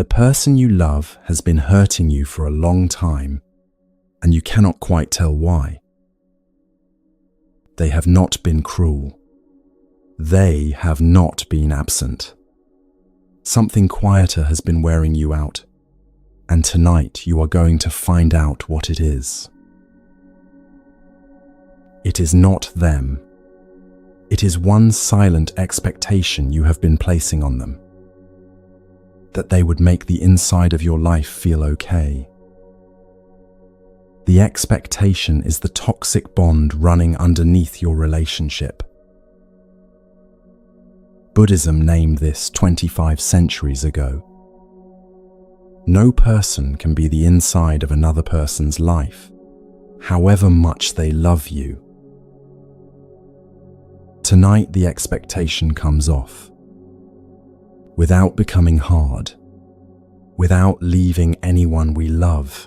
The person you love has been hurting you for a long time, and you cannot quite tell why. They have not been cruel. They have not been absent. Something quieter has been wearing you out, and tonight you are going to find out what it is. It is not them. It is one silent expectation you have been placing on them, that they would make the inside of your life feel okay. The expectation is the toxic bond running underneath your relationship. Buddhism named this 25 centuries ago. No person can be the inside of another person's life, however much they love you. Tonight the expectation comes off, without becoming hard, without leaving anyone we love.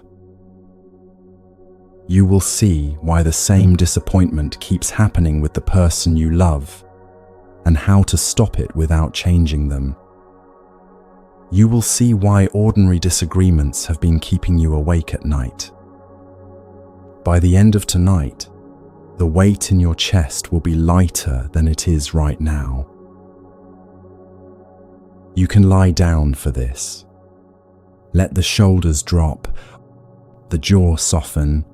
You will see why the same disappointment keeps happening with the person you love, and how to stop it without changing them. You will see why ordinary disagreements have been keeping you awake at night. By the end of tonight, the weight in your chest will be lighter than it is right now. You can lie down for this. Let the shoulders drop, the jaw soften,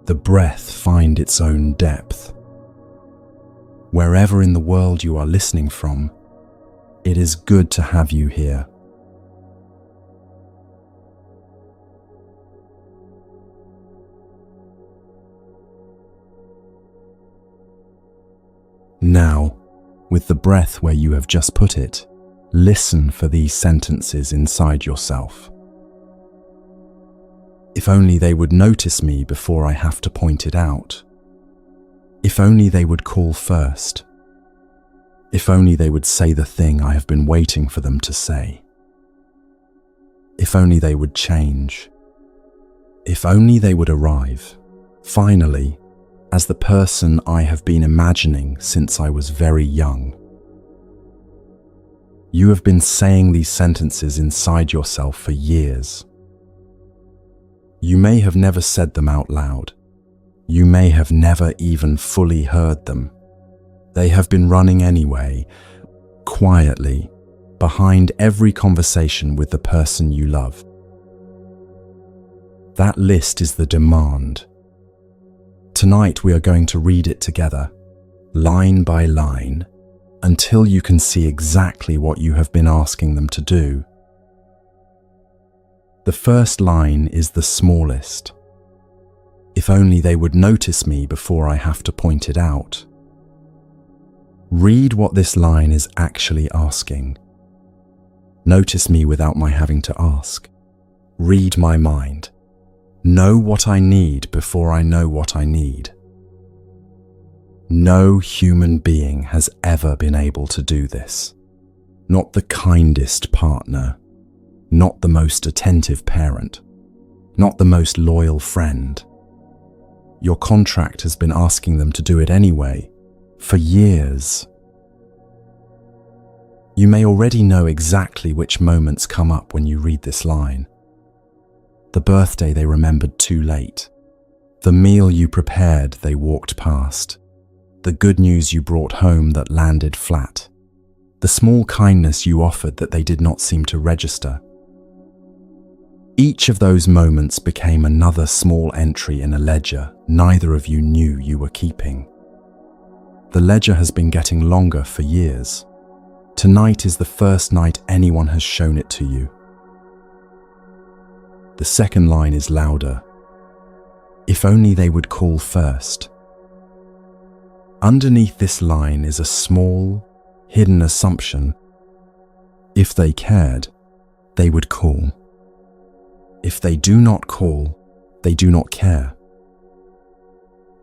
the breath find its own depth. Wherever in the world you are listening from, it is good to have you here. Now, with the breath where you have just put it, listen for these sentences inside yourself. If only they would notice me before I have to point it out. If only they would call first. If only they would say the thing I have been waiting for them to say. If only they would change. If only they would arrive, finally, as the person I have been imagining since I was very young. You have been saying these sentences inside yourself for years. You may have never said them out loud. You may have never even fully heard them. They have been running anyway, quietly, behind every conversation with the person you love. That list is the demand. Tonight we are going to read it together, line by line, until you can see exactly what you have been asking them to do. The first line is the smallest. If only they would notice me before I have to point it out. Read what this line is actually asking. Notice me without my having to ask. Read my mind. Know what I need before I know what I need. No human being has ever been able to do this. Not the kindest partner, not the most attentive parent, not the most loyal friend. Your contract has been asking them to do it anyway, for years. You may already know exactly which moments come up when you read this line. The birthday they remembered too late. The meal you prepared they walked past. The good news you brought home that landed flat. The small kindness you offered that they did not seem to register. Each of those moments became another small entry in a ledger neither of you knew you were keeping. The ledger has been getting longer for years. Tonight is the first night anyone has shown it to you. The second line is louder. If only they would call first. Underneath this line is a small, hidden assumption. If they cared, they would call. If they do not call, they do not care.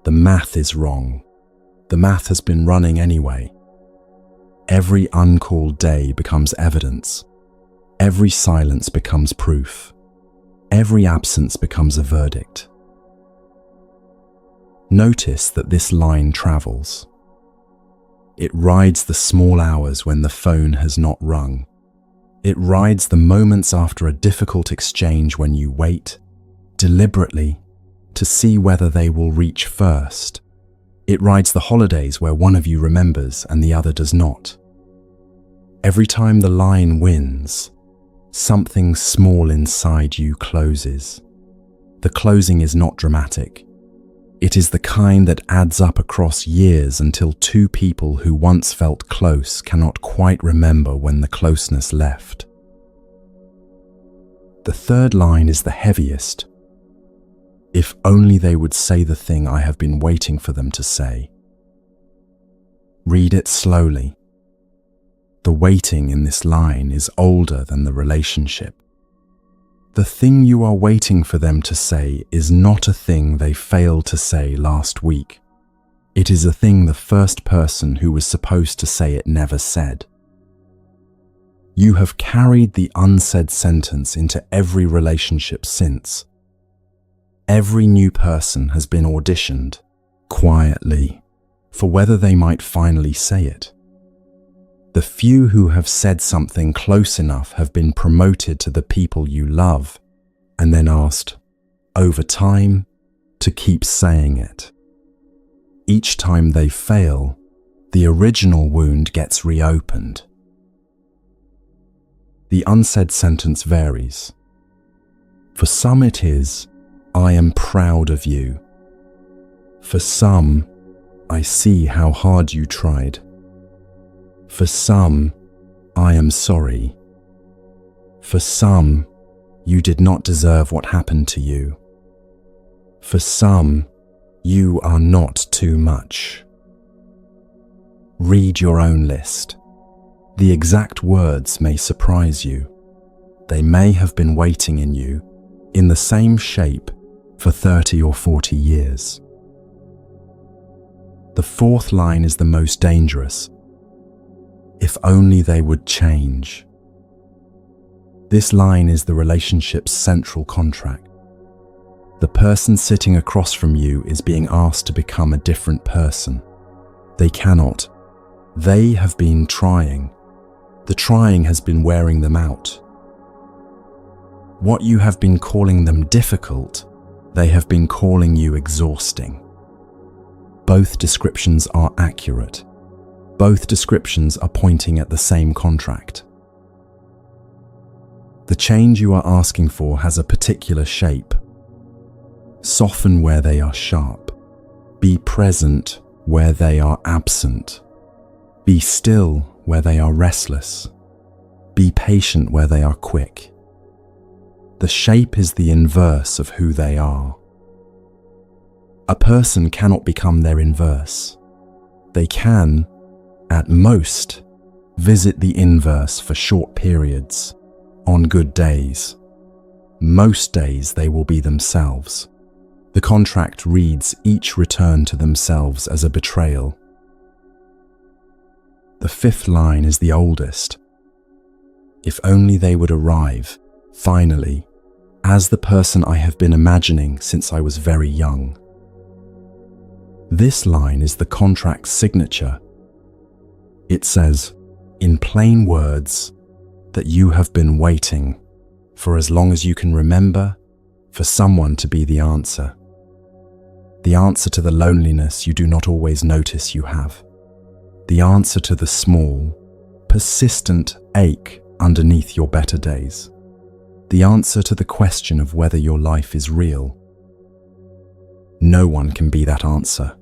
The math is wrong. The math has been running anyway. Every uncalled day becomes evidence. Every silence becomes proof. Every absence becomes a verdict. Notice that this line travels. It rides the small hours when the phone has not rung, It rides the moments after a difficult exchange when you wait, deliberately, to see whether they will reach first. It rides the holidays where one of you remembers and the other does not. Every time the line wins, something small inside you closes. The closing is not dramatic. It is the kind that adds up across years until two people who once felt close cannot quite remember when the closeness left. The third line is the heaviest. If only they would say the thing I have been waiting for them to say. Read it slowly. The waiting in this line is older than the relationship. The thing you are waiting for them to say is not a thing they failed to say last week. It is a thing the first person who was supposed to say it never said. You have carried the unsaid sentence into every relationship since. Every new person has been auditioned, quietly, for whether they might finally say it. The few who have said something close enough have been promoted to the people you love, and then asked, over time, to keep saying it. Each time they fail, the original wound gets reopened. The unsaid sentence varies. For some it is, I am proud of you. For some, I see how hard you tried. For some, I am sorry. For some, you did not deserve what happened to you. For some, you are not too much. Read your own list. The exact words may surprise you. They may have been waiting in you, in the same shape, for 30 or 40 years. The fourth line is the most dangerous. If only they would change. This line is the relationship's central contract. The person sitting across from you is being asked to become a different person. They cannot. They have been trying. The trying has been wearing them out. What you have been calling them difficult, they have been calling you exhausting. Both descriptions are accurate. Both descriptions are pointing at the same contract. The change you are asking for has a particular shape. Soften where they are sharp. Be present where they are absent. Be still where they are restless. Be patient where they are quick. The shape is the inverse of who they are. A person cannot become their inverse. They can, at most, visit the inverse for short periods, on good days. Most days they will be themselves. The contract reads each return to themselves as a betrayal. The fifth line is the oldest. If only they would arrive, finally, as the person I have been imagining since I was very young. This line is the contract's signature. It says, in plain words, that you have been waiting, for as long as you can remember, for someone to be the answer. The answer to the loneliness you do not always notice you have. The answer to the small, persistent ache underneath your better days. The answer to the question of whether your life is real. No one can be that answer.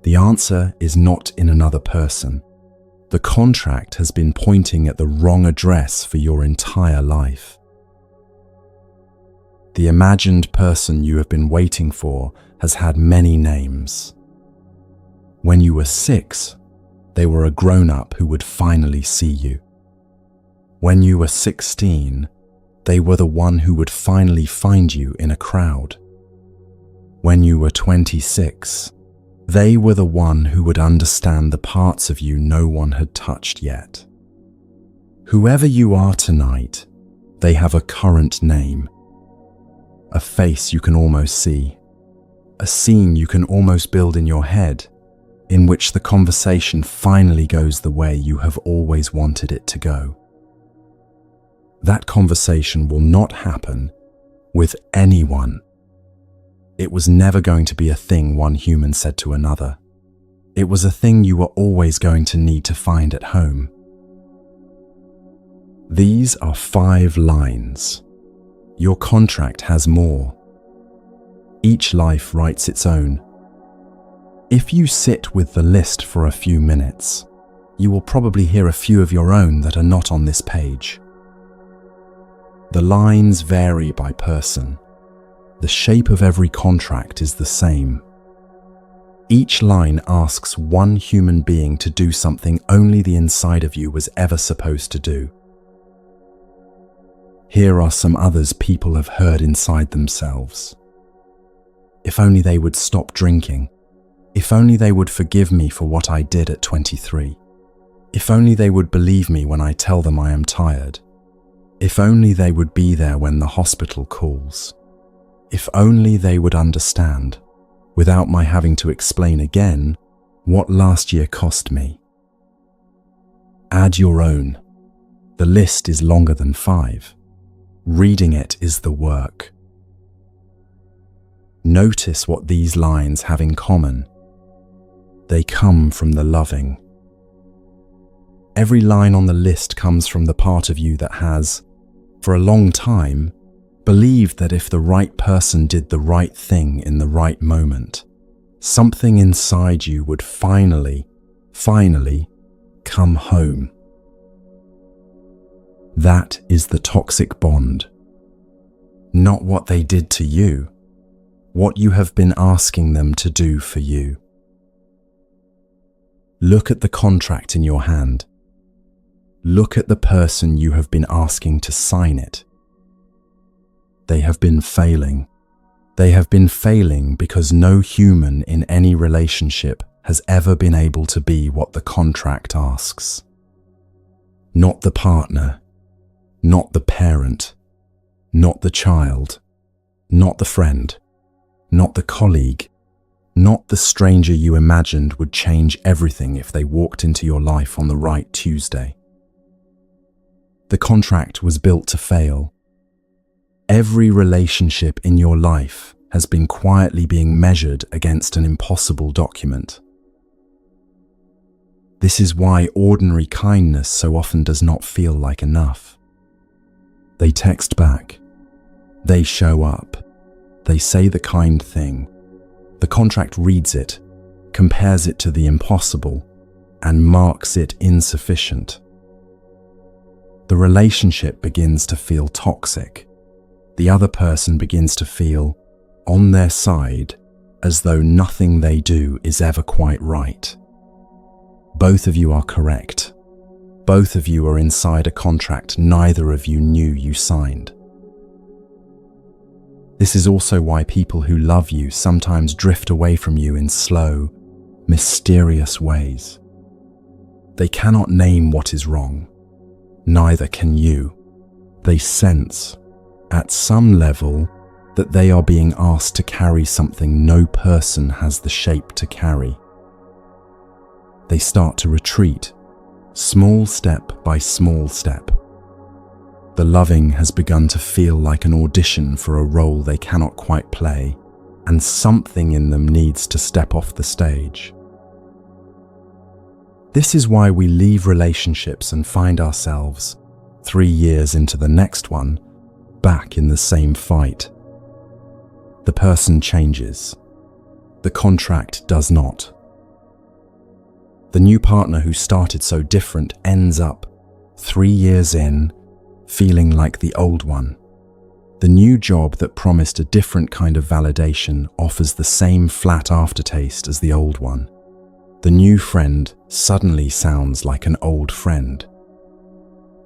The answer is not in another person. The contract has been pointing at the wrong address for your entire life. The imagined person you have been waiting for has had many names. When you were 6, they were a grown-up who would finally see you. When you were 16, they were the one who would finally find you in a crowd. When you were 26, they were the one who would understand the parts of you no one had touched yet. Whoever you are tonight, they have a current name. A face you can almost see. A scene you can almost build in your head, in which the conversation finally goes the way you have always wanted it to go. That conversation will not happen with anyone. It was never going to be a thing one human said to another. It was a thing you were always going to need to find at home. These are 5 lines. Your contract has more. Each life writes its own. If you sit with the list for a few minutes, you will probably hear a few of your own that are not on this page. The lines vary by person. The shape of every contract is the same. Each line asks one human being to do something only the inside of you was ever supposed to do. Here are some others people have heard inside themselves. If only they would stop drinking. If only they would forgive me for what I did at 23. If only they would believe me when I tell them I am tired. If only they would be there when the hospital calls. If only they would understand, without my having to explain again, what last year cost me. Add your own. The list is longer than 5. Reading it is the work. Notice what these lines have in common. They come from the loving. Every line on the list comes from the part of you that has, for a long time, believed that if the right person did the right thing in the right moment, something inside you would finally come home. That is the toxic bond. Not what they did to you, what you have been asking them to do for you. Look at the contract in your hand. Look at the person you have been asking to sign it. They have been failing. They have been failing because no human in any relationship has ever been able to be what the contract asks. Not the partner, not the parent, not the child, not the friend, not the colleague, not the stranger you imagined would change everything if they walked into your life on the right Tuesday. The contract was built to fail. Every relationship in your life has been quietly being measured against an impossible document. This is why ordinary kindness so often does not feel like enough. They text back. They show up. They say the kind thing. The contract reads it, compares it to the impossible, and marks it insufficient. The relationship begins to feel toxic. The other person begins to feel on their side as though nothing they do is ever quite right. Both of you are correct. Both of you are inside a contract neither of you knew you signed. This is also why people who love you sometimes drift away from you in slow, mysterious ways. They cannot name what is wrong. Neither can you. They sense, at some level, that they are being asked to carry something no person has the shape to carry. They start to retreat, small step by small step. The loving has begun to feel like an audition for a role they cannot quite play, and something in them needs to step off the stage. This is why we leave relationships and find ourselves, 3 years into the next one, back in the same fight. The person changes. The contract does not. The new partner who started so different ends up, 3 years in, feeling like the old one. The new job that promised a different kind of validation offers the same flat aftertaste as the old one. The new friend suddenly sounds like an old friend.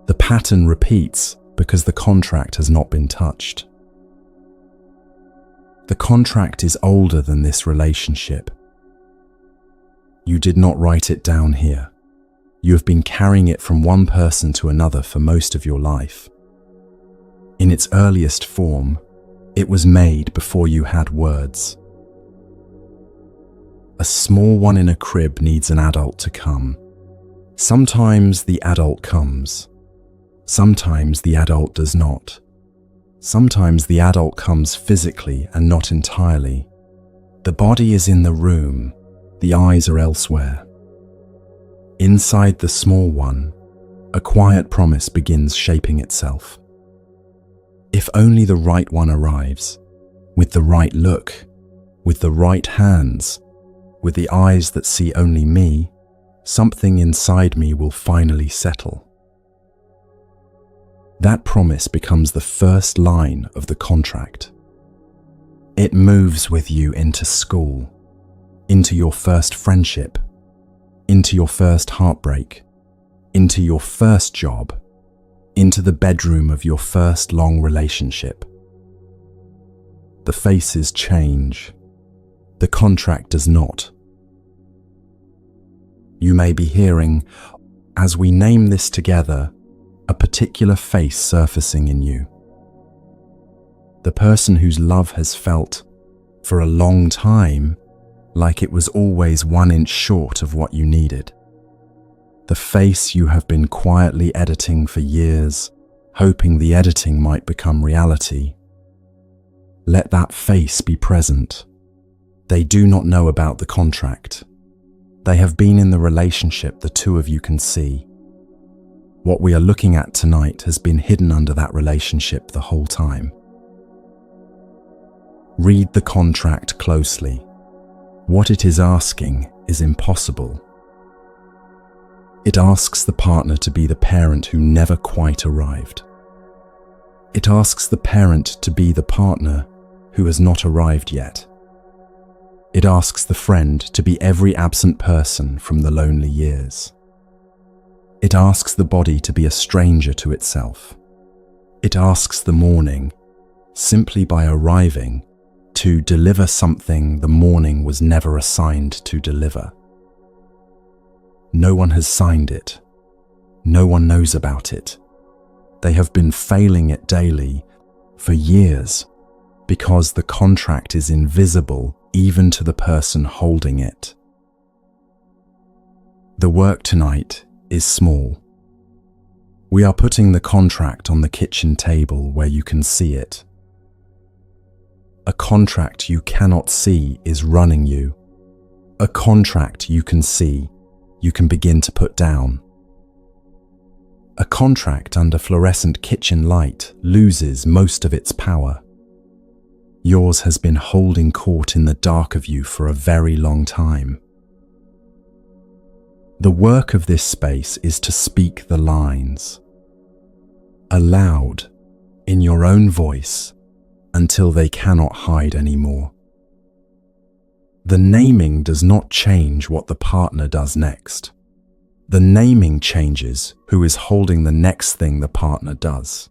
The pattern repeats because the contract has not been touched. The contract is older than this relationship. You did not write it down here. You have been carrying it from one person to another for most of your life. In its earliest form, it was made before you had words. A small one in a crib needs an adult to come. Sometimes the adult comes. Sometimes the adult does not. Sometimes the adult comes physically and not entirely. The body is in the room, the eyes are elsewhere. Inside the small one, a quiet promise begins shaping itself. If only the right one arrives, with the right look, with the right hands, with the eyes that see only me, something inside me will finally settle. That promise becomes the first line of the contract. It moves with you into school, into your first friendship, into your first heartbreak, into your first job, into the bedroom of your first long relationship. The faces change. The contract does not. You may be hearing, as we name this together, a particular face surfacing in you. The person whose love has felt, for a long time, like it was always 1 inch short of what you needed. The face you have been quietly editing for years, hoping the editing might become reality. Let that face be present. They do not know about the contract. They have been in the relationship the two of you can see. What we are looking at tonight has been hidden under that relationship the whole time. Read the contract closely. What it is asking is impossible. It asks the partner to be the parent who never quite arrived. It asks the parent to be the partner who has not arrived yet. It asks the friend to be every absent person from the lonely years. It asks the body to be a stranger to itself. It asks the morning, simply by arriving, to deliver something the morning was never assigned to deliver. No one has signed it. No one knows about it. They have been failing it daily for years because the contract is invisible even to the person holding it. The work tonight is small. We are putting the contract on the kitchen table where you can see it. A contract you cannot see is running you. A contract you can see, you can begin to put down. A contract under fluorescent kitchen light loses most of its power. Yours has been holding court in the dark of you for a very long time. The work of this space is to speak the lines, aloud, in your own voice, until they cannot hide anymore. The naming does not change what the partner does next. The naming changes who is holding the next thing the partner does.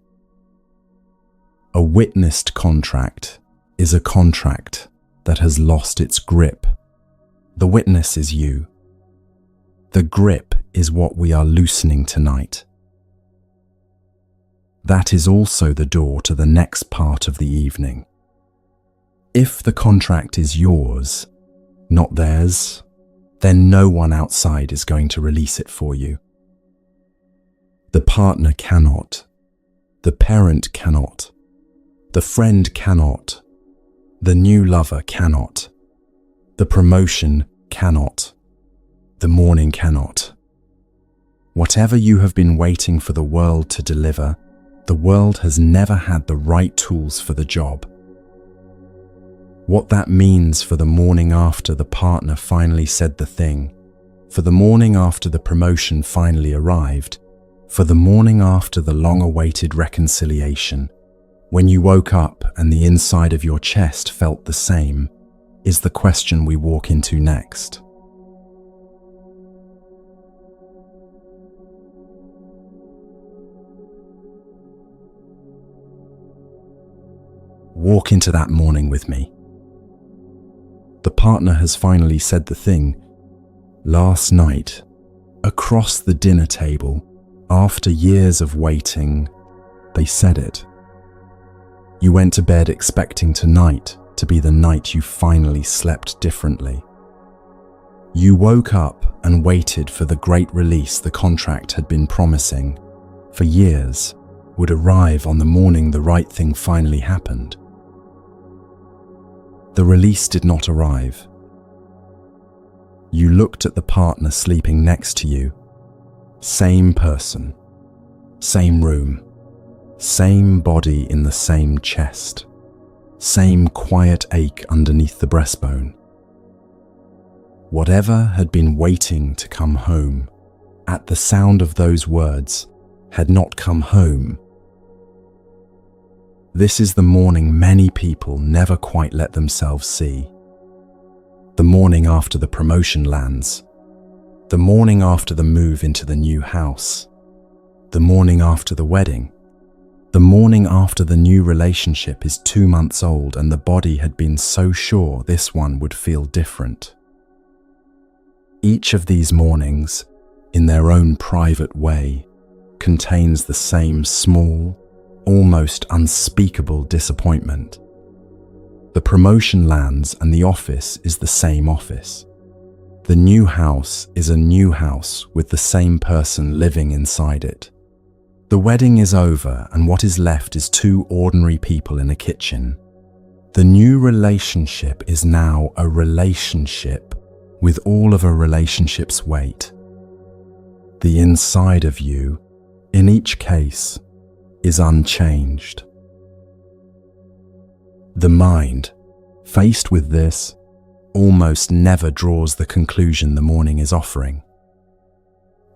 A witnessed contract is a contract that has lost its grip. The witness is you. The grip is what we are loosening tonight. That is also the door to the next part of the evening. If the contract is yours, not theirs, then no one outside is going to release it for you. The partner cannot. The parent cannot. The friend cannot. The new lover cannot. The promotion cannot. The morning cannot. Whatever you have been waiting for the world to deliver, the world has never had the right tools for the job. What that means for the morning after the partner finally said the thing, for the morning after the promotion finally arrived, for the morning after the long-awaited reconciliation, when you woke up and the inside of your chest felt the same, is the question we walk into next. Walk into that morning with me. The partner has finally said the thing. Last night, across the dinner table, after years of waiting, they said it. You went to bed expecting tonight to be the night you finally slept differently. You woke up and waited for the great release the contract had been promising, for years would arrive on the morning the right thing finally happened. The release did not arrive. You looked at the partner sleeping next to you. Same person, same room, same body in the same chest, same quiet ache underneath the breastbone. Whatever had been waiting to come home, at the sound of those words, had not come home. This is the morning many people never quite let themselves see. The morning after the promotion lands, the morning after the move into the new house, the morning after the wedding, the morning after the new relationship is 2 months old and the body had been so sure this one would feel different. Each of these mornings, in their own private way, contains the same small, almost unspeakable disappointment. The promotion lands and the office is the same office. The new house is a new house with the same person living inside it. The wedding is over and what is left is 2 ordinary people in a kitchen. The new relationship is now a relationship with all of a relationship's weight. The inside of you, in each case, is unchanged. The mind, faced with this, almost never draws the conclusion the morning is offering.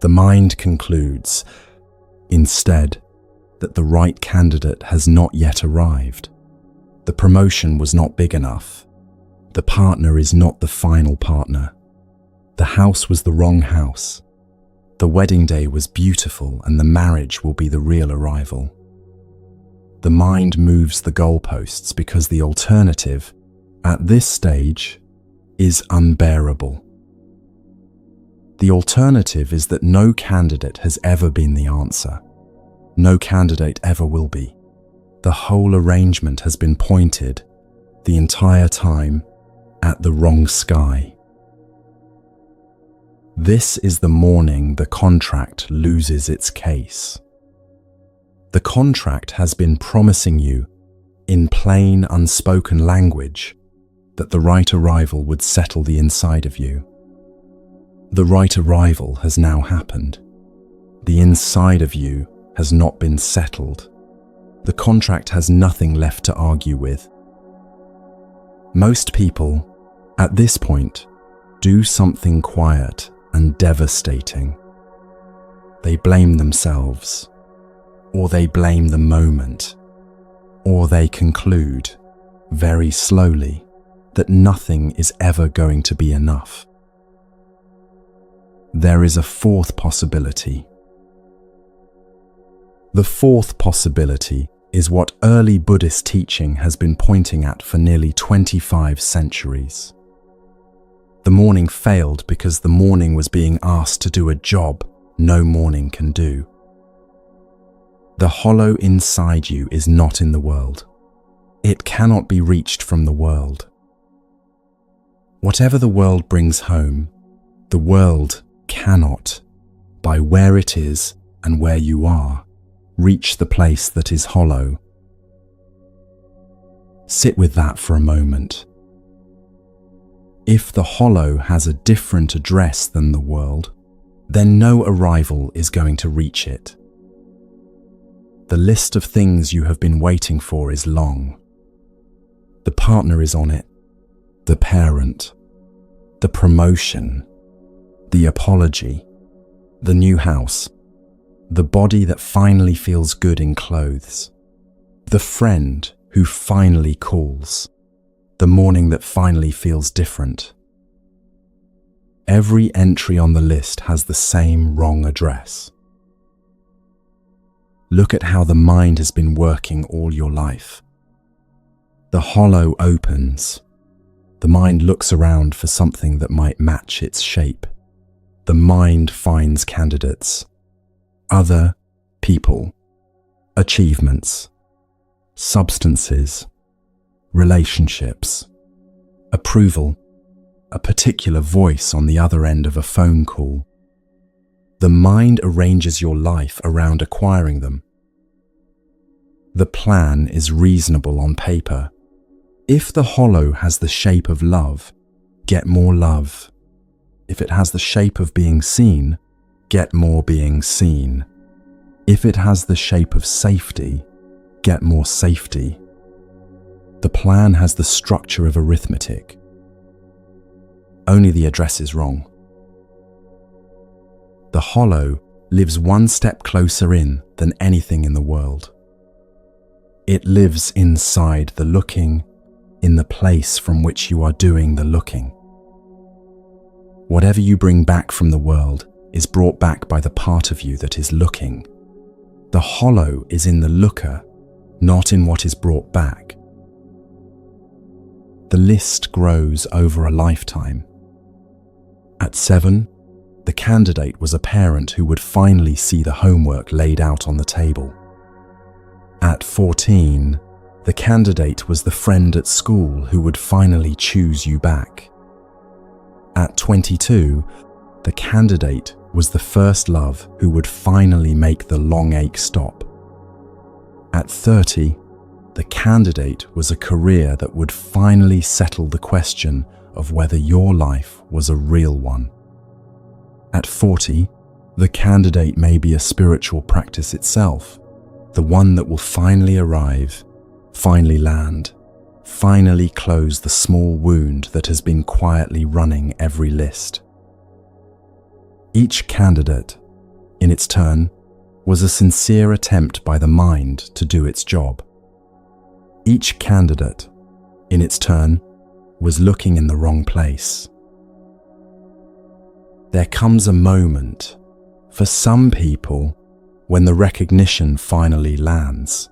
The mind concludes, instead, that the right candidate has not yet arrived. The promotion was not big enough. The partner is not the final partner. The house was the wrong house. The wedding day was beautiful and the marriage will be the real arrival. The mind moves the goalposts because the alternative, at this stage, is unbearable. The alternative is that no candidate has ever been the answer. No candidate ever will be. The whole arrangement has been pointed, the entire time, at the wrong sky. This is the morning the contract loses its case. The contract has been promising you, in plain, unspoken language, that the right arrival would settle the inside of you. The right arrival has now happened. The inside of you has not been settled. The contract has nothing left to argue with. Most people, at this point, do something quiet and devastating. They blame themselves, or they blame the moment, or they conclude, very slowly, that nothing is ever going to be enough. There is a fourth possibility. The fourth possibility is what early Buddhist teaching has been pointing at for nearly 25 centuries. The morning failed because the morning was being asked to do a job no morning can do. The hollow inside you is not in the world. It cannot be reached from the world. Whatever the world brings home, the world cannot, by where it is and where you are, reach the place that is hollow. Sit with that for a moment. If the hollow has a different address than the world, then no arrival is going to reach it. The list of things you have been waiting for is long. The partner is on it, the parent, the promotion, the apology, the new house, the body that finally feels good in clothes, the friend who finally calls, the morning that finally feels different. Every entry on the list has the same wrong address. Look at how the mind has been working all your life. The hollow opens. The mind looks around for something that might match its shape. The mind finds candidates, other people, achievements, substances, relationships, approval, a particular voice on the other end of a phone call. The mind arranges your life around acquiring them. The plan is reasonable on paper. If the hollow has the shape of love, get more love. If it has the shape of being seen, get more being seen. If it has the shape of safety, get more safety. The plan has the structure of arithmetic. Only the address is wrong. The hollow lives one step closer in than anything in the world. It lives inside the looking, in the place from which you are doing the looking. Whatever you bring back from the world is brought back by the part of you that is looking. The hollow is in the looker, not in what is brought back. The list grows over a lifetime. At 7, the candidate was a parent who would finally see the homework laid out on the table. At 14, the candidate was the friend at school who would finally choose you back. At 22, the candidate was the first love who would finally make the long ache stop. At 30, the candidate was a career that would finally settle the question of whether your life was a real one. At 40, the candidate may be a spiritual practice itself, the one that will finally arrive, finally land, finally close the small wound that has been quietly running every list. Each candidate, in its turn, was a sincere attempt by the mind to do its job. Each candidate, in its turn, was looking in the wrong place. There comes a moment, for some people, when the recognition finally lands.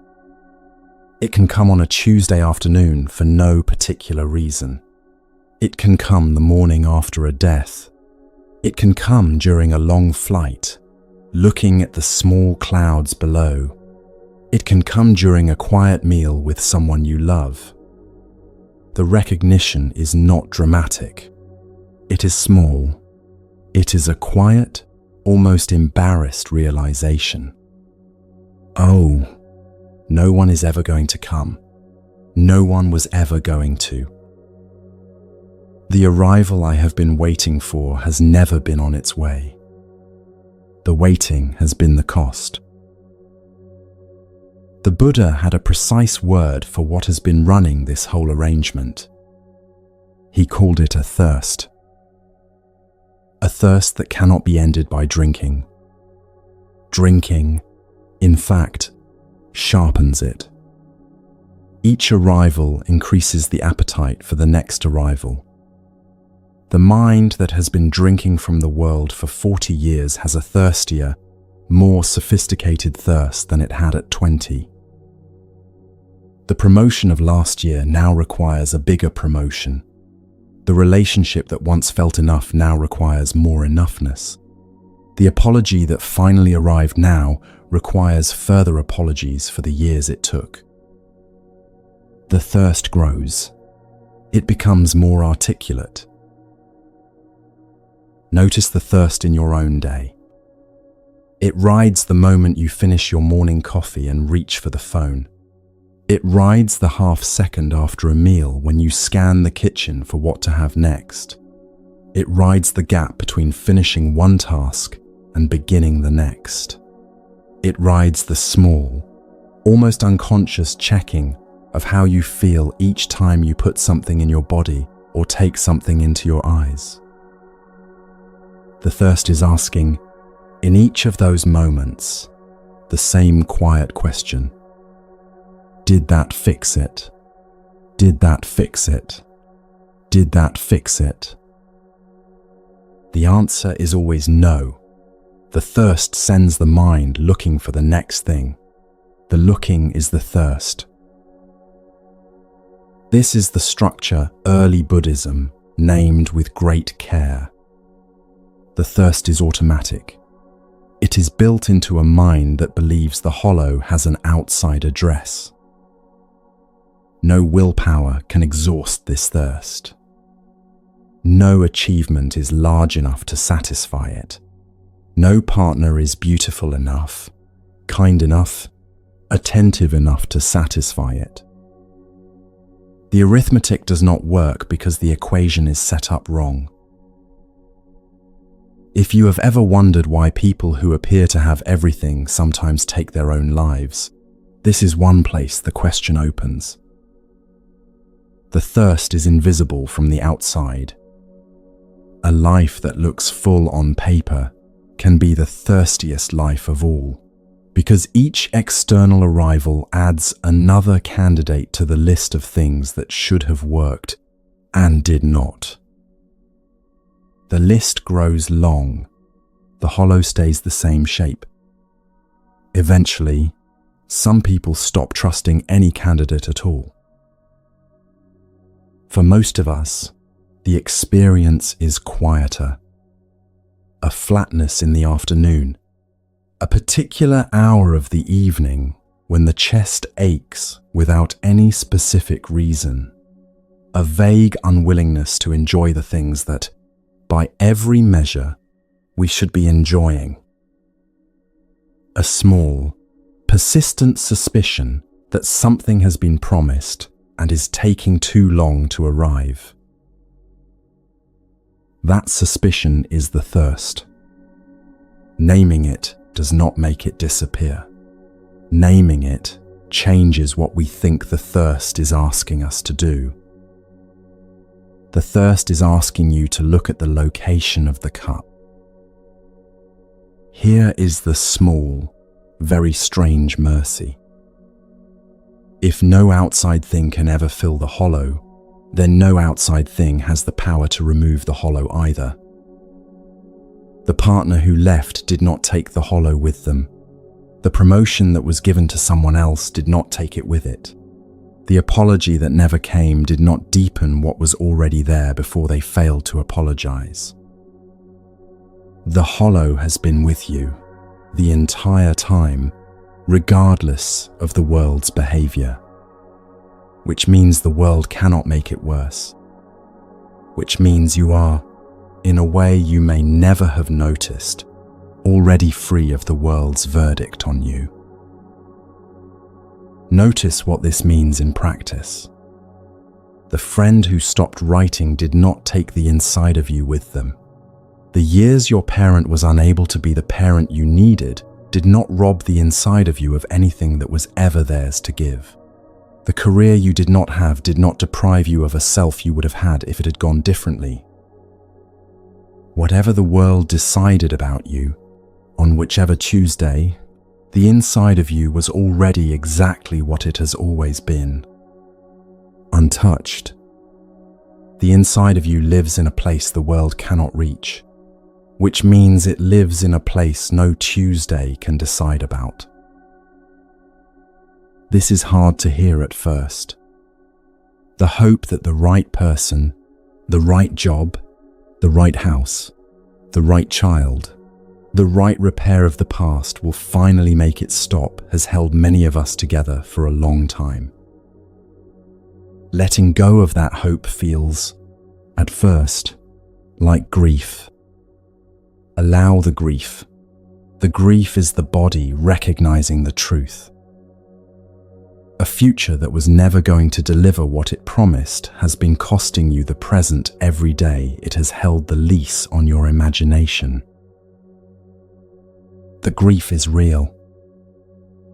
It can come on a Tuesday afternoon for no particular reason. It can come the morning after a death. It can come during a long flight, looking at the small clouds below. It can come during a quiet meal with someone you love. The recognition is not dramatic. It is small. It is a quiet, almost embarrassed realization. Oh, no one is ever going to come. No one was ever going to. The arrival I have been waiting for has never been on its way. The waiting has been the cost. The Buddha had a precise word for what has been running this whole arrangement. He called it a thirst. A thirst that cannot be ended by drinking. Drinking, in fact, sharpens it. Each arrival increases the appetite for the next arrival. The mind that has been drinking from the world for 40 years has a thirstier, more sophisticated thirst than it had at 20. The promotion of last year now requires a bigger promotion. The relationship that once felt enough now requires more enoughness. The apology that finally arrived now requires further apologies for the years it took. The thirst grows. It becomes more articulate. Notice the thirst in your own day. It rides the moment you finish your morning coffee and reach for the phone. It rides the half second after a meal when you scan the kitchen for what to have next. It rides the gap between finishing one task and beginning the next. It rides the small, almost unconscious checking of how you feel each time you put something in your body or take something into your eyes. The thirst is asking, in each of those moments, the same quiet question. Did that fix it? Did that fix it? Did that fix it? The answer is always no. The thirst sends the mind looking for the next thing. The looking is the thirst. This is the structure early Buddhism named with great care. The thirst is automatic. It is built into a mind that believes the hollow has an outside address. No willpower can exhaust this thirst. No achievement is large enough to satisfy it. No partner is beautiful enough, kind enough, attentive enough to satisfy it. The arithmetic does not work because the equation is set up wrong. If you have ever wondered why people who appear to have everything sometimes take their own lives, this is one place the question opens. The thirst is invisible from the outside. A life that looks full on paper can be the thirstiest life of all, because each external arrival adds another candidate to the list of things that should have worked and did not. The list grows long. The hollow stays the same shape. Eventually, some people stop trusting any candidate at all. For most of us, the experience is quieter. A flatness in the afternoon, a particular hour of the evening when the chest aches without any specific reason, a vague unwillingness to enjoy the things that, by every measure, we should be enjoying. A small, persistent suspicion that something has been promised and is taking too long to arrive. That suspicion is the thirst. Naming it does not make it disappear. Naming it changes what we think the thirst is asking us to do. The thirst is asking you to look at the location of the cup. Here is the small, very strange mercy. If no outside thing can ever fill the hollow, then no outside thing has the power to remove the hollow either. The partner who left did not take the hollow with them. The promotion that was given to someone else did not take it with it. The apology that never came did not deepen what was already there before they failed to apologize. The hollow has been with you the entire time, regardless of the world's behavior, which means the world cannot make it worse, which means you are, in a way you may never have noticed, already free of the world's verdict on you. Notice what this means in practice. The friend who stopped writing did not take the inside of you with them. The years your parent was unable to be the parent you needed did not rob the inside of you of anything that was ever theirs to give. The career you did not have did not deprive you of a self you would have had if it had gone differently. Whatever the world decided about you, on whichever Tuesday, the inside of you was already exactly what it has always been. Untouched. The inside of you lives in a place the world cannot reach, which means it lives in a place no Tuesday can decide about. This is hard to hear at first. The hope that the right person, the right job, the right house, the right child, the right repair of the past will finally make it stop has held many of us together for a long time. Letting go of that hope feels, at first, like grief. Allow the grief. The grief is the body recognizing the truth. A future that was never going to deliver what it promised has been costing you the present every day it has held the lease on your imagination. The grief is real.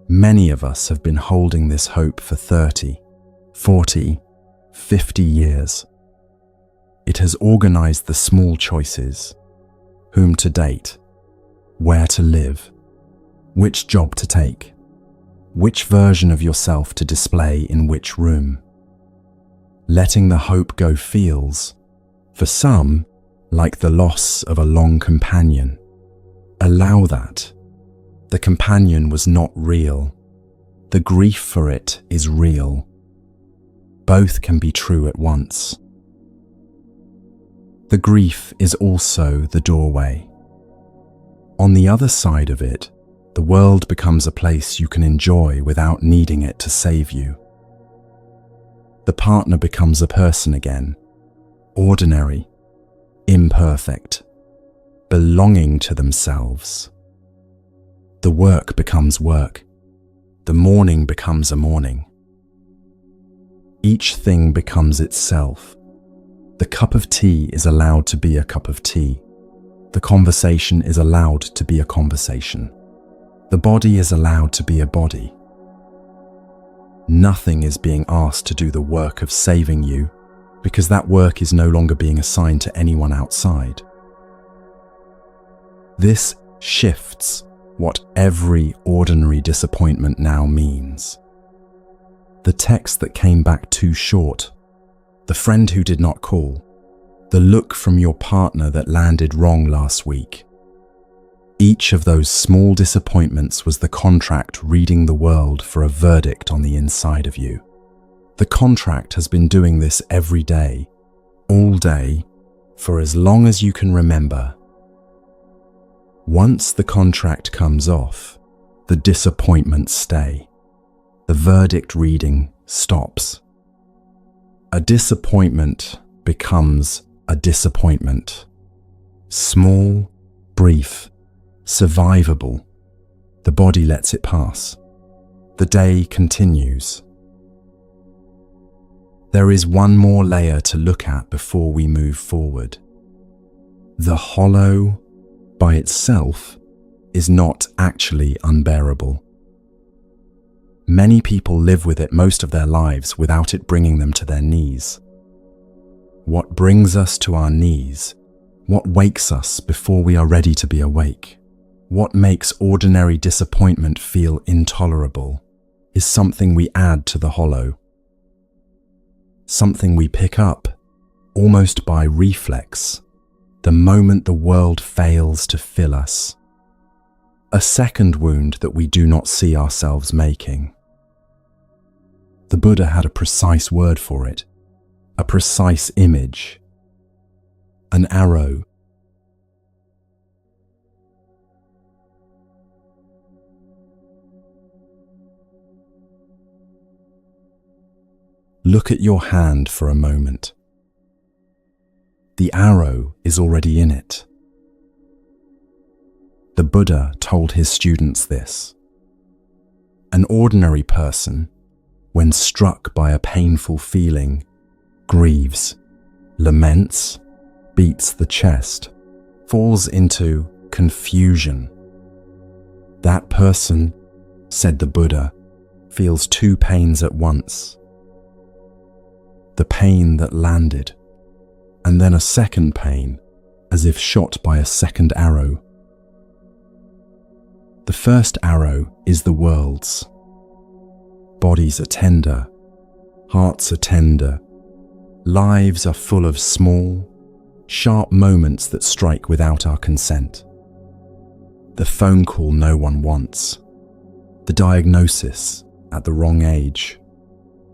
Many of us have been holding this hope for 30, 40, 50 years. It has organized the small choices: whom to date, where to live, which job to take, which version of yourself to display in which room. Letting the hope go feels, for some, like the loss of a long companion. Allow that. The companion was not real. The grief for it is real. Both can be true at once. The grief is also the doorway. On the other side of it, the world becomes a place you can enjoy without needing it to save you. The partner becomes a person again, ordinary, imperfect, belonging to themselves. The work becomes work. The morning becomes a morning. Each thing becomes itself. The cup of tea is allowed to be a cup of tea. The conversation is allowed to be a conversation. The body is allowed to be a body. Nothing is being asked to do the work of saving you, because that work is no longer being assigned to anyone outside. This shifts what every ordinary disappointment now means. The text that came back too short, the friend who did not call, the look from your partner that landed wrong last week. Each of those small disappointments was the contract reading the world for a verdict on the inside of you. The contract has been doing this every day, all day, for as long as you can remember. Once the contract comes off, the disappointments stay. The verdict reading stops. A disappointment becomes a disappointment. Small, brief, survivable. The body lets it pass. The day continues. There is one more layer to look at before we move forward. The hollow, by itself, is not actually unbearable. Many people live with it most of their lives without it bringing them to their knees. What brings us to our knees, what wakes us before we are ready to be awake, what makes ordinary disappointment feel intolerable, is something we add to the hollow. Something we pick up, almost by reflex, the moment the world fails to fill us. A second wound that we do not see ourselves making. The Buddha had a precise word for it, a precise image, an arrow. Look at your hand for a moment. The arrow is already in it. The Buddha told his students this. An ordinary person, when struck by a painful feeling, grieves, laments, beats the chest, falls into confusion. That person, said the Buddha, feels two pains at once. The pain that landed, and then a second pain, as if shot by a second arrow. The first arrow is the world's. Bodies are tender, hearts are tender, lives are full of small, sharp moments that strike without our consent. The phone call no one wants, the diagnosis at the wrong age,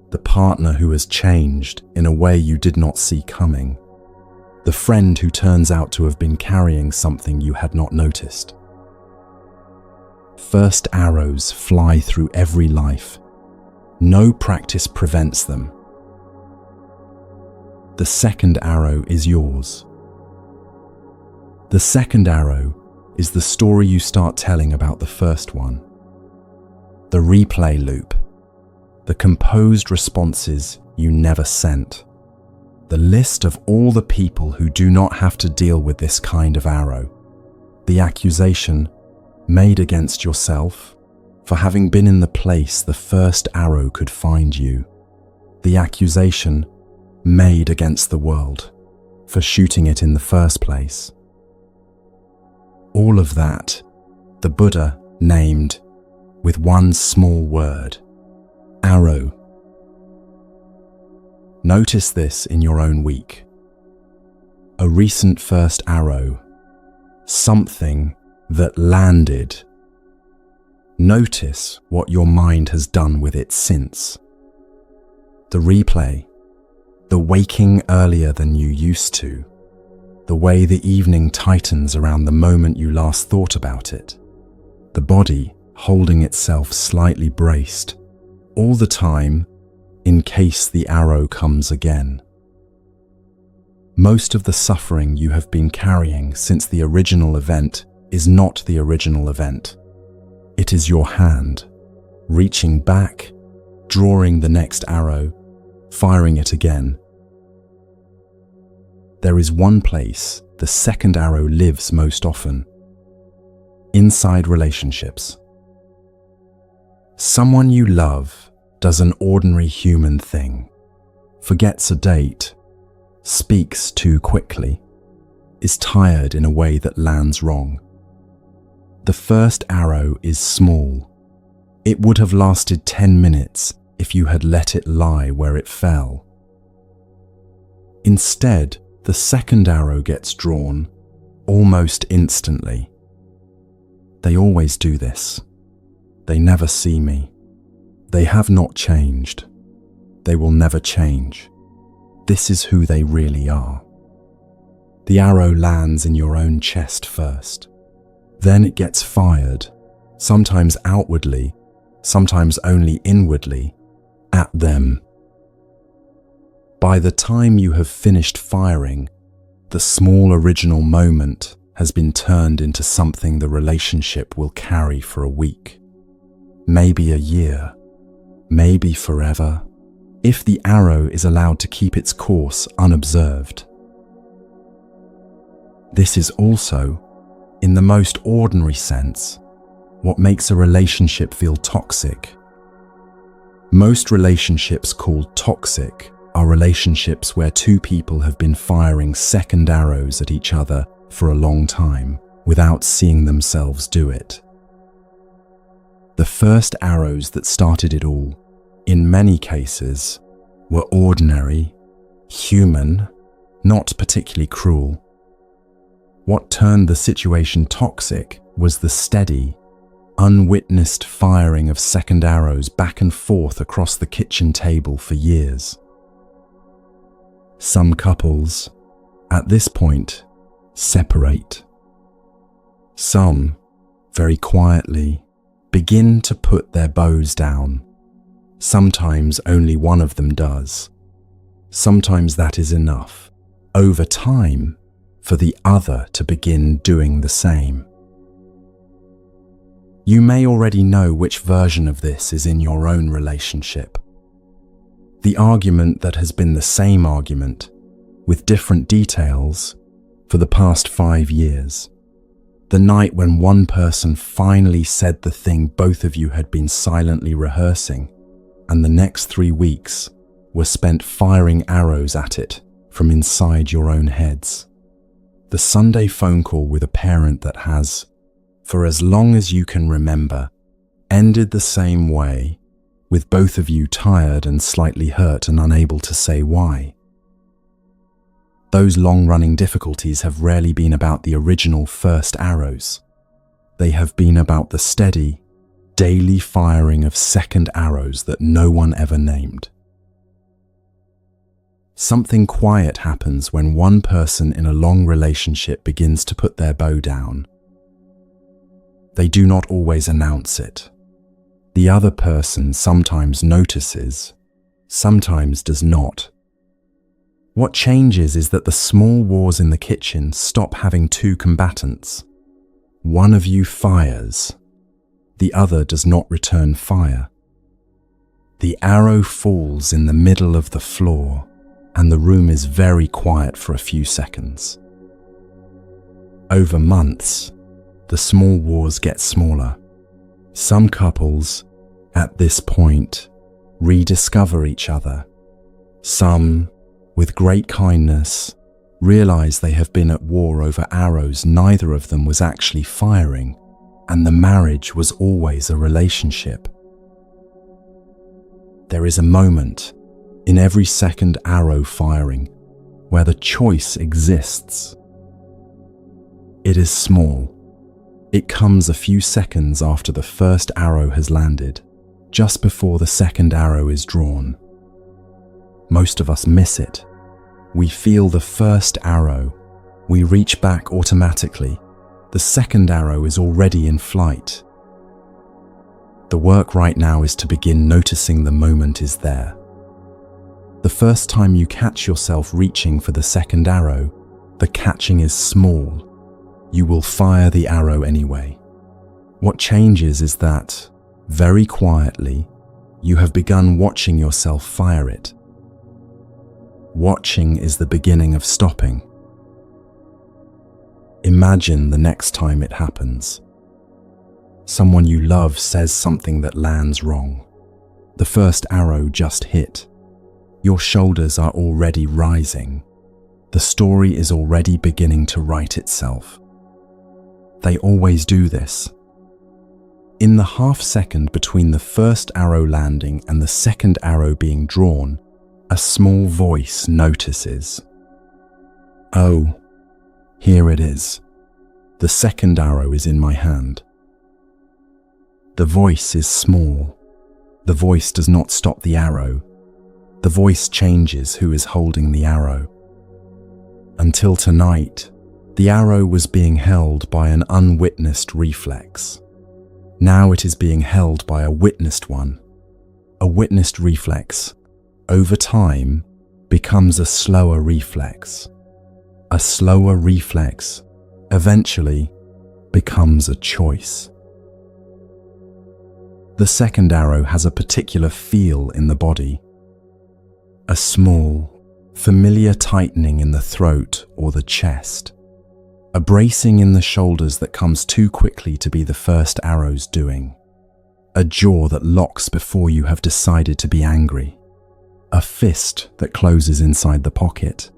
the partner who has changed in a way you did not see coming, the friend who turns out to have been carrying something you had not noticed. First arrows fly through every life. No practice prevents them. The second arrow is yours. The second arrow is the story you start telling about the first one. The replay loop. The composed responses you never sent. The list of all the people who do not have to deal with this kind of arrow. The accusation made against yourself for having been in the place the first arrow could find you. The accusation made against the world for shooting it in the first place. All of that the Buddha named with one small word, arrow. Notice this in your own week. A recent first arrow, something that landed. Notice what your mind has done with it since. The replay, the waking earlier than you used to, the way the evening tightens around the moment you last thought about it, the body holding itself slightly braced, all the time in case the arrow comes again. Most of the suffering you have been carrying since the original event is not the original event. It is your hand, reaching back, drawing the next arrow, firing it again. There is one place the second arrow lives most often: inside relationships. Someone you love does an ordinary human thing, forgets a date, speaks too quickly, is tired in a way that lands wrong. The first arrow is small. It would have lasted 10 minutes if you had let it lie where it fell. Instead, the second arrow gets drawn almost instantly. They always do this. They never see me. They have not changed. They will never change. This is who they really are. The arrow lands in your own chest first. Then it gets fired, sometimes outwardly, sometimes only inwardly, at them. By the time you have finished firing, the small original moment has been turned into something the relationship will carry for a week, maybe a year, maybe forever, if the arrow is allowed to keep its course unobserved. This is also, in the most ordinary sense, what makes a relationship feel toxic. Most relationships called toxic are relationships where two people have been firing second arrows at each other for a long time without seeing themselves do it. The first arrows that started it all, in many cases, were ordinary, human, not particularly cruel. What turned the situation toxic was the steady, unwitnessed firing of second arrows back and forth across the kitchen table for years. Some couples, at this point, separate. Some, very quietly, begin to put their bows down. Sometimes only one of them does. Sometimes that is enough, over time, for the other to begin doing the same. You may already know which version of this is in your own relationship. The argument that has been the same argument, with different details, for the past 5 years. The night when one person finally said the thing both of you had been silently rehearsing, and the next 3 weeks were spent firing arrows at it from inside your own heads. The Sunday phone call with a parent that has, for as long as you can remember, ended the same way, with both of you tired and slightly hurt and unable to say why. Those long-running difficulties have rarely been about the original first arrows. They have been about the steady, daily firing of second arrows that no one ever named. Something quiet happens when one person in a long relationship begins to put their bow down. They do not always announce it. The other person sometimes notices, sometimes does not. What changes is that the small wars in the kitchen stop having two combatants. One of you fires, the other does not return fire. The arrow falls in the middle of the floor, and the room is very quiet for a few seconds. Over months, the small wars get smaller. Some couples, at this point, rediscover each other. Some, with great kindness, realize they have been at war over arrows neither of them was actually firing, and the marriage was always a relationship. There is a moment in every second arrow firing where the choice exists. It is small. It comes a few seconds after the first arrow has landed, just before the second arrow is drawn. Most of us miss it. We feel the first arrow. We reach back automatically. The second arrow is already in flight. The work right now is to begin noticing the moment is there. The first time you catch yourself reaching for the second arrow, the catching is small. You will fire the arrow anyway. What changes is that, very quietly, you have begun watching yourself fire it. Watching is the beginning of stopping. Imagine the next time it happens. Someone you love says something that lands wrong. The first arrow just hit. Your shoulders are already rising. The story is already beginning to write itself. They always do this. In the half second between the first arrow landing and the second arrow being drawn, a small voice notices. Oh, here it is. The second arrow is in my hand. The voice is small. The voice does not stop the arrow. The voice changes who is holding the arrow. Until tonight, the arrow was being held by an unwitnessed reflex. Now it is being held by a witnessed one. A witnessed reflex, over time, becomes a slower reflex. A slower reflex, eventually, becomes a choice. The second arrow has a particular feel in the body. A small, familiar tightening in the throat or the chest. A bracing in the shoulders that comes too quickly to be the first arrow's doing. A jaw that locks before you have decided to be angry. A fist that closes inside the pocket.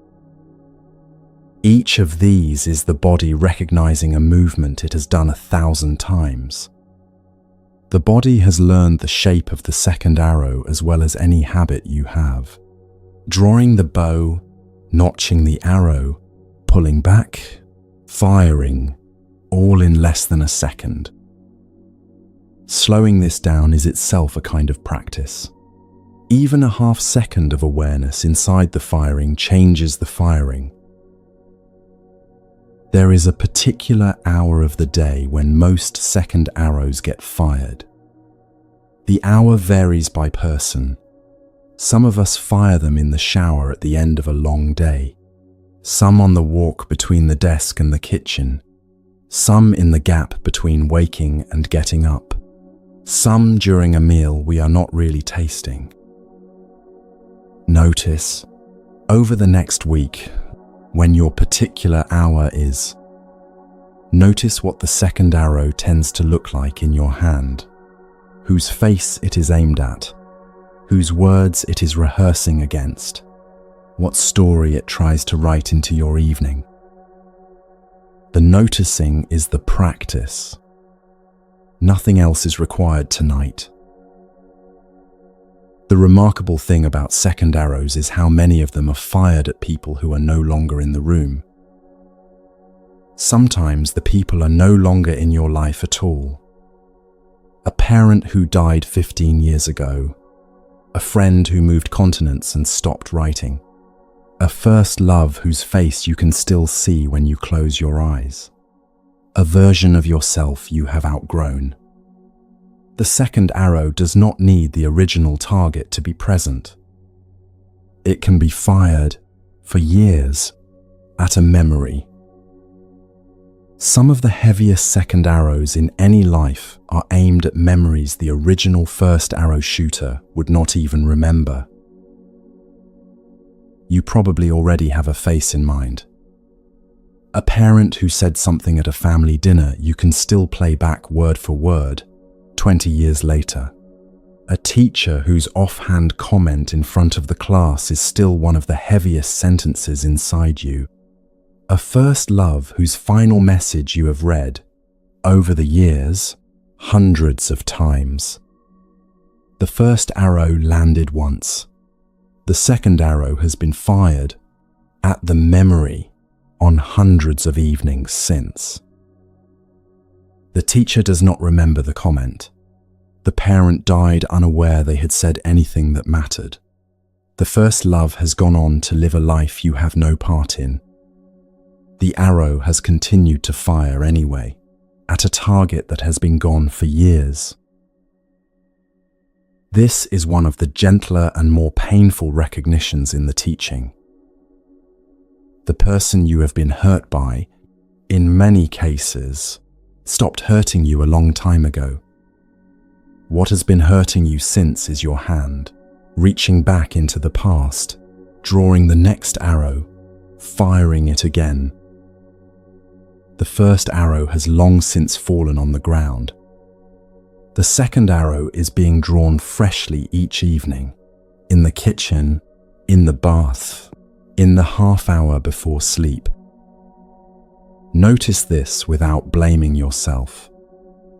Each of these is the body recognizing a movement it has done 1,000 times. The body has learned the shape of the second arrow as well as any habit you have. Drawing the bow, notching the arrow, pulling back, firing, all in less than a second. Slowing this down is itself a kind of practice. Even a half second of awareness inside the firing changes the firing. There is a particular hour of the day when most second arrows get fired. The hour varies by person. Some of us fire them in the shower at the end of a long day. Some on the walk between the desk and the kitchen. Some in the gap between waking and getting up. Some during a meal we are not really tasting. Notice, over the next week, when your particular hour is, notice what the second arrow tends to look like in your hand, whose face it is aimed at, whose words it is rehearsing against, what story it tries to write into your evening. The noticing is the practice. Nothing else is required tonight. The remarkable thing about second arrows is how many of them are fired at people who are no longer in the room. Sometimes the people are no longer in your life at all. A parent who died 15 years ago. A friend who moved continents and stopped writing. A first love whose face you can still see when you close your eyes. A version of yourself you have outgrown. The second arrow does not need the original target to be present. It can be fired, for years, at a memory. Some of the heaviest second arrows in any life are aimed at memories the original first arrow shooter would not even remember. You probably already have a face in mind. A parent who said something at a family dinner you can still play back word for word 20 years later. A teacher whose offhand comment in front of the class is still one of the heaviest sentences inside you. A first love whose final message you have read, over the years, hundreds of times. The first arrow landed once. The second arrow has been fired, at the memory, on hundreds of evenings since. The teacher does not remember the comment. The parent died unaware they had said anything that mattered. The first love has gone on to live a life you have no part in. The arrow has continued to fire anyway, at a target that has been gone for years. This is one of the gentler and more painful recognitions in the teaching. The person you have been hurt by, in many cases, stopped hurting you a long time ago. What has been hurting you since is your hand, reaching back into the past, drawing the next arrow, firing it again. The first arrow has long since fallen on the ground. The second arrow is being drawn freshly each evening, in the kitchen, in the bath, in the half hour before sleep. Notice this without blaming yourself.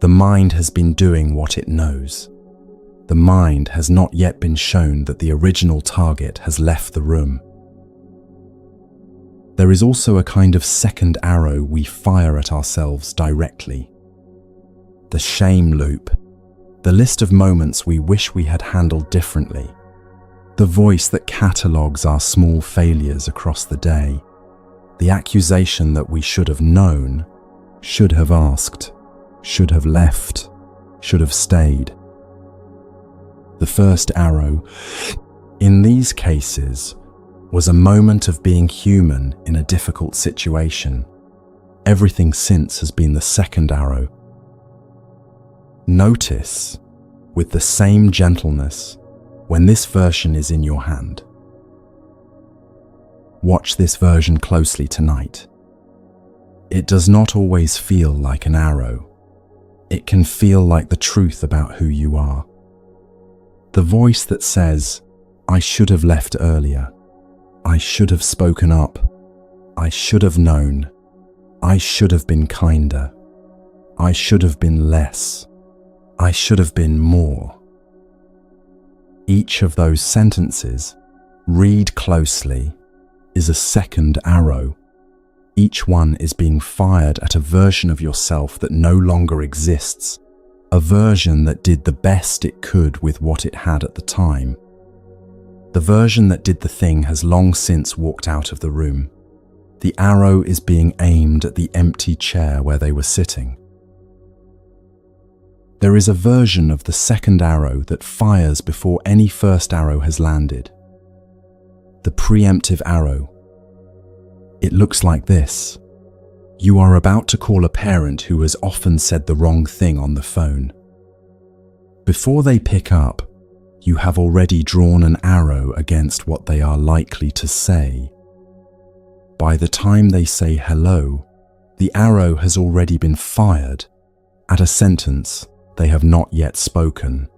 The mind has been doing what it knows. The mind has not yet been shown that the original target has left the room. There is also a kind of second arrow we fire at ourselves directly. The shame loop, the list of moments we wish we had handled differently, the voice that catalogues our small failures across the day, the accusation that we should have known, should have asked, should have left, should have stayed. The first arrow, in these cases, was a moment of being human in a difficult situation. Everything since has been the second arrow. Notice, with the same gentleness, when this version is in your hand. Watch this version closely tonight. It does not always feel like an arrow. It can feel like the truth about who you are. The voice that says, I should have left earlier. I should have spoken up. I should have known. I should have been kinder. I should have been less. I should have been more. Each of those sentences, read closely, is a second arrow. Each one is being fired at a version of yourself that no longer exists, a version that did the best it could with what it had at the time. The version that did the thing has long since walked out of the room. The arrow is being aimed at the empty chair where they were sitting. There is a version of the second arrow that fires before any first arrow has landed. The preemptive arrow. It looks like this. You are about to call a parent who has often said the wrong thing on the phone. Before they pick up, you have already drawn an arrow against what they are likely to say. By the time they say hello, the arrow has already been fired at a sentence they have not yet spoken.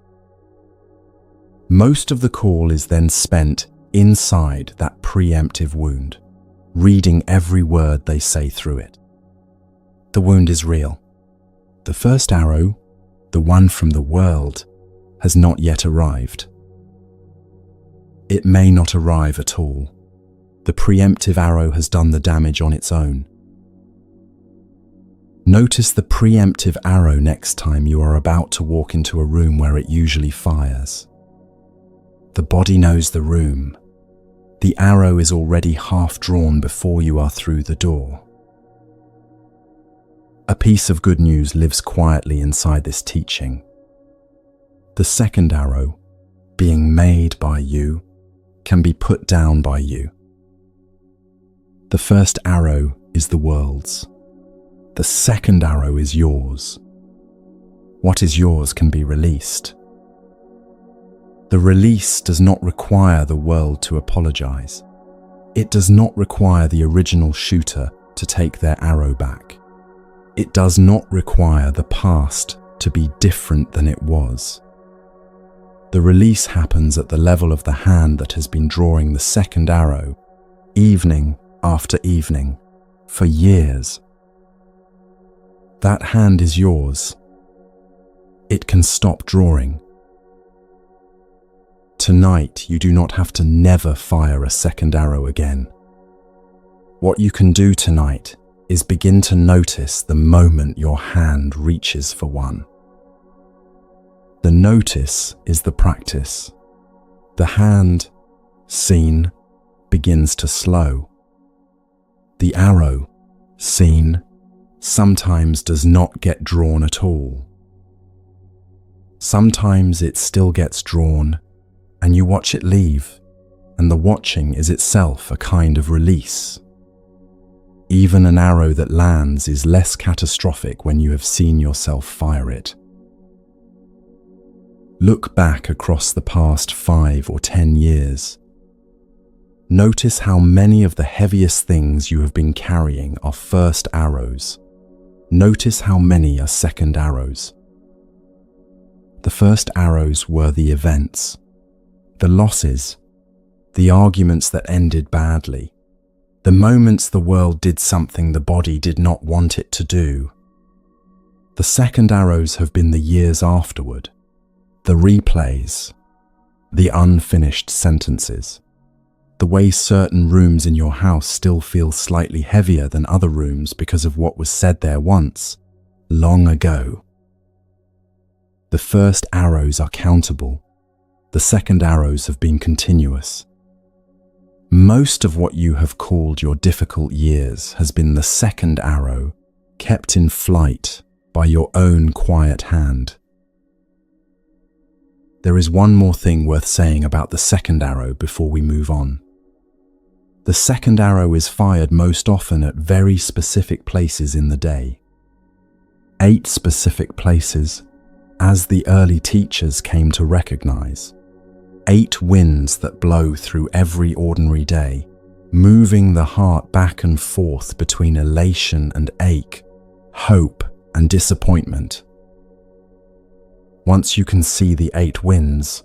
Most of the call is then spent inside that preemptive wound, reading every word they say through it. The wound is real. The first arrow, the one from the world, has not yet arrived. It may not arrive at all. The preemptive arrow has done the damage on its own. Notice the preemptive arrow next time you are about to walk into a room where it usually fires. The body knows the room. The arrow is already half drawn before you are through the door. A piece of good news lives quietly inside this teaching. The second arrow, being made by you, can be put down by you. The first arrow is the world's. The second arrow is yours. What is yours can be released. The release does not require the world to apologize. It does not require the original shooter to take their arrow back. It does not require the past to be different than it was. The release happens at the level of the hand that has been drawing the second arrow, evening after evening, for years. That hand is yours. It can stop drawing. Tonight, you do not have to never fire a second arrow again. What you can do tonight is begin to notice the moment your hand reaches for one. The notice is the practice. The hand, seen, begins to slow. The arrow, seen, sometimes does not get drawn at all. Sometimes it still gets drawn, and you watch it leave, and the watching is itself a kind of release. Even an arrow that lands is less catastrophic when you have seen yourself fire it. Look back across the past 5 or 10 years. Notice how many of the heaviest things you have been carrying are first arrows. Notice how many are second arrows. The first arrows were the events, the losses, the arguments that ended badly, the moments the world did something the body did not want it to do. The second arrows have been the years afterward, the replays, the unfinished sentences, the way certain rooms in your house still feel slightly heavier than other rooms because of what was said there once, long ago. The first arrows are countable. The second arrows have been continuous. Most of what you have called your difficult years has been the second arrow kept in flight by your own quiet hand. There is one more thing worth saying about the second arrow before we move on. The second arrow is fired most often at very specific places in the day. 8 specific places, as the early teachers came to recognize. 8 winds that blow through every ordinary day, moving the heart back and forth between elation and ache, hope and disappointment. Once you can see the 8 winds,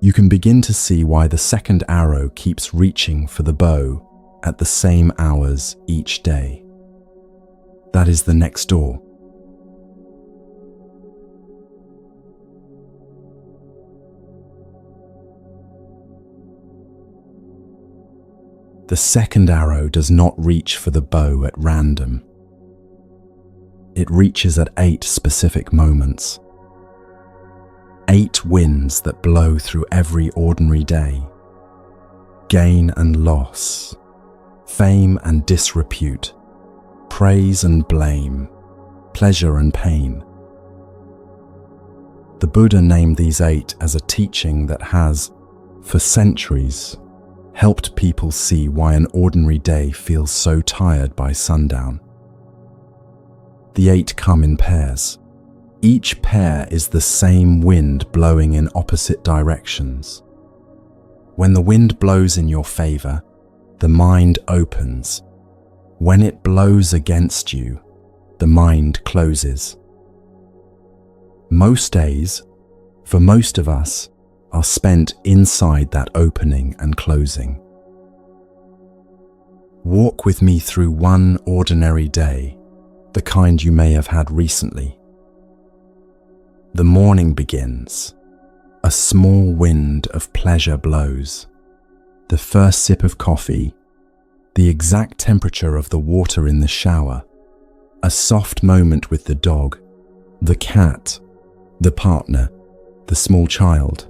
you can begin to see why the second arrow keeps reaching for the bow at the same hours each day. That is the next door. The second arrow does not reach for the bow at random. It reaches at 8 specific moments. 8 winds that blow through every ordinary day. Gain and loss, fame and disrepute, praise and blame, pleasure and pain. The Buddha named these 8 as a teaching that has, for centuries, helped people see why an ordinary day feels so tired by sundown. The 8 come in pairs. Each pair is the same wind blowing in opposite directions. When the wind blows in your favor, the mind opens. When it blows against you, the mind closes. Most days, for most of us, are spent inside that opening and closing. Walk with me through one ordinary day, the kind you may have had recently. The morning begins. A small wind of pleasure blows. The first sip of coffee, the exact temperature of the water in the shower, a soft moment with the dog, the cat, the partner, the small child.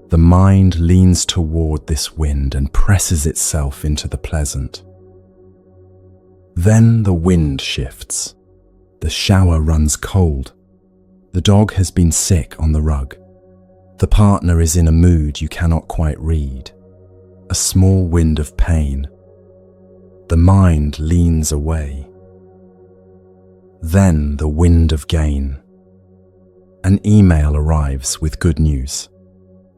The mind leans toward this wind and presses itself into the pleasant. Then the wind shifts. The shower runs cold. The dog has been sick on the rug. The partner is in a mood you cannot quite read. A small wind of pain. The mind leans away. Then the wind of gain. An email arrives with good news.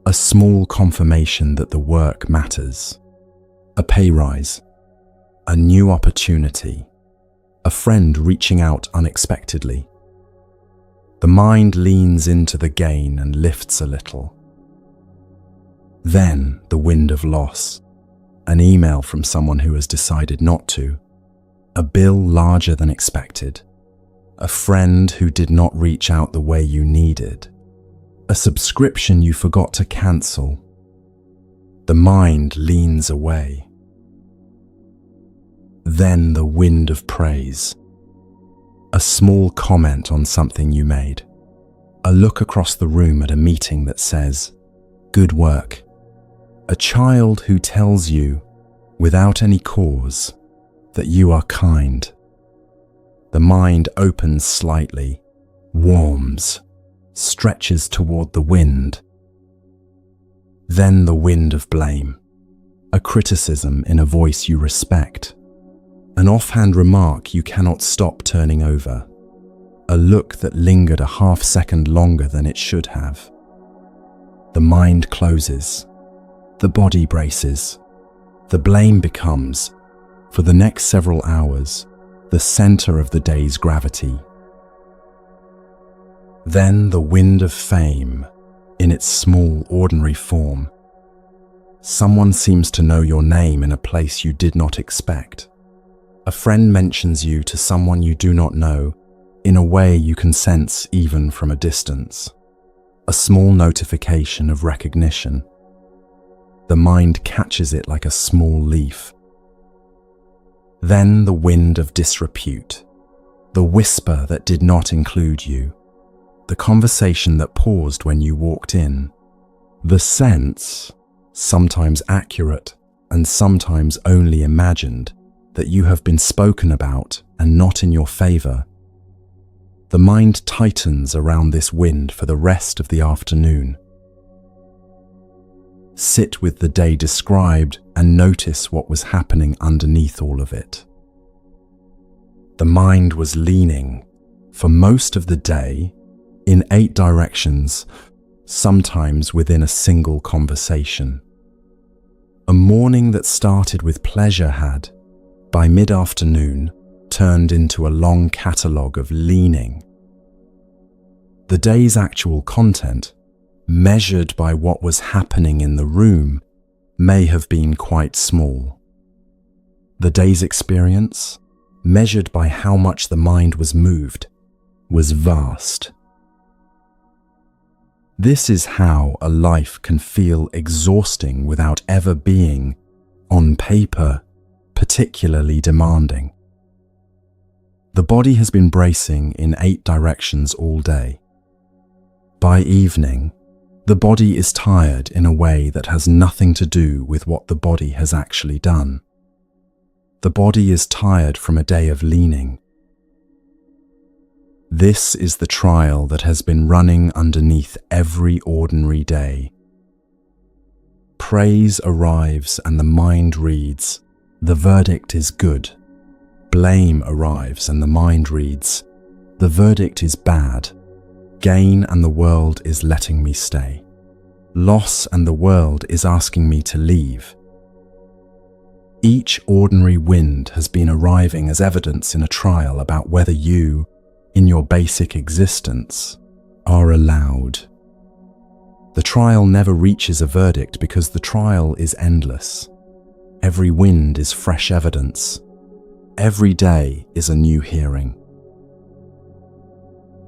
A small confirmation that the work matters. A pay rise. A new opportunity. A friend reaching out unexpectedly. The mind leans into the gain and lifts a little. Then the wind of loss. An email from someone who has decided not to. A bill larger than expected. A friend who did not reach out the way you needed. A subscription you forgot to cancel. The mind leans away. Then the wind of praise. A small comment on something you made. A look across the room at a meeting that says, "Good work." A child who tells you, without any cause, that you are kind. The mind opens slightly, warms, stretches toward the wind. Then the wind of blame, a criticism in a voice you respect, an offhand remark you cannot stop turning over, a look that lingered a half-second longer than it should have. The mind closes, the body braces, the blame becomes, for the next several hours, the center of the day's gravity. Then the wind of fame, in its small, ordinary form. Someone seems to know your name in a place you did not expect. A friend mentions you to someone you do not know in a way you can sense even from a distance. A small notification of recognition. The mind catches it like a small leaf. Then the wind of disrepute, the whisper that did not include you, the conversation that paused when you walked in, the sense, sometimes accurate and sometimes only imagined, that you have been spoken about and not in your favor. The mind tightens around this wind for the rest of the afternoon. Sit with the day described and notice what was happening underneath all of it. The mind was leaning, for most of the day, in 8 directions, sometimes within a single conversation. A morning that started with pleasure had, by mid-afternoon, turned into a long catalogue of leaning. The day's actual content, measured by what was happening in the room, may have been quite small. The day's experience, measured by how much the mind was moved, was vast. This is how a life can feel exhausting without ever being, on paper, particularly demanding. The body has been bracing in 8 directions all day. By evening, the body is tired in a way that has nothing to do with what the body has actually done. The body is tired from a day of leaning. This is the trial that has been running underneath every ordinary day. Praise arrives and the mind reads, "The verdict is good." Blame arrives and the mind reads, "The verdict is bad." Gain and the world is letting me stay. Loss and the world is asking me to leave. Each ordinary wind has been arriving as evidence in a trial about whether you, in your basic existence, are allowed. The trial never reaches a verdict because the trial is endless. Every wind is fresh evidence. Every day is a new hearing.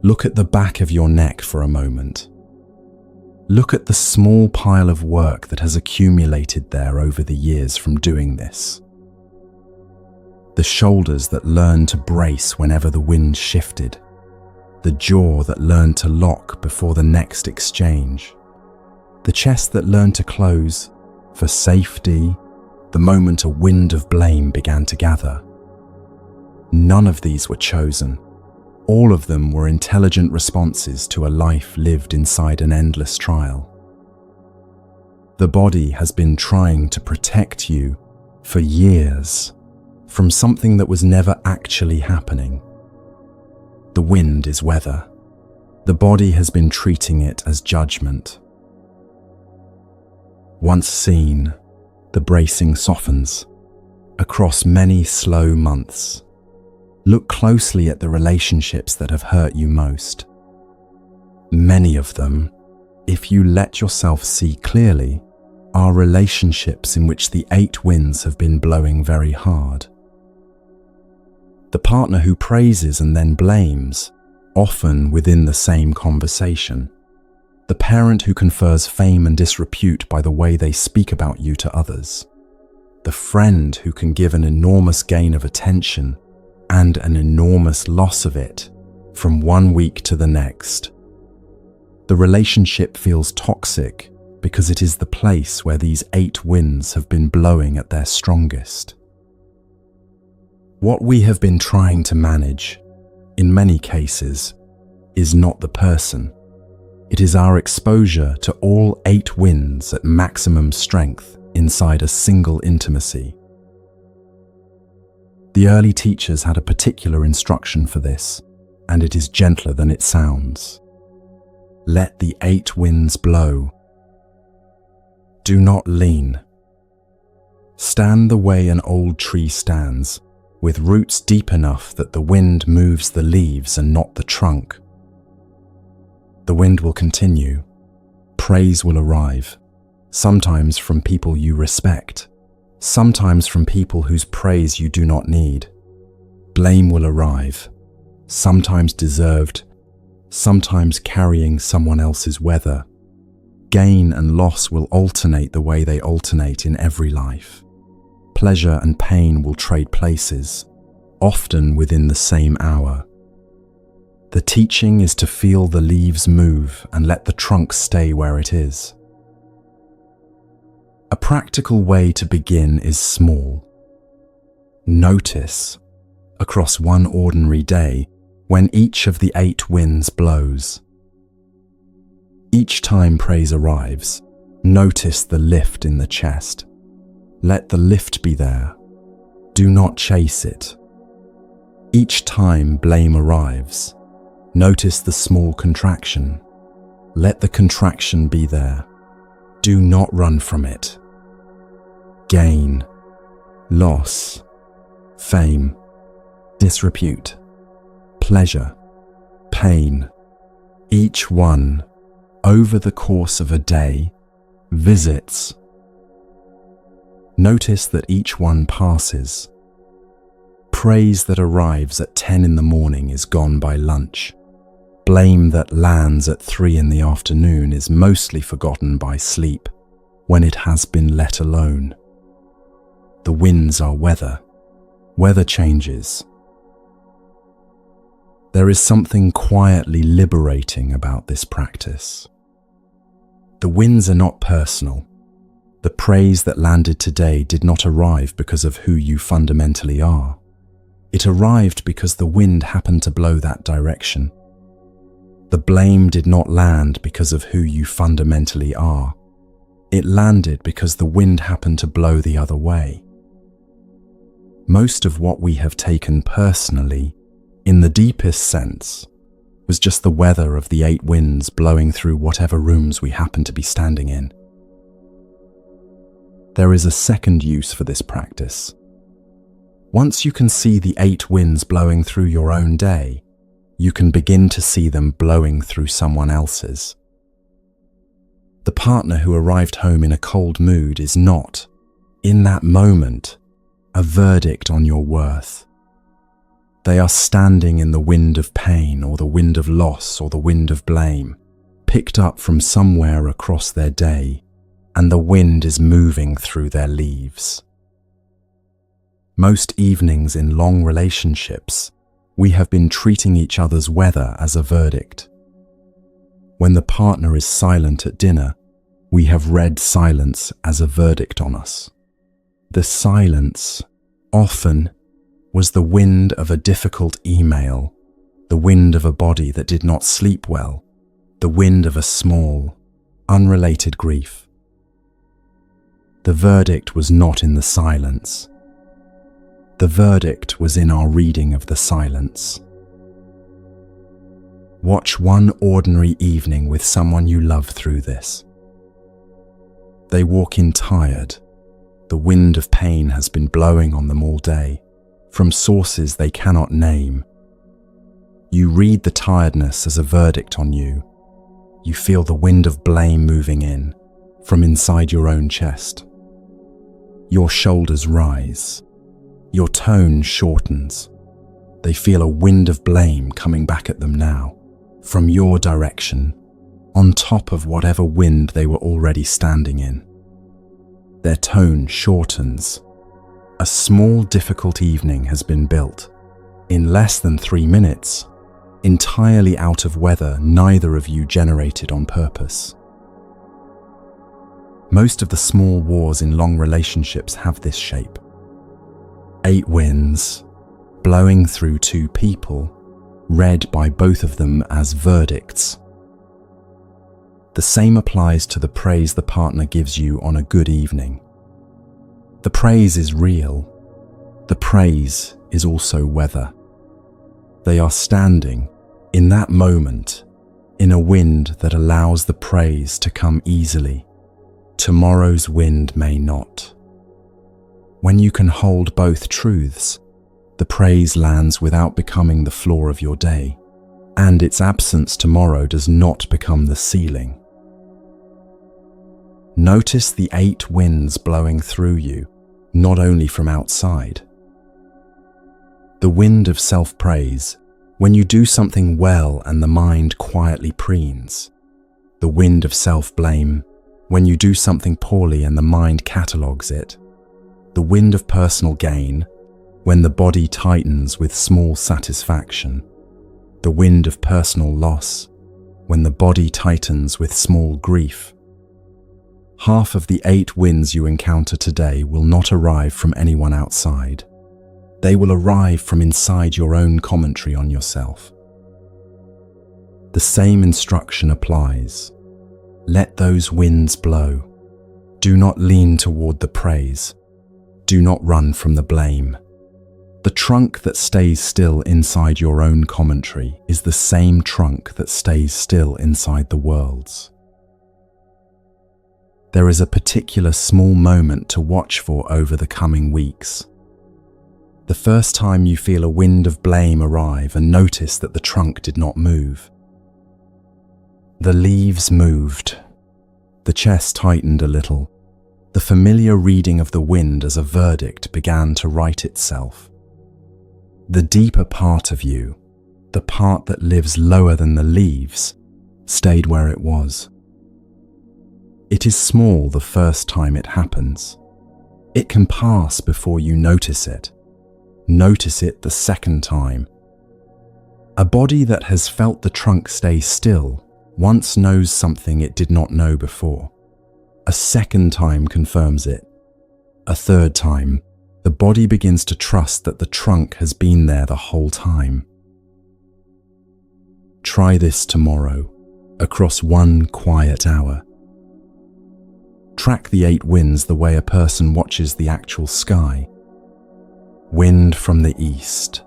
Look at the back of your neck for a moment. Look at the small pile of work that has accumulated there over the years from doing this. The shoulders that learned to brace whenever the wind shifted. The jaw that learned to lock before the next exchange. The chest that learned to close for safety the moment a wind of blame began to gather. None of these were chosen. All of them were intelligent responses to a life lived inside an endless trial. The body has been trying to protect you for years from something that was never actually happening. The wind is weather. The body has been treating it as judgment. Once seen, the bracing softens across many slow months. Look closely at the relationships that have hurt you most. Many of them, if you let yourself see clearly, are relationships in which the 8 winds have been blowing very hard. The partner who praises and then blames, often within the same conversation. The parent who confers fame and disrepute by the way they speak about you to others. The friend who can give an enormous gain of attention and an enormous loss of it from one week to the next. The relationship feels toxic because it is the place where these 8 winds have been blowing at their strongest. What we have been trying to manage, in many cases, is not the person, It is our exposure to all 8 winds at maximum strength inside a single intimacy. The early teachers had a particular instruction for this, and it is gentler than it sounds. Let the 8 winds blow. Do not lean. Stand the way an old tree stands, with roots deep enough that the wind moves the leaves and not the trunk. The wind will continue. Praise will arrive, sometimes from people you respect, sometimes from people whose praise you do not need. Blame will arrive, sometimes deserved, sometimes carrying someone else's weather. Gain and loss will alternate the way they alternate in every life. Pleasure and pain will trade places, often within the same hour. The teaching is to feel the leaves move and let the trunk stay where it is. A practical way to begin is small. Notice, across one ordinary day, when each of the 8 winds blows. Each time praise arrives, notice the lift in the chest. Let the lift be there. Do not chase it. Each time blame arrives, notice the small contraction. Let the contraction be there. Do not run from it. Gain, loss, fame, disrepute, pleasure, pain, each one, over the course of a day, visits. Notice that each one passes. Praise that arrives at 10 in the morning is gone by lunch. Blame that lands at 3 in the afternoon is mostly forgotten by sleep, when it has been let alone. The winds are weather. Weather changes. There is something quietly liberating about this practice. The winds are not personal. The praise that landed today did not arrive because of who you fundamentally are. It arrived because the wind happened to blow that direction. The blame did not land because of who you fundamentally are. It landed because the wind happened to blow the other way. Most of what we have taken personally, in the deepest sense, was just the weather of the 8 winds blowing through whatever rooms we happen to be standing in. There is a second use for this practice. Once you can see the 8 winds blowing through your own day, you can begin to see them blowing through someone else's. The partner who arrived home in a cold mood is not, in that moment, a verdict on your worth. They are standing in the wind of pain or the wind of loss or the wind of blame, picked up from somewhere across their day, and the wind is moving through their leaves. Most evenings in long relationships, we have been treating each other's weather as a verdict. When the partner is silent at dinner, we have read silence as a verdict on us. The silence, often, was the wind of a difficult email, the wind of a body that did not sleep well, the wind of a small, unrelated grief. The verdict was not in the silence. The verdict was in our reading of the silence. Watch one ordinary evening with someone you love through this. They walk in tired. The wind of pain has been blowing on them all day, from sources they cannot name. You read the tiredness as a verdict on you. You feel the wind of blame moving in, from inside your own chest. Your shoulders rise. Your tone shortens. They feel a wind of blame coming back at them now, from your direction, on top of whatever wind they were already standing in. Their tone shortens. A small, difficult evening has been built, in less than 3 minutes, entirely out of weather neither of you generated on purpose. Most of the small wars in long relationships have this shape. 8 winds, blowing through 2 people, read by both of them as verdicts. The same applies to the praise the partner gives you on a good evening. The praise is real. The praise is also weather. They are standing, in that moment, in a wind that allows the praise to come easily. Tomorrow's wind may not. When you can hold both truths, the praise lands without becoming the floor of your day, and its absence tomorrow does not become the ceiling. Notice the 8 winds blowing through you, not only from outside. The wind of self-praise, when you do something well and the mind quietly preens. The wind of self-blame, when you do something poorly and the mind catalogues it. The wind of personal gain, when the body tightens with small satisfaction. The wind of personal loss, when the body tightens with small grief. Half of the 8 winds you encounter today will not arrive from anyone outside. They will arrive from inside your own commentary on yourself. The same instruction applies. Let those winds blow. Do not lean toward the praise. Do not run from the blame. The trunk that stays still inside your own commentary is the same trunk that stays still inside the world's. There is a particular small moment to watch for over the coming weeks. The first time you feel a wind of blame arrive and notice that the trunk did not move. The leaves moved. The chest tightened a little. The familiar reading of the wind as a verdict began to write itself. The deeper part of you, the part that lives lower than the leaves, stayed where it was. It is small the first time it happens. It can pass before you notice it. Notice it the second time. A body that has felt the trunk stay still once knows something it did not know before. A second time confirms it. A third time, the body begins to trust that the trunk has been there the whole time. Try this tomorrow, across one quiet hour. Track the 8 winds the way a person watches the actual sky. Wind from the east,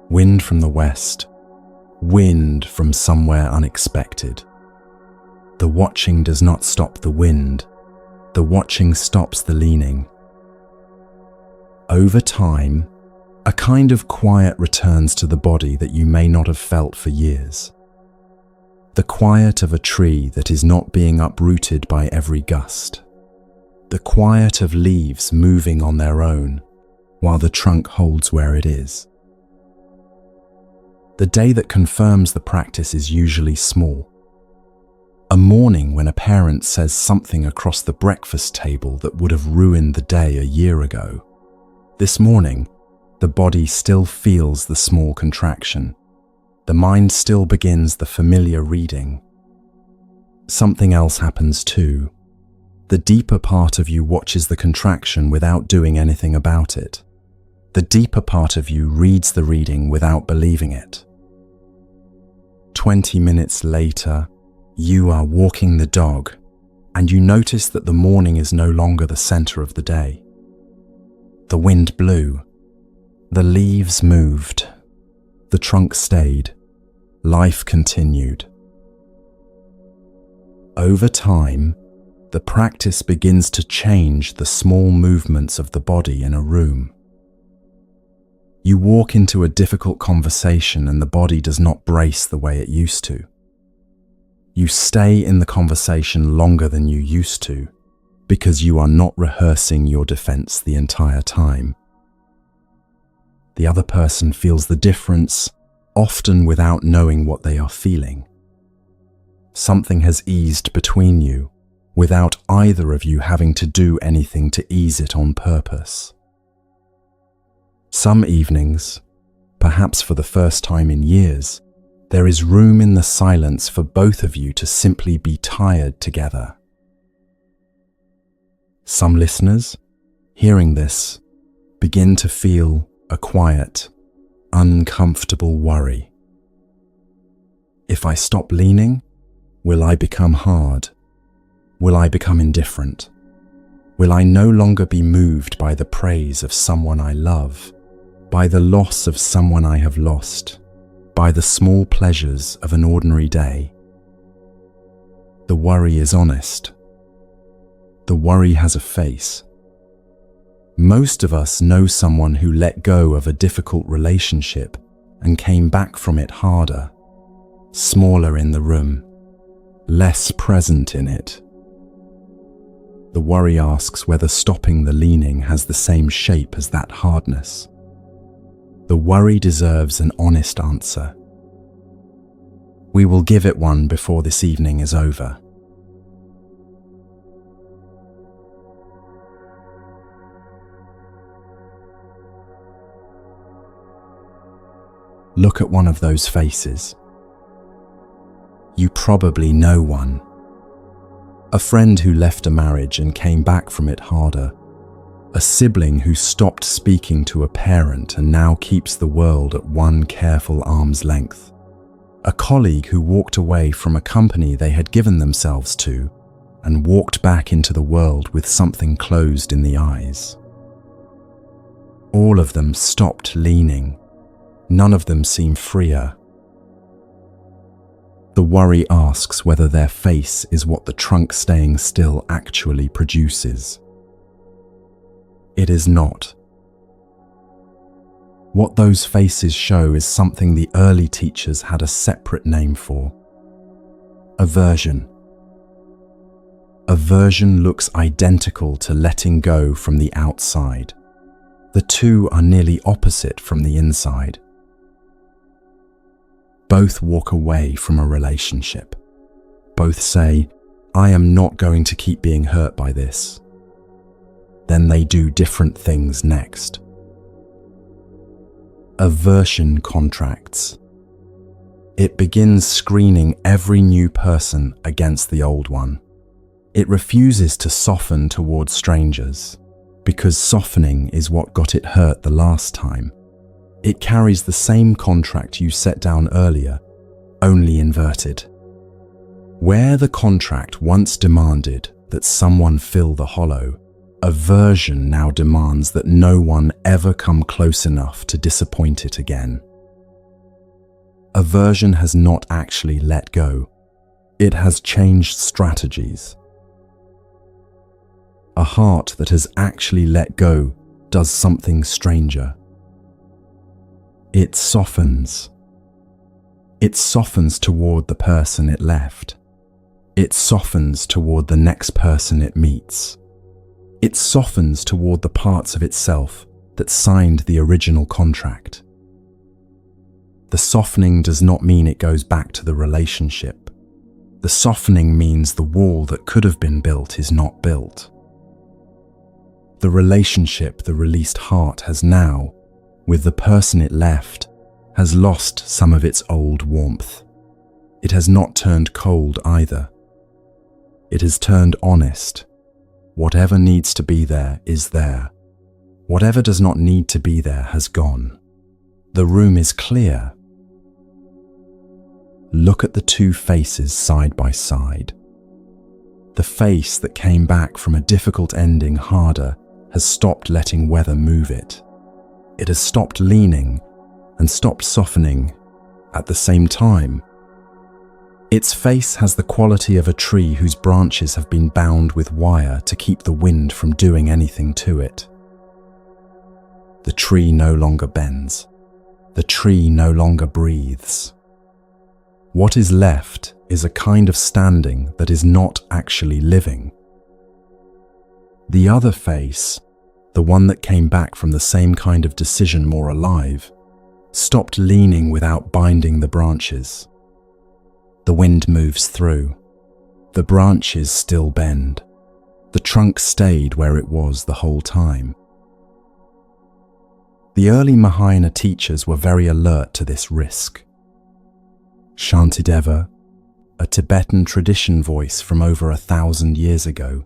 wind from the west, wind from somewhere unexpected. The watching does not stop the wind. The watching stops the leaning. Over time, a kind of quiet returns to the body that you may not have felt for years. The quiet of a tree that is not being uprooted by every gust. The quiet of leaves moving on their own, while the trunk holds where it is. The day that confirms the practice is usually small. A morning when a parent says something across the breakfast table that would have ruined the day a year ago. This morning, the body still feels the small contraction. The mind still begins the familiar reading. Something else happens too. The deeper part of you watches the contraction without doing anything about it. The deeper part of you reads the reading without believing it. 20 minutes later, you are walking the dog, and you notice that the morning is no longer the center of the day. The wind blew. The leaves moved. The trunk stayed. Life continued. Over time, the practice begins to change the small movements of the body in a room. You walk into a difficult conversation and the body does not brace the way it used to. You stay in the conversation longer than you used to because you are not rehearsing your defense the entire time. The other person feels the difference, often without knowing what they are feeling. Something has eased between you, without either of you having to do anything to ease it on purpose. Some evenings, perhaps for the first time in years, there is room in the silence for both of you to simply be tired together. Some listeners, hearing this, begin to feel a quiet, uncomfortable worry. If I stop leaning, Will I become hard? Will I become indifferent? Will I no longer be moved by the praise of someone I love, by the loss of someone I have lost, by the small pleasures of an ordinary day? The worry is honest. The worry has a face. Most of us know someone who let go of a difficult relationship and came back from it harder, smaller in the room, less present in it. The worry asks whether stopping the leaning has the same shape as that hardness. The worry deserves an honest answer. We will give it one before this evening is over. Look at one of those faces. You probably know one. A friend who left a marriage and came back from it harder. A sibling who stopped speaking to a parent and now keeps the world at one careful arm's length. A colleague who walked away from a company they had given themselves to and walked back into the world with something closed in the eyes. All of them stopped leaning. None of them seem freer. The worry asks whether their face is what the trunk staying still actually produces. It is not. What those faces show is something the early teachers had a separate name for. Aversion. Aversion looks identical to letting go from the outside. The two are nearly opposite from the inside. Both walk away from a relationship. Both say, I am not going to keep being hurt by this. Then they do different things next. Aversion contracts. It begins screening every new person against the old one. It refuses to soften towards strangers, because softening is what got it hurt the last time. It carries the same contract you set down earlier, only inverted. Where the contract once demanded that someone fill the hollow, aversion now demands that no one ever come close enough to disappoint it again. Aversion has not actually let go. It has changed strategies. A heart that has actually let go does something stranger. It softens. It softens toward the person it left. It softens toward the next person it meets. It softens toward the parts of itself that signed the original contract. The softening does not mean it goes back to the relationship. The softening means the wall that could have been built is not built. The relationship the released heart has now, with the person it left, has lost some of its old warmth. It has not turned cold either. It has turned honest. Whatever needs to be there is there. Whatever does not need to be there has gone. The room is clear. Look at the two faces side by side. The face that came back from a difficult ending harder has stopped letting weather move it. It has stopped leaning and stopped softening at the same time. Its face has the quality of a tree whose branches have been bound with wire to keep the wind from doing anything to it. The tree no longer bends. The tree no longer breathes. What is left is a kind of standing that is not actually living. The other face, the one that came back from the same kind of decision more alive, stopped leaning without binding the branches. The wind moves through. The branches still bend. The trunk stayed where it was the whole time. The early Mahayana teachers were very alert to this risk. Shantideva, a Tibetan tradition voice from over 1,000 years ago,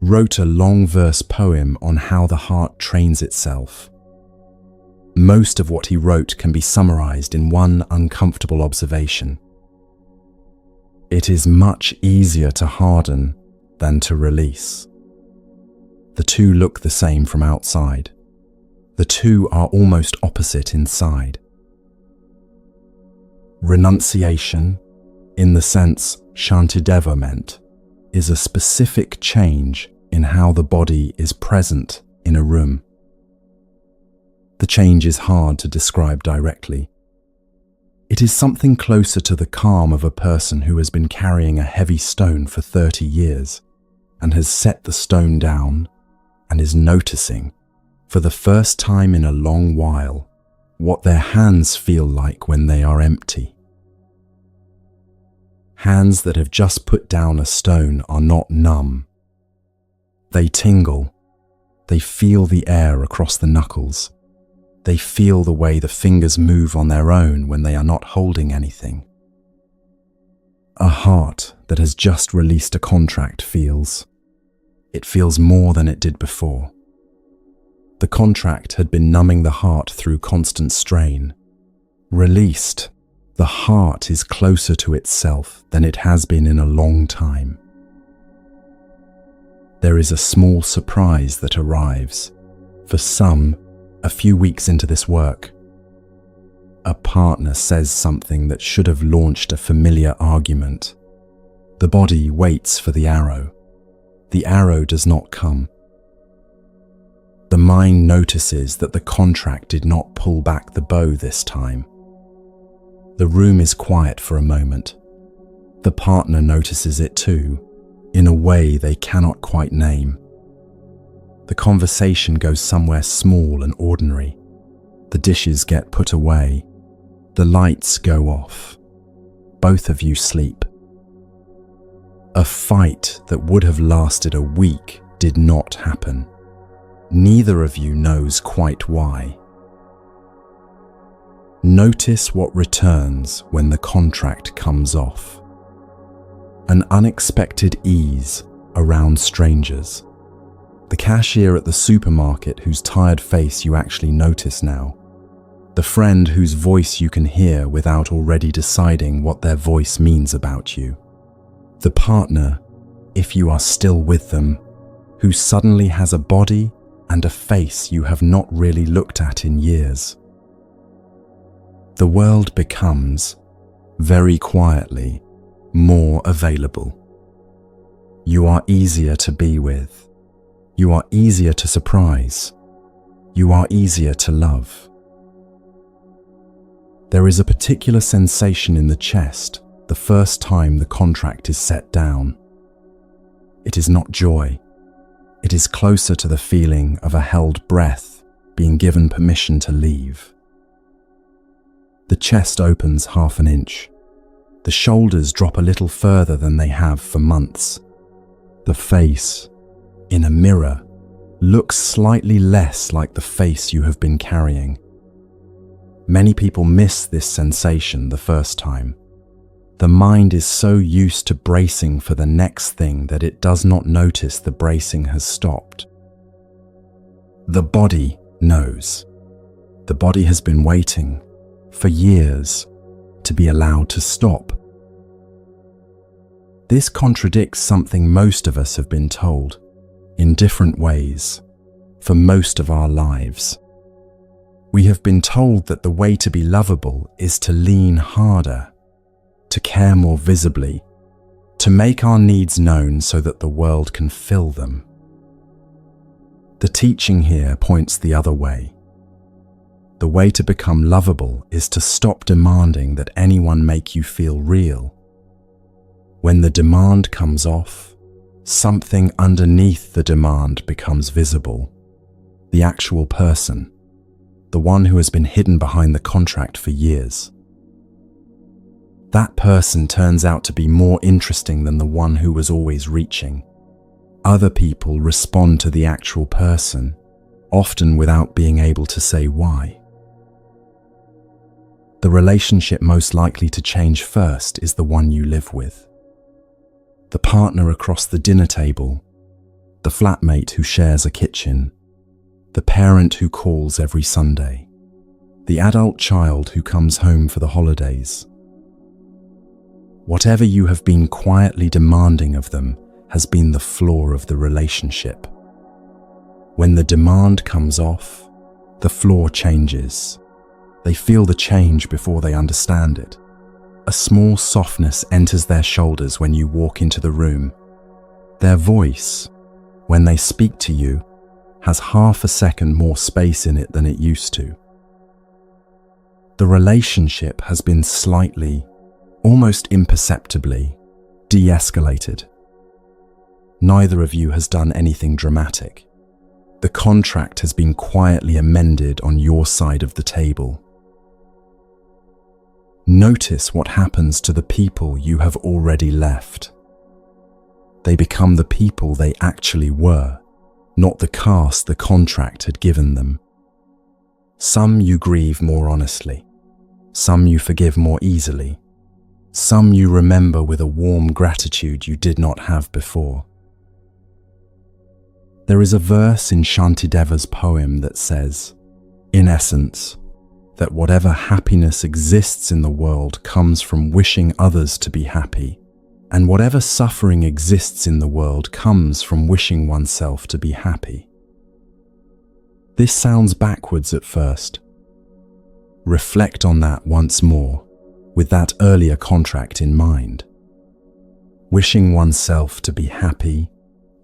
wrote a long verse poem on how the heart trains itself. Most of what he wrote can be summarized in one uncomfortable observation. It is much easier to harden than to release. The two look the same from outside. The two are almost opposite inside. Renunciation, in the sense Shantideva meant, is a specific change in how the body is present in a room. The change is hard to describe directly. It is something closer to the calm of a person who has been carrying a heavy stone for 30 years and has set the stone down and is noticing, for the first time in a long while, what their hands feel like when they are empty. Hands that have just put down a stone are not numb. They tingle. They feel the air across the knuckles. They feel the way the fingers move on their own when they are not holding anything. A heart that has just released a contract feels. It feels more than it did before. The contract had been numbing the heart through constant strain. Released, the heart is closer to itself than it has been in a long time. There is a small surprise that arrives. For some, a few weeks into this work, a partner says something that should have launched a familiar argument. The body waits for the arrow. The arrow does not come. The mind notices that the contract did not pull back the bow this time. The room is quiet for a moment. The partner notices it too, in a way they cannot quite name. The conversation goes somewhere small and ordinary. The dishes get put away. The lights go off. Both of you sleep. A fight that would have lasted a week did not happen. Neither of you knows quite why. Notice what returns when the contract comes off. An unexpected ease around strangers. The cashier at the supermarket whose tired face you actually notice now. The friend whose voice you can hear without already deciding what their voice means about you. The partner, if you are still with them, who suddenly has a body and a face you have not really looked at in years. The world becomes, very quietly, more available. You are easier to be with. You are easier to surprise. You are easier to love. There is a particular sensation in the chest the first time the contract is set down. It is not joy. It is closer to the feeling of a held breath being given permission to leave. The chest opens half an inch. The shoulders drop a little further than they have for months. The face, in a mirror, looks slightly less like the face you have been carrying. Many people miss this sensation the first time. The mind is so used to bracing for the next thing that it does not notice the bracing has stopped. The body knows. The body has been waiting for years to be allowed to stop. This contradicts something most of us have been told, in different ways, for most of our lives. We have been told that the way to be lovable is to lean harder, to care more visibly, to make our needs known so that the world can fill them. The teaching here points the other way. The way to become lovable is to stop demanding that anyone make you feel real. When the demand comes off, something underneath the demand becomes visible. The actual person, the one who has been hidden behind the contract for years. That person turns out to be more interesting than the one who was always reaching. Other people respond to the actual person, often without being able to say why. The relationship most likely to change first is the one you live with. The partner across the dinner table, the flatmate who shares a kitchen, the parent who calls every Sunday, the adult child who comes home for the holidays. Whatever you have been quietly demanding of them has been the flaw of the relationship. When the demand comes off, the flaw changes. They feel the change before they understand it. A small softness enters their shoulders when you walk into the room. Their voice, when they speak to you, has half a second more space in it than it used to. The relationship has been slightly, almost imperceptibly, de-escalated. Neither of you has done anything dramatic. The contract has been quietly amended on your side of the table. Notice what happens to the people you have already left. They become the people they actually were, not the cast the contract had given them. Some you grieve more honestly. Some you forgive more easily. Some you remember with a warm gratitude you did not have before. There is a verse in Shantideva's poem that says, in essence, that whatever happiness exists in the world comes from wishing others to be happy, and whatever suffering exists in the world comes from wishing oneself to be happy. This sounds backwards at first. Reflect on that once more, with that earlier contract in mind. Wishing oneself to be happy,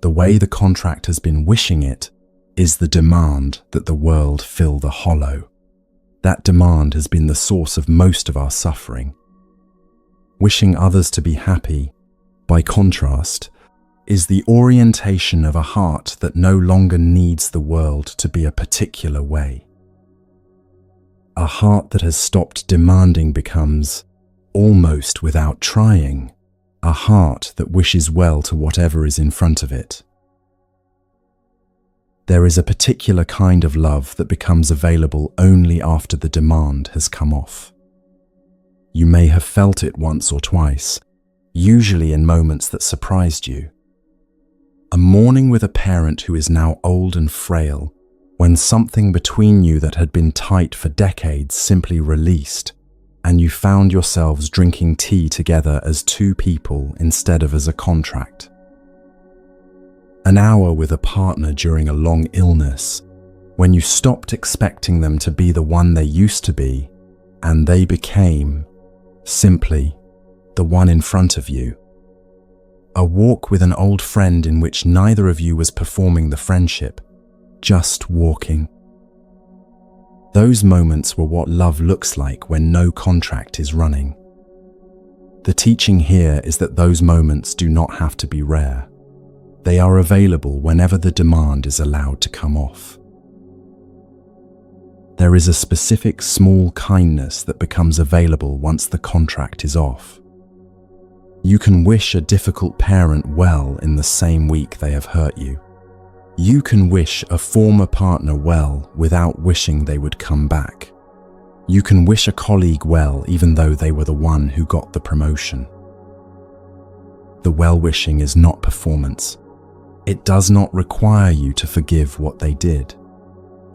the way the contract has been wishing it, is the demand that the world fill the hollow. That demand has been the source of most of our suffering. Wishing others to be happy, by contrast, is the orientation of a heart that no longer needs the world to be a particular way. A heart that has stopped demanding becomes, almost without trying, a heart that wishes well to whatever is in front of it. There is a particular kind of love that becomes available only after the demand has come off. You may have felt it once or twice, usually in moments that surprised you. A morning with a parent who is now old and frail, when something between you that had been tight for decades simply released, and you found yourselves drinking tea together as two people instead of as a contract. An hour with a partner during a long illness, when you stopped expecting them to be the one they used to be, and they became, simply, the one in front of you. A walk with an old friend in which neither of you was performing the friendship, just walking. Those moments were what love looks like when no contract is running. The teaching here is that those moments do not have to be rare. They are available whenever the demand is allowed to come off. There is a specific small kindness that becomes available once the contract is off. You can wish a difficult parent well in the same week they have hurt you. You can wish a former partner well without wishing they would come back. You can wish a colleague well even though they were the one who got the promotion. The well-wishing is not performance. It does not require you to forgive what they did.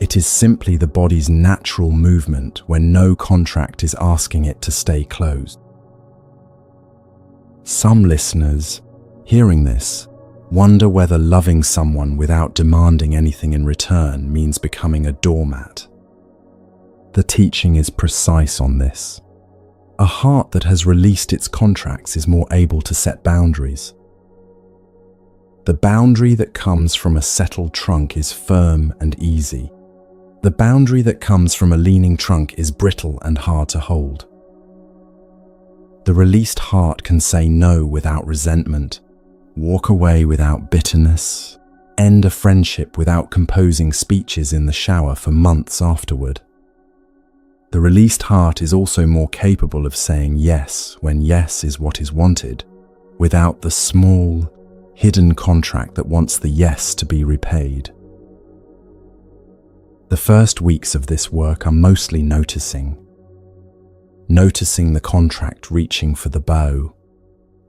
It is simply the body's natural movement when no contract is asking it to stay closed. Some listeners, hearing this, wonder whether loving someone without demanding anything in return means becoming a doormat. The teaching is precise on this. A heart that has released its contracts is more able to set boundaries. The boundary that comes from a settled trunk is firm and easy. The boundary that comes from a leaning trunk is brittle and hard to hold. The released heart can say no without resentment, walk away without bitterness, end a friendship without composing speeches in the shower for months afterward. The released heart is also more capable of saying yes when yes is what is wanted, without the small, hidden contract that wants the yes to be repaid. The first weeks of this work are mostly noticing the contract reaching for the bow,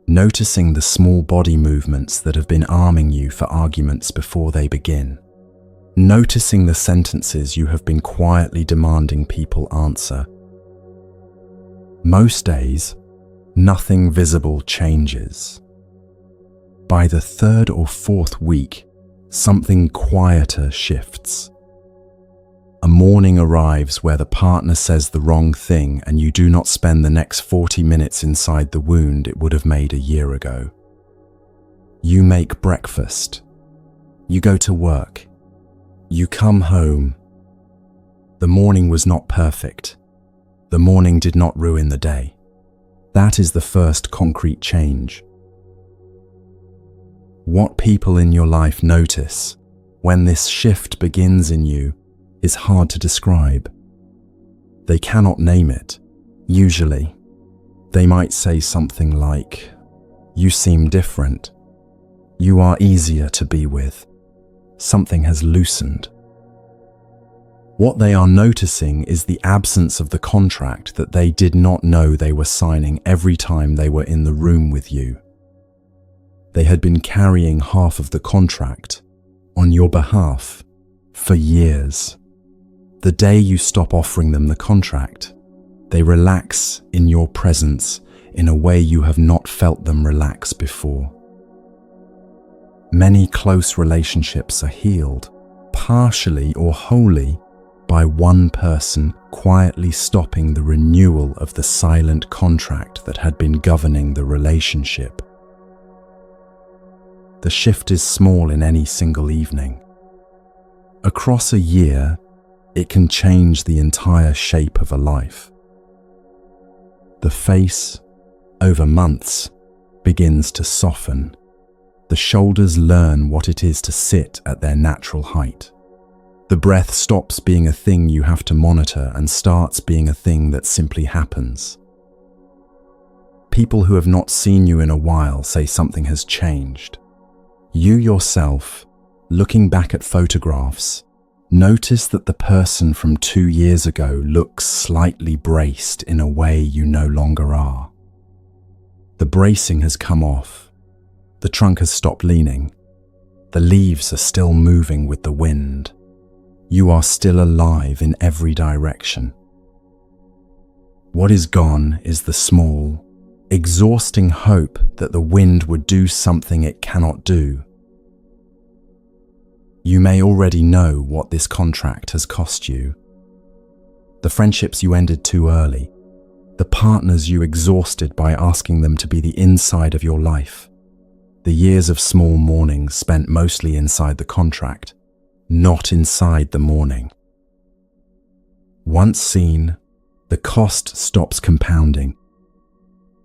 noticing the small body movements that have been arming you for arguments before they begin, noticing the sentences you have been quietly demanding people answer. Most days, Nothing visible changes. By the third or fourth week, something quieter shifts. A morning arrives where the partner says the wrong thing and you do not spend the next 40 minutes inside the wound it would have made a year ago. You make breakfast. You go to work. You come home. The morning was not perfect. The morning did not ruin the day. That is the first concrete change. What people in your life notice when this shift begins in you is hard to describe. They cannot name it. Usually, they might say something like, "You seem different. You are easier to be with. Something has loosened." What they are noticing is the absence of the contract that they did not know they were signing every time they were in the room with you. They had been carrying half of the contract on your behalf for years. The day you stop offering them the contract, they relax in your presence in a way you have not felt them relax before. Many close relationships are healed, partially or wholly, by one person quietly stopping the renewal of the silent contract that had been governing the relationship. The shift is small in any single evening. Across a year, it can change the entire shape of a life. The face, over months, begins to soften. The shoulders learn what it is to sit at their natural height. The breath stops being a thing you have to monitor and starts being a thing that simply happens. People who have not seen you in a while say something has changed. You yourself, looking back at photographs, notice that the person from 2 years ago looks slightly braced in a way you no longer are. The bracing has come off. The trunk has stopped leaning. The leaves are still moving with the wind. You are still alive in every direction. What is gone is the small, exhausting hope that the wind would do something it cannot do. You may already know what this contract has cost you. The friendships you ended too early, the partners you exhausted by asking them to be the inside of your life, the years of small mornings spent mostly inside the contract, not inside the morning. Once seen, the cost stops compounding.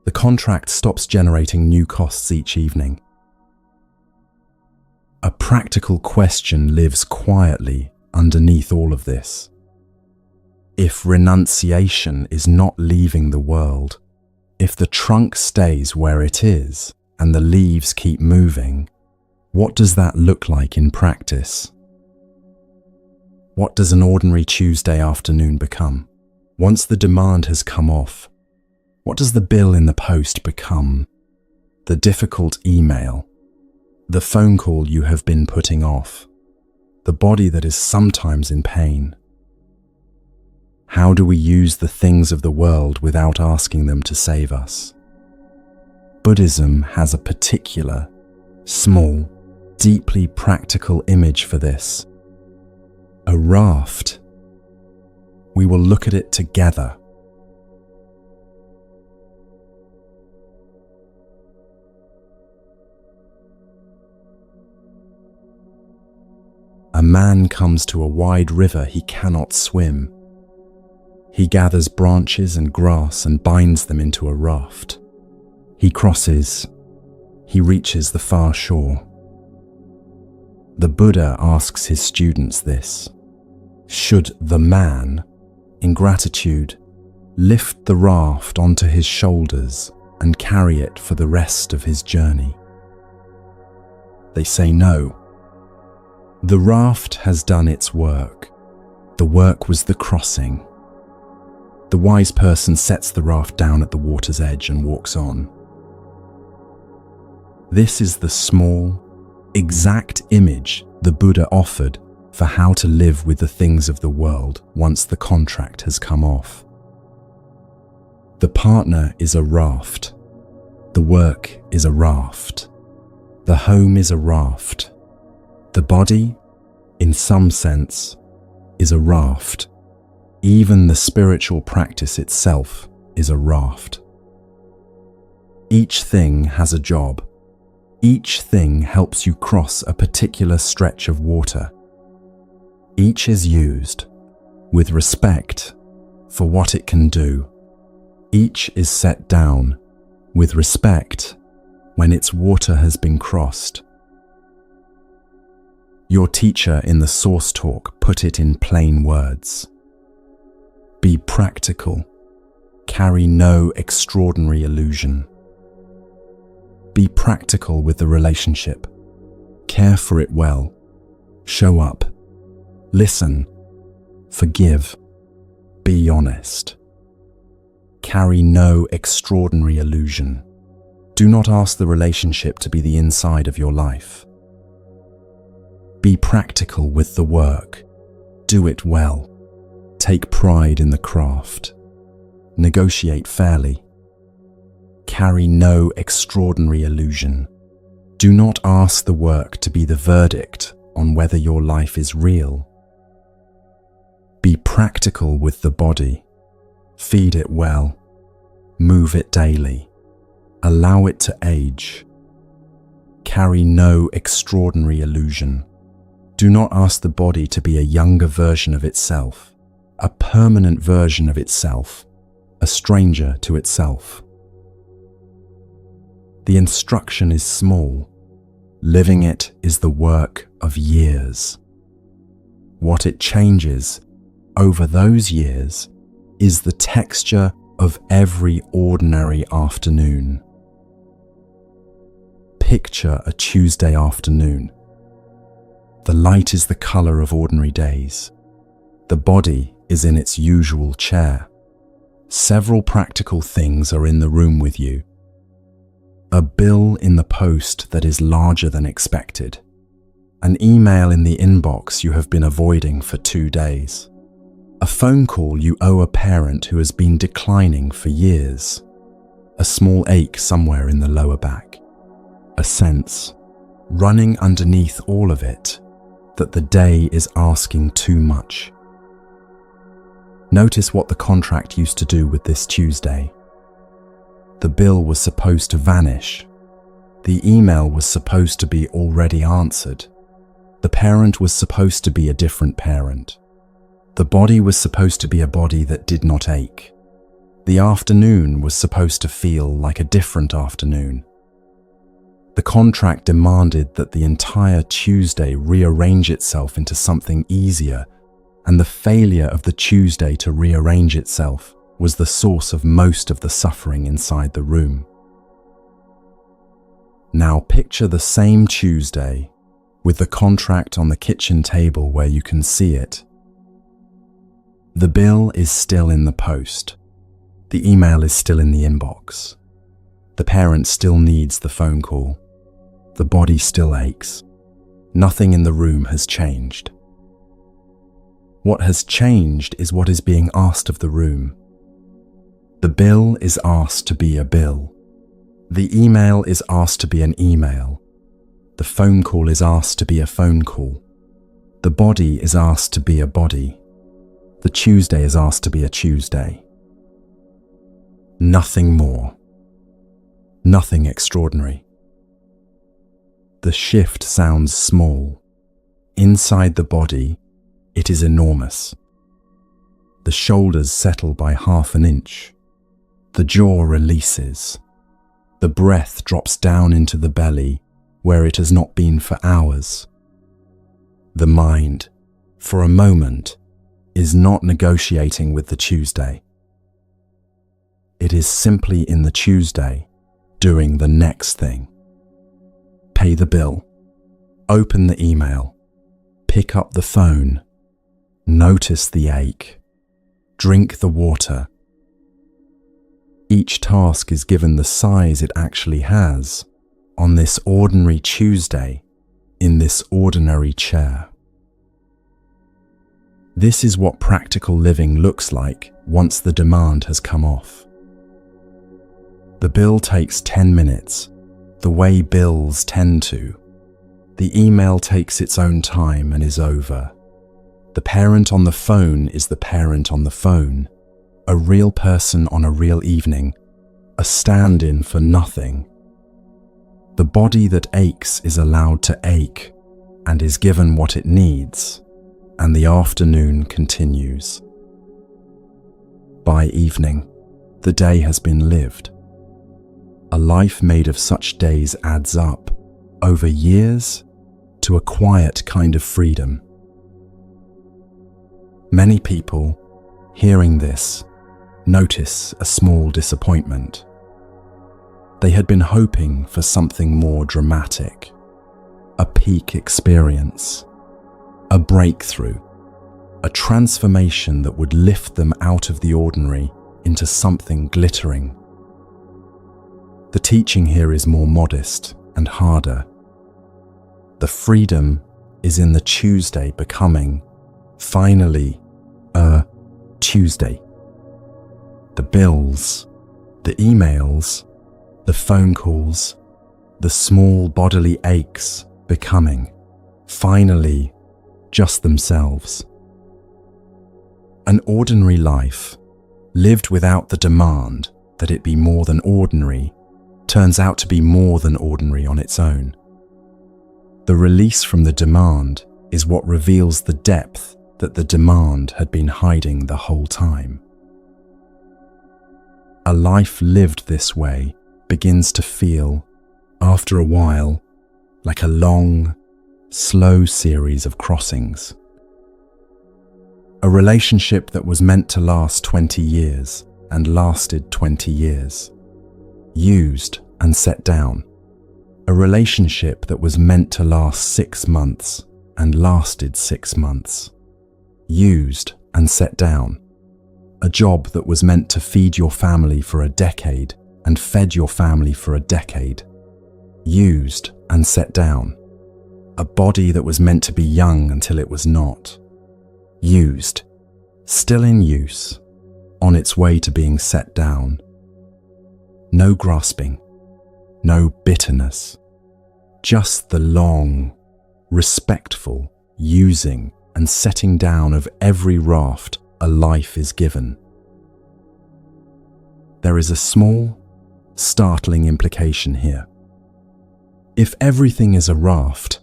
The contract stops generating new costs each evening. A practical question lives quietly underneath all of this. If renunciation is not leaving the world, if the trunk stays where it is and the leaves keep moving, what does that look like in practice? What does an ordinary Tuesday afternoon become? Once the demand has come off, what does the bill in the post become? The difficult email, the phone call you have been putting off, the body that is sometimes in pain. How do we use the things of the world without asking them to save us? Buddhism has a particular, small, deeply practical image for this. A raft. We will look at it together. A man comes to a wide river he cannot swim. He gathers branches and grass and binds them into a raft. He crosses. He reaches the far shore. The Buddha asks his students this: should the man, in gratitude, lift the raft onto his shoulders and carry it for the rest of his journey? They say no. The raft has done its work. The work was the crossing. The wise person sets the raft down at the water's edge and walks on. This is the small, exact image the Buddha offered for how to live with the things of the world once the contract has come off. The partner is a raft. The work is a raft. The home is a raft. The body, in some sense, is a raft. Even the spiritual practice itself is a raft. Each thing has a job. Each thing helps you cross a particular stretch of water. Each is used with respect for what it can do. Each is set down with respect when its water has been crossed. Your teacher in the source talk put it in plain words. Be practical. Carry no extraordinary illusion. Be practical with the relationship. Care for it well. Show up. Listen. Forgive. Be honest. Carry no extraordinary illusion. Do not ask the relationship to be the inside of your life. Be practical with the work. Do it well. Take pride in the craft. Negotiate fairly. Carry no extraordinary illusion. Do not ask the work to be the verdict on whether your life is real. Be practical with the body. Feed it well. Move it daily. Allow it to age. Carry no extraordinary illusion. Do not ask the body to be a younger version of itself, a permanent version of itself, a stranger to itself. The instruction is small. Living it is the work of years. What it changes over those years is the texture of every ordinary afternoon. Picture a Tuesday afternoon. The light is the color of ordinary days. The body is in its usual chair. Several practical things are in the room with you. A bill in the post that is larger than expected. An email in the inbox you have been avoiding for 2 days. A phone call you owe a parent who has been declining for years. A small ache somewhere in the lower back. A sense, running underneath all of it, that the day is asking too much. Notice what the contract used to do with this Tuesday. The bill was supposed to vanish. The email was supposed to be already answered. The parent was supposed to be a different parent. The body was supposed to be a body that did not ache. The afternoon was supposed to feel like a different afternoon. The contract demanded that the entire Tuesday rearrange itself into something easier, and the failure of the Tuesday to rearrange itself was the source of most of the suffering inside the room. Now picture the same Tuesday with the contract on the kitchen table where you can see it. The bill is still in the post. The email is still in the inbox. The parent still needs the phone call. The body still aches. Nothing in the room has changed. What has changed is what is being asked of the room. The bill is asked to be a bill. The email is asked to be an email. The phone call is asked to be a phone call. The body is asked to be a body. The Tuesday is asked to be a Tuesday. Nothing more. Nothing extraordinary. The shift sounds small. Inside the body, it is enormous. The shoulders settle by 1/2 inch. The jaw releases. The breath drops down into the belly where it has not been for hours. The mind, for a moment, is not negotiating with the Tuesday. It is simply in the Tuesday, doing the next thing. Pay the bill. Open the email. Pick up the phone. Notice the ache. Drink the water. Each task is given the size it actually has on this ordinary Tuesday in this ordinary chair. This is what practical living looks like once the demand has come off. The bill takes 10 minutes, the way bills tend to. The email takes its own time and is over. The parent on the phone is the parent on the phone, a real person on a real evening, a stand-in for nothing. The body that aches is allowed to ache and is given what it needs, and the afternoon continues. By evening, the day has been lived. A life made of such days adds up, over years, to a quiet kind of freedom. Many people, hearing this, notice a small disappointment. They had been hoping for something more dramatic, a peak experience, a breakthrough, a transformation that would lift them out of the ordinary into something glittering. The teaching here is more modest and harder. The freedom is in the Tuesday becoming, finally, a Tuesday. The bills, the emails, the phone calls, the small bodily aches becoming, finally, just themselves. An ordinary life, lived without the demand that it be more than ordinary, turns out to be more than ordinary on its own. The release from the demand is what reveals the depth that the demand had been hiding the whole time. A life lived this way begins to feel, after a while, like a long, slow series of crossings. A relationship that was meant to last 20 years and lasted 20 years. Used and set down. A relationship that was meant to last 6 months and lasted 6 months. Used and set down. A job that was meant to feed your family for a decade and fed your family for a decade. Used and set down. A body that was meant to be young until it was not. Used. Still in use. On its way to being set down. No grasping. No bitterness. Just the long, respectful using and setting down of every raft a life is given. There is a small, startling implication here. If everything is a raft,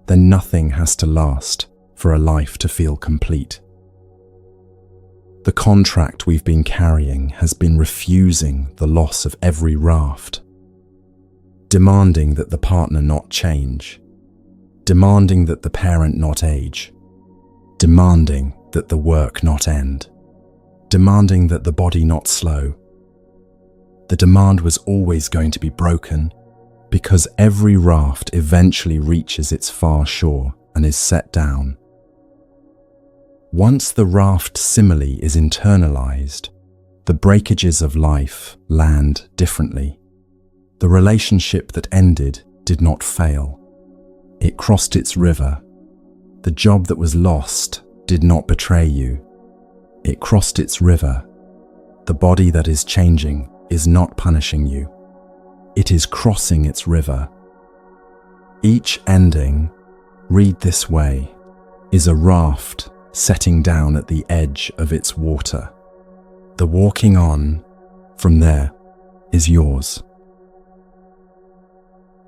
then nothing has to last for a life to feel complete. The contract we've been carrying has been refusing the loss of every raft, demanding that the partner not change, demanding that the parent not age, demanding that the work not end, demanding that the body not slow. The demand was always going to be broken because every raft eventually reaches its far shore and is set down. Once the raft simile is internalized, the breakages of life land differently. The relationship that ended did not fail. It crossed its river. The job that was lost did not betray you. It crossed its river. The body that is changing is not punishing you. It is crossing its river. Each ending, read this way, is a raft setting down at the edge of its water. The walking on, from there, is yours.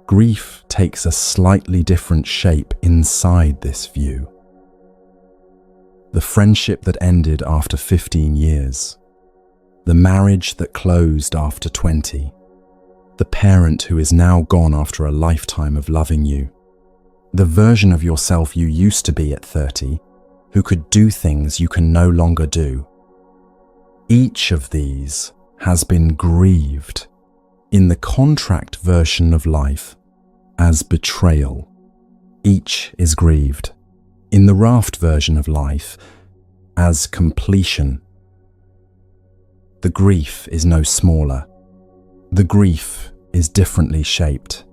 Grief takes a slightly different shape inside this view. The friendship that ended after 15 years, the marriage that closed after 20, the parent who is now gone after a lifetime of loving you, the version of yourself you used to be at 30, who could do things you can no longer do. Each of these has been grieved in the contract version of life as betrayal. Each is grieved in the raft version of life as completion. The grief is no smaller. The grief is differently shaped.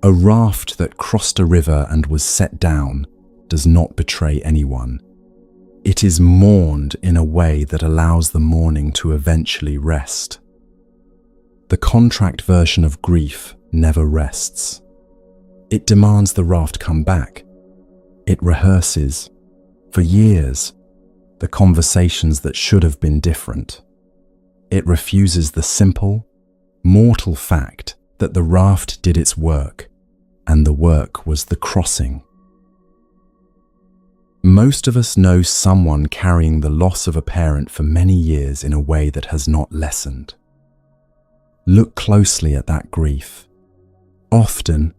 A raft that crossed a river and was set down does not betray anyone. It is mourned in a way that allows the mourning to eventually rest. The contract version of grief never rests. It demands the raft come back. It rehearses, for years, the conversations that should have been different. It refuses the simple, mortal fact that the raft did its work, and the work was the crossing. Most of us know someone carrying the loss of a parent for many years in a way that has not lessened. Look closely at that grief. Often,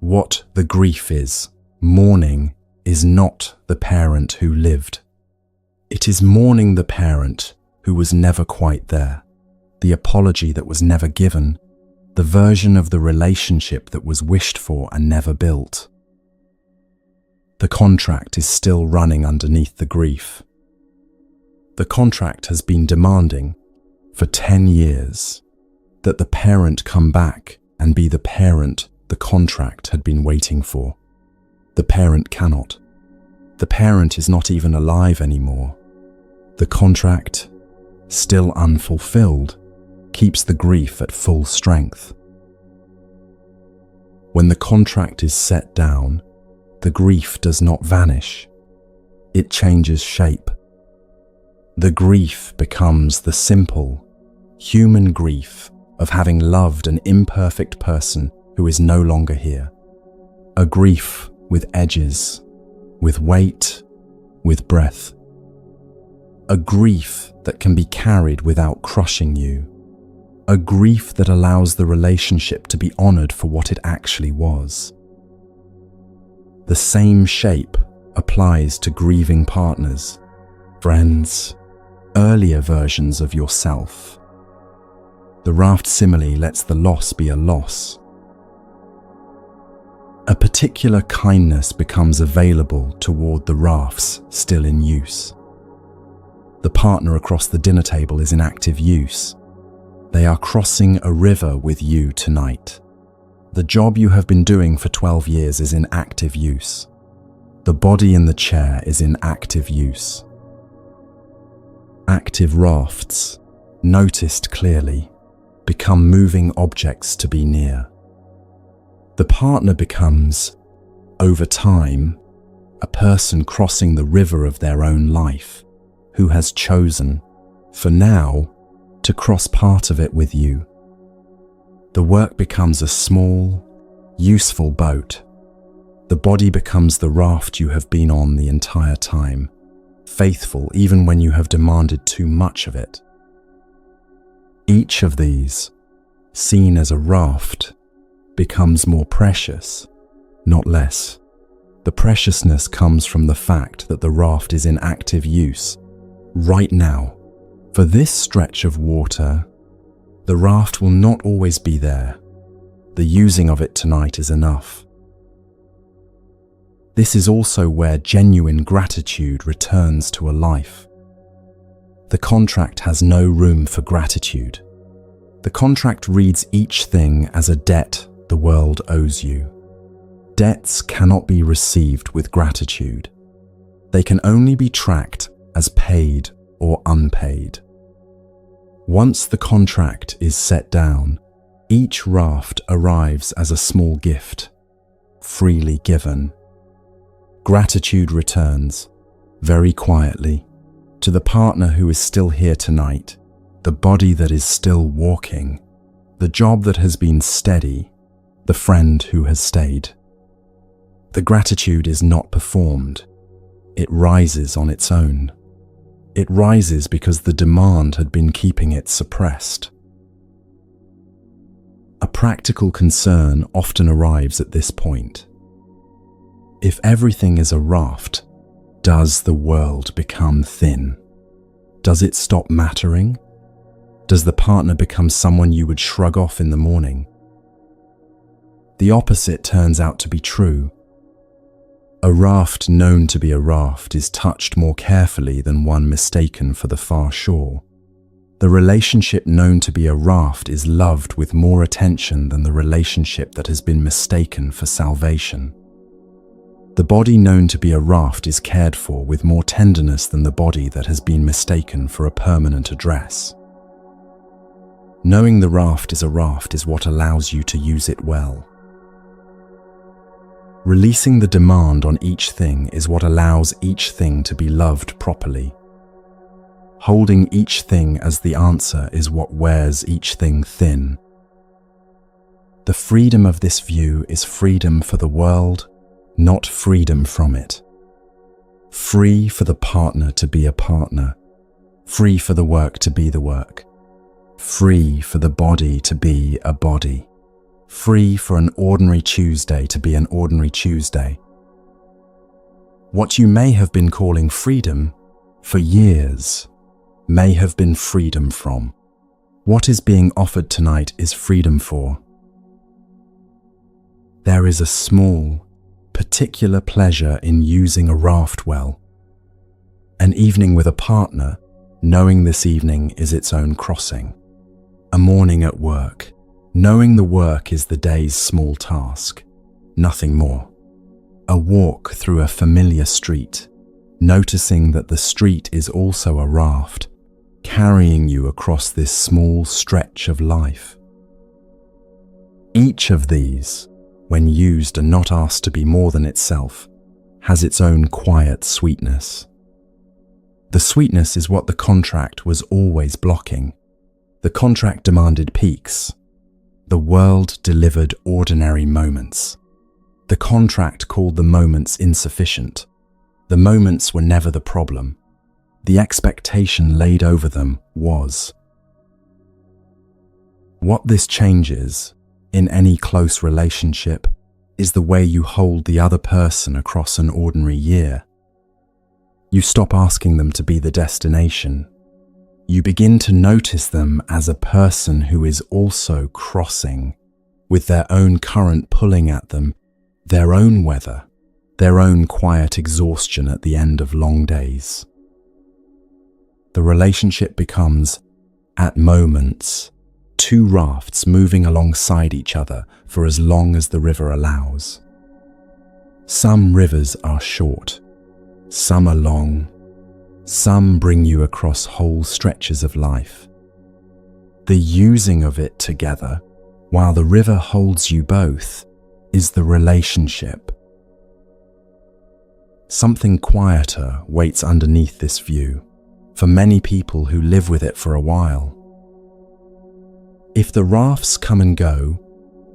what the grief is, mourning, is not the parent who lived. It is mourning the parent who was never quite there, the apology that was never given, the version of the relationship that was wished for and never built. The contract is still running underneath the grief. The contract has been demanding, for 10 years, that the parent come back and be the parent the contract had been waiting for. The parent cannot. The parent is not even alive anymore. The contract, still unfulfilled, keeps the grief at full strength. When the contract is set down, the grief does not vanish. It changes shape. The grief becomes the simple, human grief of having loved an imperfect person who is no longer here. A grief with edges, with weight, with breath. A grief that can be carried without crushing you. A grief that allows the relationship to be honored for what it actually was. The same shape applies to grieving partners, friends, earlier versions of yourself. The raft simile lets the loss be a loss. A particular kindness becomes available toward the rafts still in use. The partner across the dinner table is in active use. They are crossing a river with you tonight. The job you have been doing for 12 years is in active use. The body in the chair is in active use. Active rafts, noticed clearly, become moving objects to be near. The partner becomes, over time, a person crossing the river of their own life, who has chosen, for now, to cross part of it with you. The work becomes a small, useful boat. The body becomes the raft you have been on the entire time, faithful even when you have demanded too much of it. Each of these, seen as a raft, becomes more precious, not less. The preciousness comes from the fact that the raft is in active use, right now. For this stretch of water, the raft will not always be there. The using of it tonight is enough. This is also where genuine gratitude returns to a life. The contract has no room for gratitude. The contract reads each thing as a debt the world owes you. Debts cannot be received with gratitude. They can only be tracked as paid or unpaid. Once the contract is set down, each raft arrives as a small gift, freely given. Gratitude returns, very quietly, to the partner who is still here tonight, the body that is still walking, the job that has been steady, the friend who has stayed. The gratitude is not performed. It rises on its own. It rises because the demand had been keeping it suppressed. A practical concern often arrives at this point. If everything is a raft, does the world become thin? Does it stop mattering? Does the partner become someone you would shrug off in the morning? The opposite turns out to be true. A raft known to be a raft is touched more carefully than one mistaken for the far shore. The relationship known to be a raft is loved with more attention than the relationship that has been mistaken for salvation. The body known to be a raft is cared for with more tenderness than the body that has been mistaken for a permanent address. Knowing the raft is what allows you to use it well. Releasing the demand on each thing is what allows each thing to be loved properly. Holding each thing as the answer is what wears each thing thin. The freedom of this view is freedom for the world, not freedom from it. Free for the partner to be a partner. Free for the work to be the work. Free for the body to be a body. Free for an ordinary Tuesday to be an ordinary Tuesday. What you may have been calling freedom for years may have been freedom from. What is being offered tonight is freedom for. There is a small, particular pleasure in using a raft well. An evening with a partner, knowing this evening is its own crossing. A morning at work, knowing the work is the day's small task, nothing more. A walk through a familiar street, noticing that the street is also a raft, carrying you across this small stretch of life. Each of these, when used and not asked to be more than itself, has its own quiet sweetness. The sweetness is what the contract was always blocking. The contract demanded peaks. The world delivered ordinary moments. The contract called the moments insufficient. The moments were never the problem. The expectation laid over them was. What this changes, in any close relationship, is the way you hold the other person across an ordinary year. You stop asking them to be the destination. You begin to notice them as a person who is also crossing, with their own current pulling at them, their own weather, their own quiet exhaustion at the end of long days. The relationship becomes, at moments, two rafts moving alongside each other for as long as the river allows. Some rivers are short, some are long, some bring you across whole stretches of life. The using of it together, while the river holds you both, is the relationship. Something quieter waits underneath this view, for many people who live with it for a while. If the rafts come and go,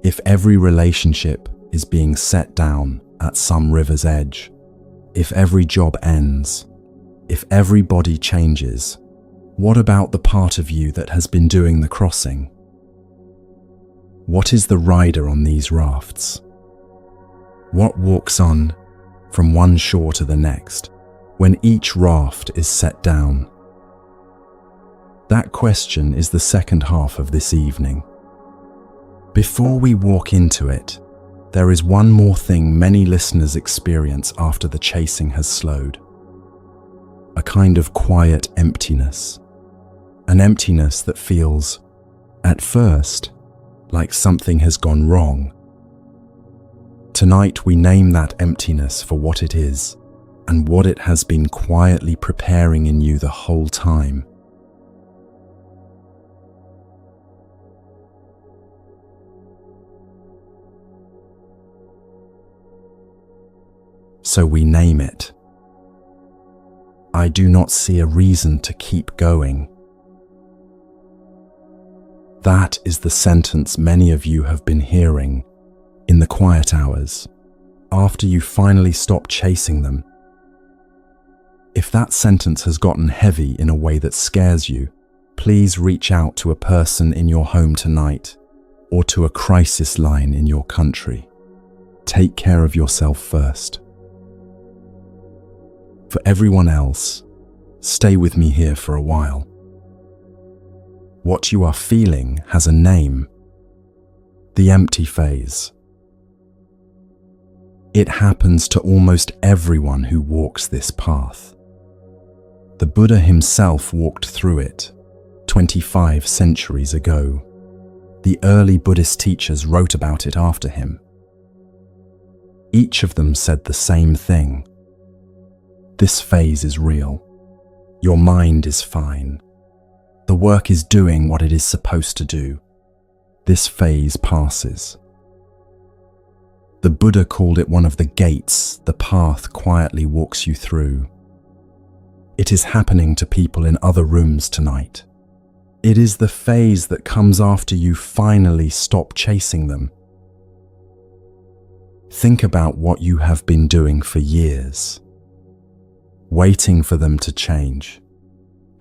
if every relationship is being set down at some river's edge, if every job ends, if everybody changes, what about the part of you that has been doing the crossing? What is the rider on these rafts? What walks on from one shore to the next when each raft is set down? That question is the second half of this evening. Before we walk into it, there is one more thing many listeners experience after the chasing has slowed. A kind of quiet emptiness. An emptiness that feels, at first, like something has gone wrong. Tonight we name that emptiness for what it is and what it has been quietly preparing in you the whole time. So we name it. I do not see a reason to keep going. That is the sentence many of you have been hearing in the quiet hours, after you finally stop chasing them. If that sentence has gotten heavy in a way that scares you, please reach out to a person in your home tonight or to a crisis line in your country. Take care of yourself first. For everyone else, stay with me here for a while. What you are feeling has a name: the empty phase. It happens to almost everyone who walks this path. The Buddha himself walked through it 25 centuries ago. The early Buddhist teachers wrote about it after him. Each of them said the same thing. This phase is real. Your mind is fine. The work is doing what it is supposed to do. This phase passes. The Buddha called it one of the gates the path quietly walks you through. It is happening to people in other rooms tonight. It is the phase that comes after you finally stop chasing them. Think about what you have been doing for years, waiting for them to change,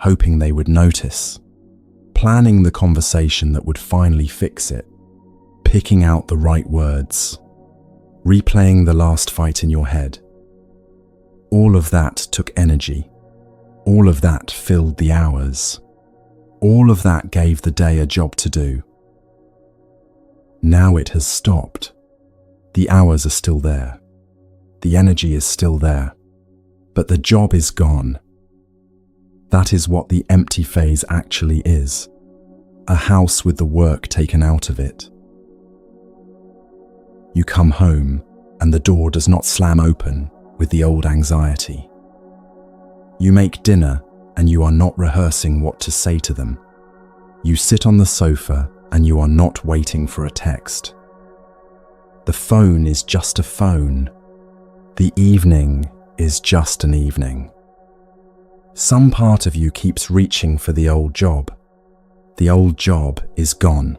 hoping they would notice, planning the conversation that would finally fix it, picking out the right words, replaying the last fight in your head. All of that took energy. All of that filled the hours. All of that gave the day a job to do. Now it has stopped. The hours are still there. The energy is still there. But the job is gone. That is what the empty phase actually is. A house with the work taken out of it. You come home and the door does not slam open with the old anxiety. You make dinner and you are not rehearsing what to say to them. You sit on the sofa and you are not waiting for a text. The phone is just a phone. The evening is just an evening. Some part of you keeps reaching for the old job. The old job is gone.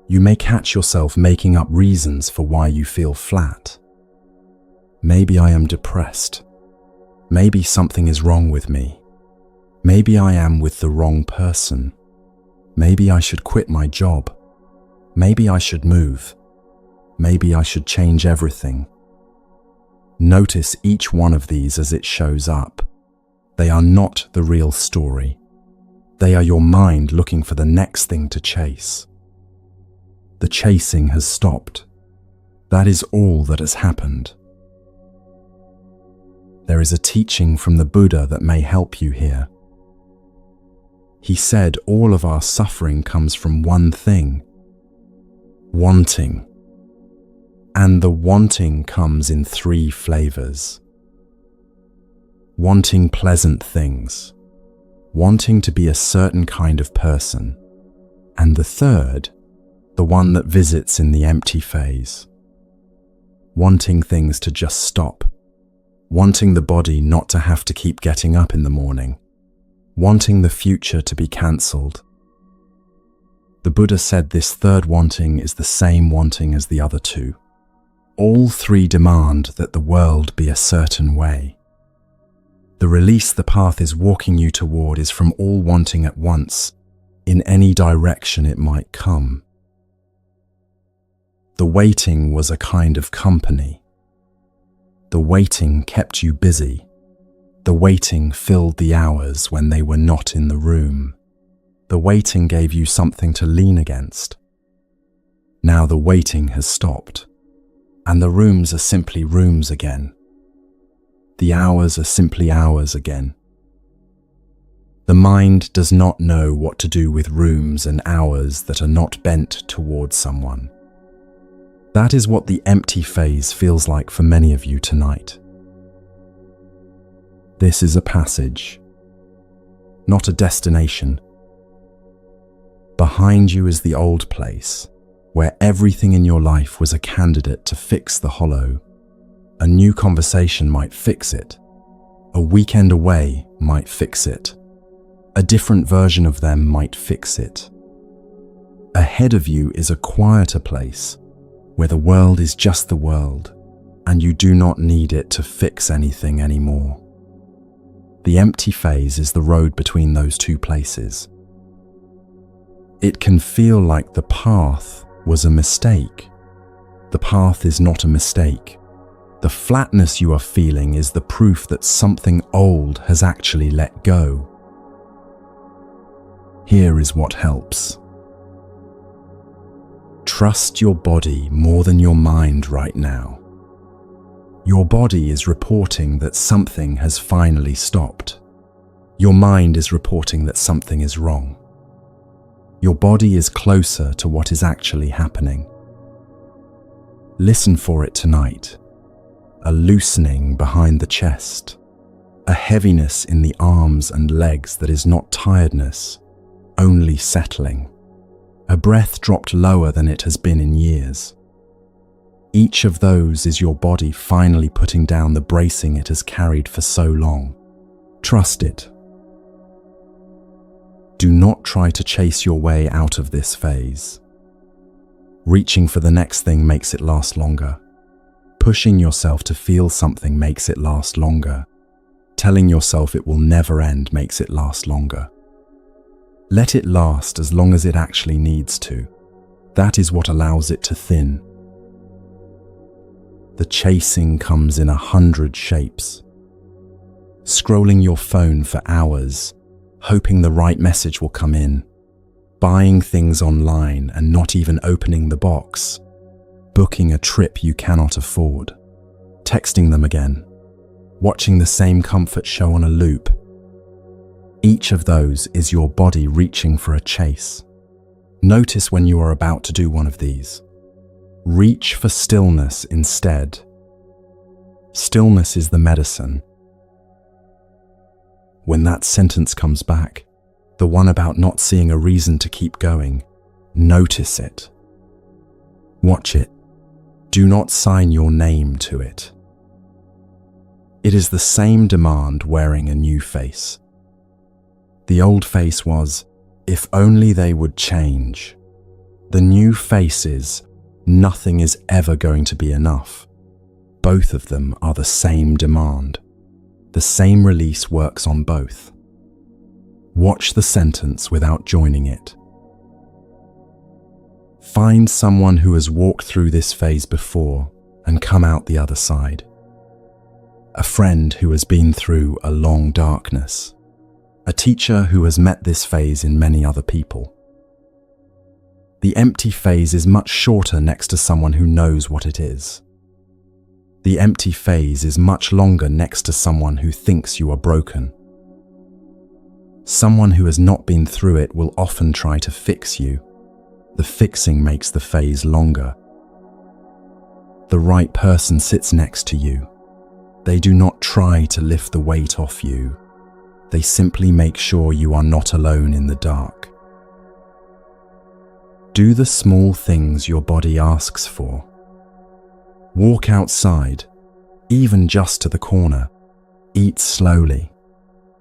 You may catch yourself making up reasons for why you feel flat. Maybe I am depressed. Maybe something is wrong with me. Maybe I am with the wrong person. Maybe I should quit my job. Maybe I should move. Maybe I should change everything. Notice each one of these as it shows up. They are not the real story. They are your mind looking for the next thing to chase. The chasing has stopped. That is all that has happened. There is a teaching from the Buddha that may help you here. He said all of our suffering comes from one thing: wanting. And the wanting comes in 3 flavors. Wanting pleasant things, wanting to be a certain kind of person, and the third, the one that visits in the empty phase. Wanting things to just stop. Wanting the body not to have to keep getting up in the morning. Wanting the future to be cancelled. The Buddha said this third wanting is the same wanting as the other 2. All 3 demand that the world be a certain way. The release the path is walking you toward is from all wanting at once, in any direction it might come. The waiting was a kind of company. The waiting kept you busy. The waiting filled the hours when they were not in the room. The waiting gave you something to lean against. Now the waiting has stopped, and the rooms are simply rooms again. The hours are simply hours again. The mind does not know what to do with rooms and hours that are not bent towards someone. That is what the empty phase feels like for many of you tonight. This is a passage, not a destination. Behind you is the old place, where everything in your life was a candidate to fix the hollow. A new conversation might fix it. A weekend away might fix it. A different version of them might fix it. Ahead of you is a quieter place, where the world is just the world, and you do not need it to fix anything anymore. The empty phase is the road between those 2 places. It can feel like the path was a mistake. The path is not a mistake. The flatness you are feeling is the proof that something old has actually let go. Here is what helps. Trust your body more than your mind right now. Your body is reporting that something has finally stopped. Your mind is reporting that something is wrong. Your body is closer to what is actually happening. Listen for it tonight. A loosening behind the chest, a heaviness in the arms and legs that is not tiredness, only settling. A breath dropped lower than it has been in years. Each of those is your body finally putting down the bracing it has carried for so long. Trust it. Do not try to chase your way out of this phase. Reaching for the next thing makes it last longer. Pushing yourself to feel something makes it last longer. Telling yourself it will never end makes it last longer. Let it last as long as it actually needs to. That is what allows it to thin. The chasing comes in 100 shapes. Scrolling your phone for hours, hoping the right message will come in. Buying things online and not even opening the box. Booking a trip you cannot afford. Texting them again. Watching the same comfort show on a loop. Each of those is your body reaching for a chase. Notice when you are about to do one of these. Reach for stillness instead. Stillness is the medicine. When that sentence comes back, the one about not seeing a reason to keep going, notice it. Watch it. Do not sign your name to it. It is the same demand wearing a new face. The old face was, if only they would change. The new face is, nothing is ever going to be enough. Both of them are the same demand. The same release works on both. Watch the sentence without joining it. Find someone who has walked through this phase before and come out the other side. A friend who has been through a long darkness. A teacher who has met this phase in many other people. The empty phase is much shorter next to someone who knows what it is. The empty phase is much longer next to someone who thinks you are broken. Someone who has not been through it will often try to fix you. The fixing makes the phase longer. The right person sits next to you. They do not try to lift the weight off you. They simply make sure you are not alone in the dark. Do the small things your body asks for. Walk outside, even just to the corner. Eat slowly.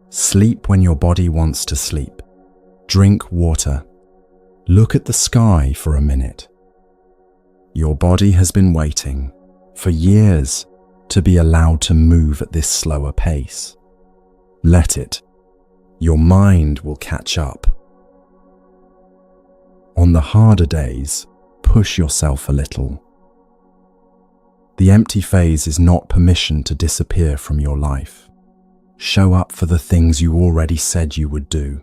Sleep when your body wants to sleep. Drink water. Look at the sky for a minute. Your body has been waiting for years to be allowed to move at this slower pace. Let it. Your mind will catch up. On the harder days, push yourself a little. The empty phase is not permission to disappear from your life. Show up for the things you already said you would do.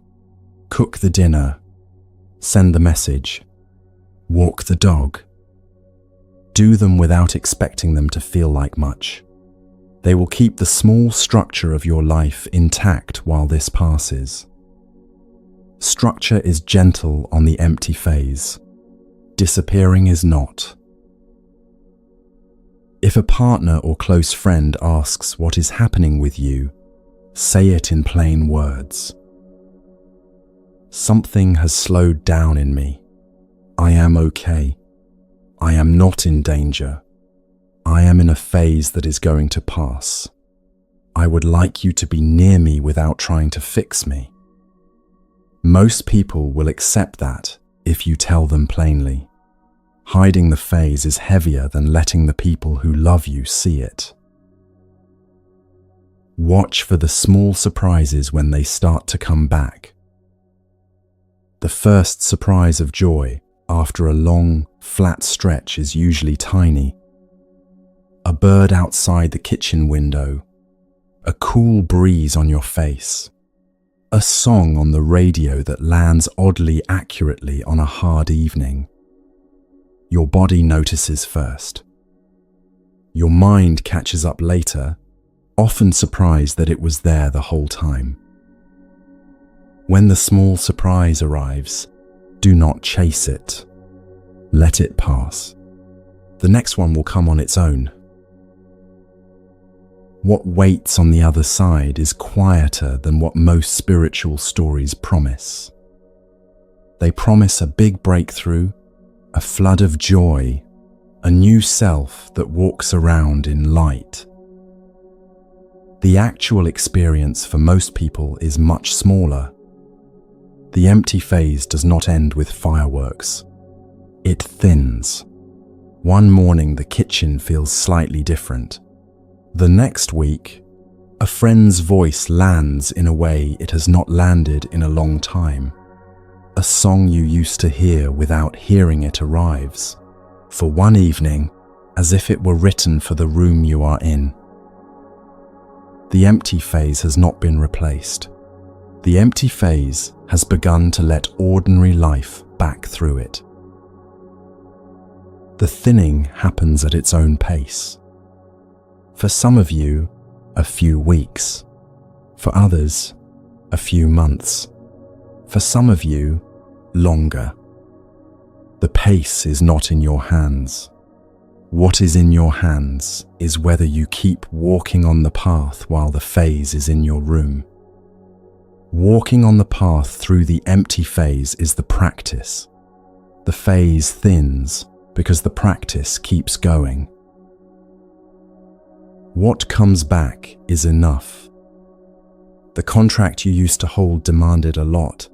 Cook the dinner. Send the message. Walk the dog. Do them without expecting them to feel like much. They will keep the small structure of your life intact while this passes. Structure is gentle on the empty phase. Disappearing is not. If a partner or close friend asks what is happening with you, say it in plain words. Something has slowed down in me. I am okay. I am not in danger. I am in a phase that is going to pass. I would like you to be near me without trying to fix me. Most people will accept that if you tell them plainly. Hiding the phase is heavier than letting the people who love you see it. Watch for the small surprises when they start to come back. The first surprise of joy after a long, flat stretch is usually tiny. A bird outside the kitchen window, a cool breeze on your face, a song on the radio that lands oddly accurately on a hard evening. Your body notices first. Your mind catches up later, often surprised that it was there the whole time. When the small surprise arrives, do not chase it. Let it pass. The next one will come on its own. What waits on the other side is quieter than what most spiritual stories promise. They promise a big breakthrough, a flood of joy, a new self that walks around in light. The actual experience for most people is much smaller. The empty phase does not end with fireworks. It thins. One morning the kitchen feels slightly different. The next week, a friend's voice lands in a way it has not landed in a long time. A song you used to hear without hearing it arrives, for one evening, as if it were written for the room you are in. The empty phase has not been replaced. The empty phase has begun to let ordinary life back through it. The thinning happens at its own pace. For some of you, a few weeks. For others, a few months. For some of you, longer. The pace is not in your hands. What is in your hands is whether you keep walking on the path while the phase is in your room. Walking on the path through the empty phase is the practice. The phase thins because the practice keeps going. What comes back is enough. The contract you used to hold demanded a lot.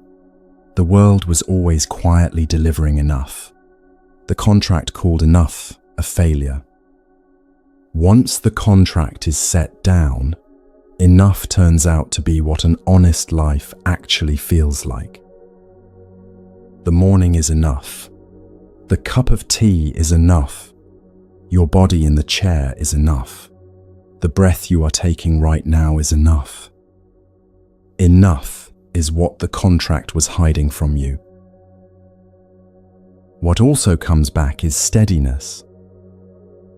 The world was always quietly delivering enough. The contract called enough a failure. Once the contract is set down, enough turns out to be what an honest life actually feels like. The morning is enough. The cup of tea is enough. Your body in the chair is enough. The breath you are taking right now is enough. Enough is what the contract was hiding from you. What also comes back is steadiness.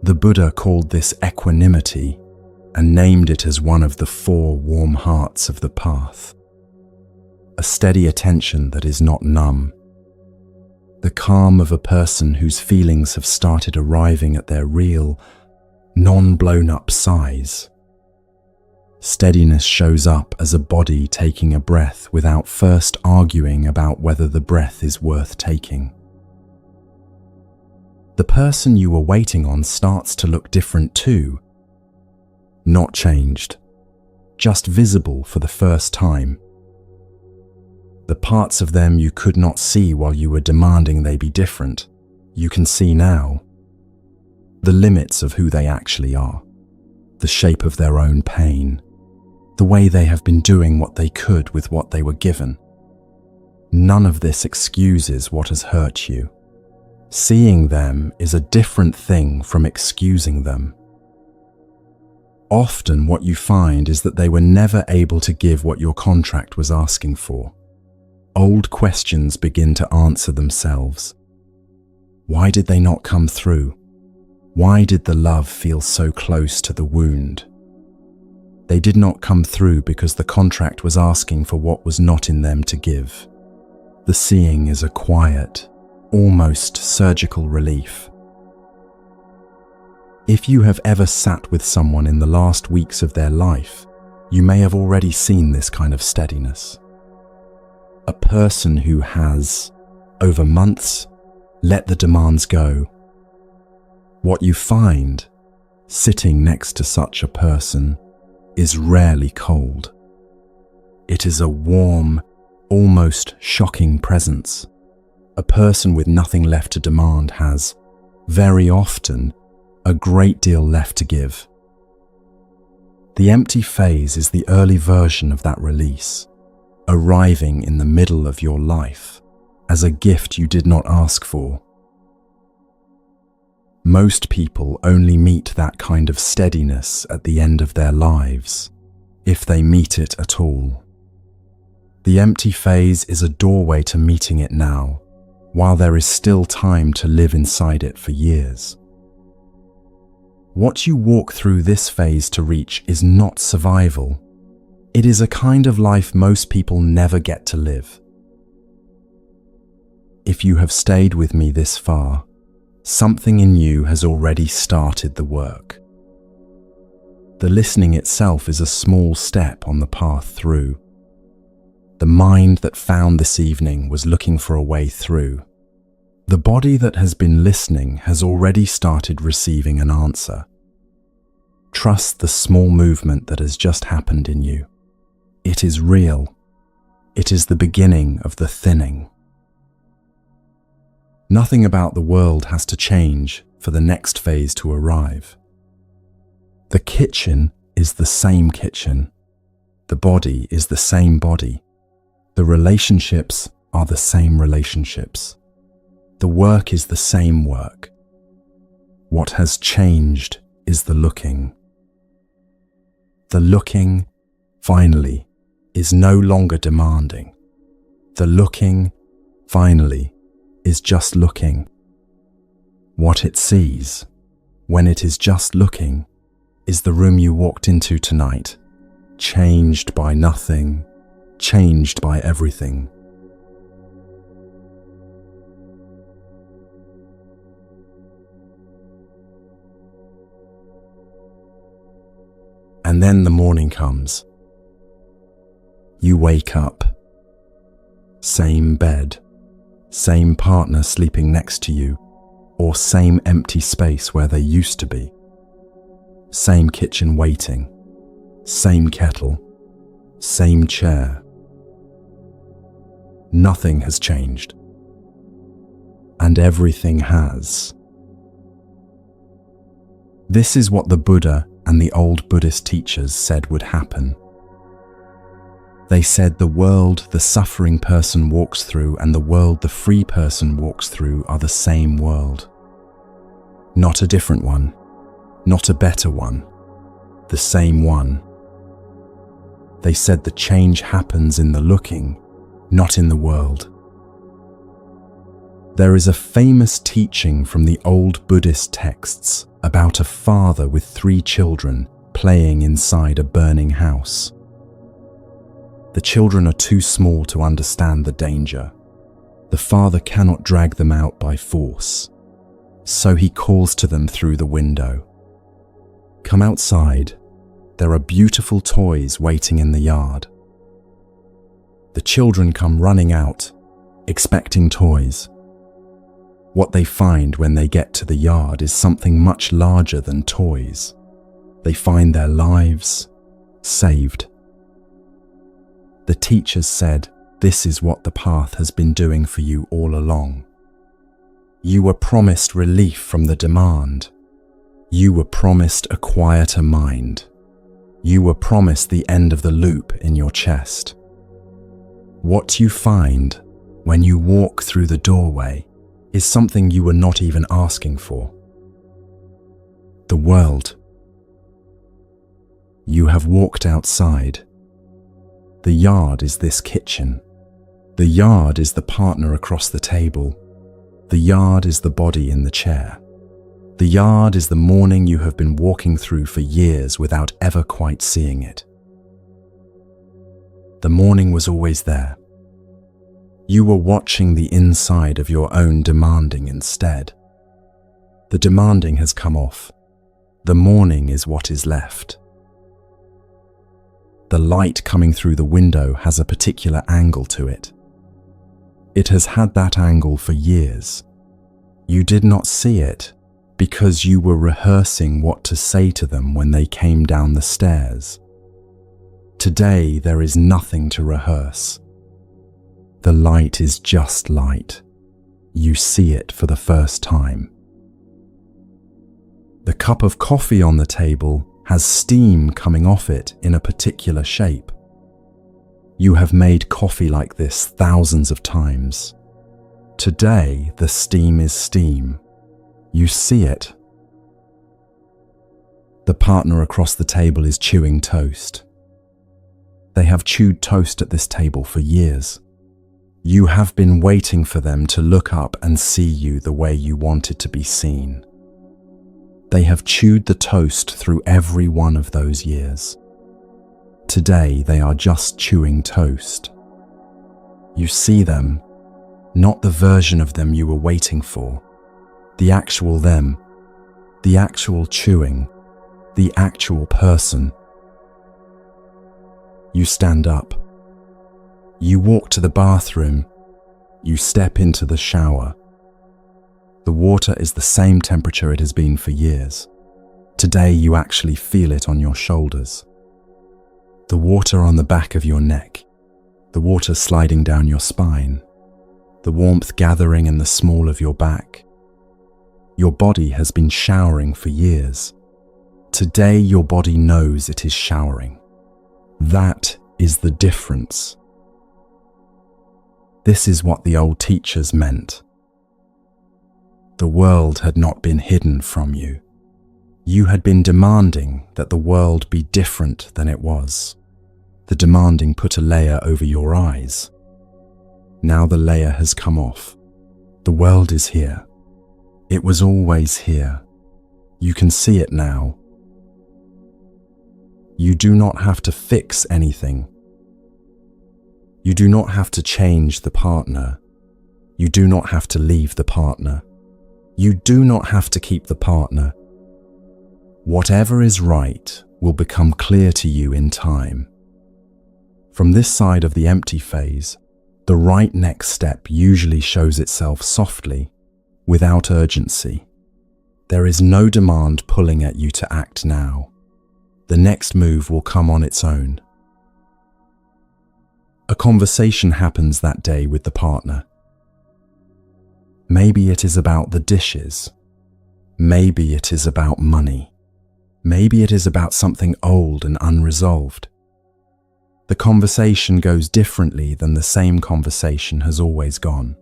The Buddha called this equanimity and named it as one of the 4 warm hearts of the path. A steady attention that is not numb. The calm of a person whose feelings have started arriving at their real, non-blown-up size. Steadiness shows up as a body taking a breath without first arguing about whether the breath is worth taking. The person you were waiting on starts to look different too. Not changed, just visible for the first time. The parts of them you could not see while you were demanding they be different, you can see now. The limits of who they actually are, the shape of their own pain, the way they have been doing what they could with what they were given. None of this excuses what has hurt you. Seeing them is a different thing from excusing them. Often what you find is that they were never able to give what your contract was asking for. Old questions begin to answer themselves. Why did they not come through? Why did the love feel so close to the wound? They did not come through because the contract was asking for what was not in them to give. The seeing is a quiet, almost surgical relief. If you have ever sat with someone in the last weeks of their life, you may have already seen this kind of steadiness. A person who has, over months, let the demands go. What you find, sitting next to such a person, is rarely cold. It is a warm, almost shocking presence. A person with nothing left to demand has, very often, a great deal left to give. The empty phase is the early version of that release, arriving in the middle of your life as a gift you did not ask for. Most people only meet that kind of steadiness at the end of their lives, if they meet it at all. The empty phase is a doorway to meeting it now, while there is still time to live inside it for years. What you walk through this phase to reach is not survival. It is a kind of life most people never get to live. If you have stayed with me this far, something in you has already started the work. The listening itself is a small step on the path through. The mind that found this evening was looking for a way through. The body that has been listening has already started receiving an answer. Trust the small movement that has just happened in you. It is real. It is the beginning of the thinning. Nothing about the world has to change for the next phase to arrive. The kitchen is the same kitchen. The body is the same body. The relationships are the same relationships. The work is the same work. What has changed is the looking. The looking, finally, is no longer demanding. The looking, finally, is just looking. What it sees, when it is just looking, is the room you walked into tonight, changed by nothing, changed by everything. And then the morning comes. You wake up. Same bed, same partner sleeping next to you, or same empty space where they used to be. Same kitchen waiting, same kettle, same chair. Nothing has changed. And everything has. This is what the Buddha and the old Buddhist teachers said would happen. They said the world the suffering person walks through and the world the free person walks through are the same world. Not a different one, not a better one, the same one. They said the change happens in the looking, not in the world. There is a famous teaching from the old Buddhist texts about a father with 3 children playing inside a burning house. The children are too small to understand the danger. The father cannot drag them out by force. So he calls to them through the window. Come outside. There are beautiful toys waiting in the yard. The children come running out, expecting toys. What they find when they get to the yard is something much larger than toys. They find their lives saved. The teachers said, this is what the path has been doing for you all along. You were promised relief from the demand. You were promised a quieter mind. You were promised the end of the loop in your chest. What you find when you walk through the doorway is something you were not even asking for. The world. You have walked outside. The yard is this kitchen. The yard is the partner across the table. The yard is the body in the chair. The yard is the morning you have been walking through for years without ever quite seeing it. The morning was always there. You were watching the inside of your own demanding instead. The demanding has come off. The morning is what is left. The light coming through the window has a particular angle to it. It has had that angle for years. You did not see it because you were rehearsing what to say to them when they came down the stairs. Today there is nothing to rehearse. The light is just light. You see it for the first time. The cup of coffee on the table has steam coming off it in a particular shape. You have made coffee like this thousands of times. Today, the steam is steam. You see it. The partner across the table is chewing toast. They have chewed toast at this table for years. You have been waiting for them to look up and see you the way you wanted to be seen. They have chewed the toast through every one of those years. Today they are just chewing toast. You see them, not the version of them you were waiting for, the actual them, the actual chewing, the actual person. You stand up. You walk to the bathroom. You step into the shower. The water is the same temperature it has been for years. Today you actually feel it on your shoulders. The water on the back of your neck. The water sliding down your spine. The warmth gathering in the small of your back. Your body has been showering for years. Today your body knows it is showering. That is the difference. This is what the old teachers meant. The world had not been hidden from you. You had been demanding that the world be different than it was. The demanding put a layer over your eyes. Now the layer has come off. The world is here. It was always here. You can see it now. You do not have to fix anything. You do not have to change the partner. You do not have to leave the partner. You do not have to keep the partner. Whatever is right will become clear to you in time. From this side of the empty phase, the right next step usually shows itself softly, without urgency. There is no demand pulling at you to act now. The next move will come on its own. A conversation happens that day with the partner. Maybe it is about the dishes. Maybe it is about money. Maybe it is about something old and unresolved. The conversation goes differently than the same conversation has always gone.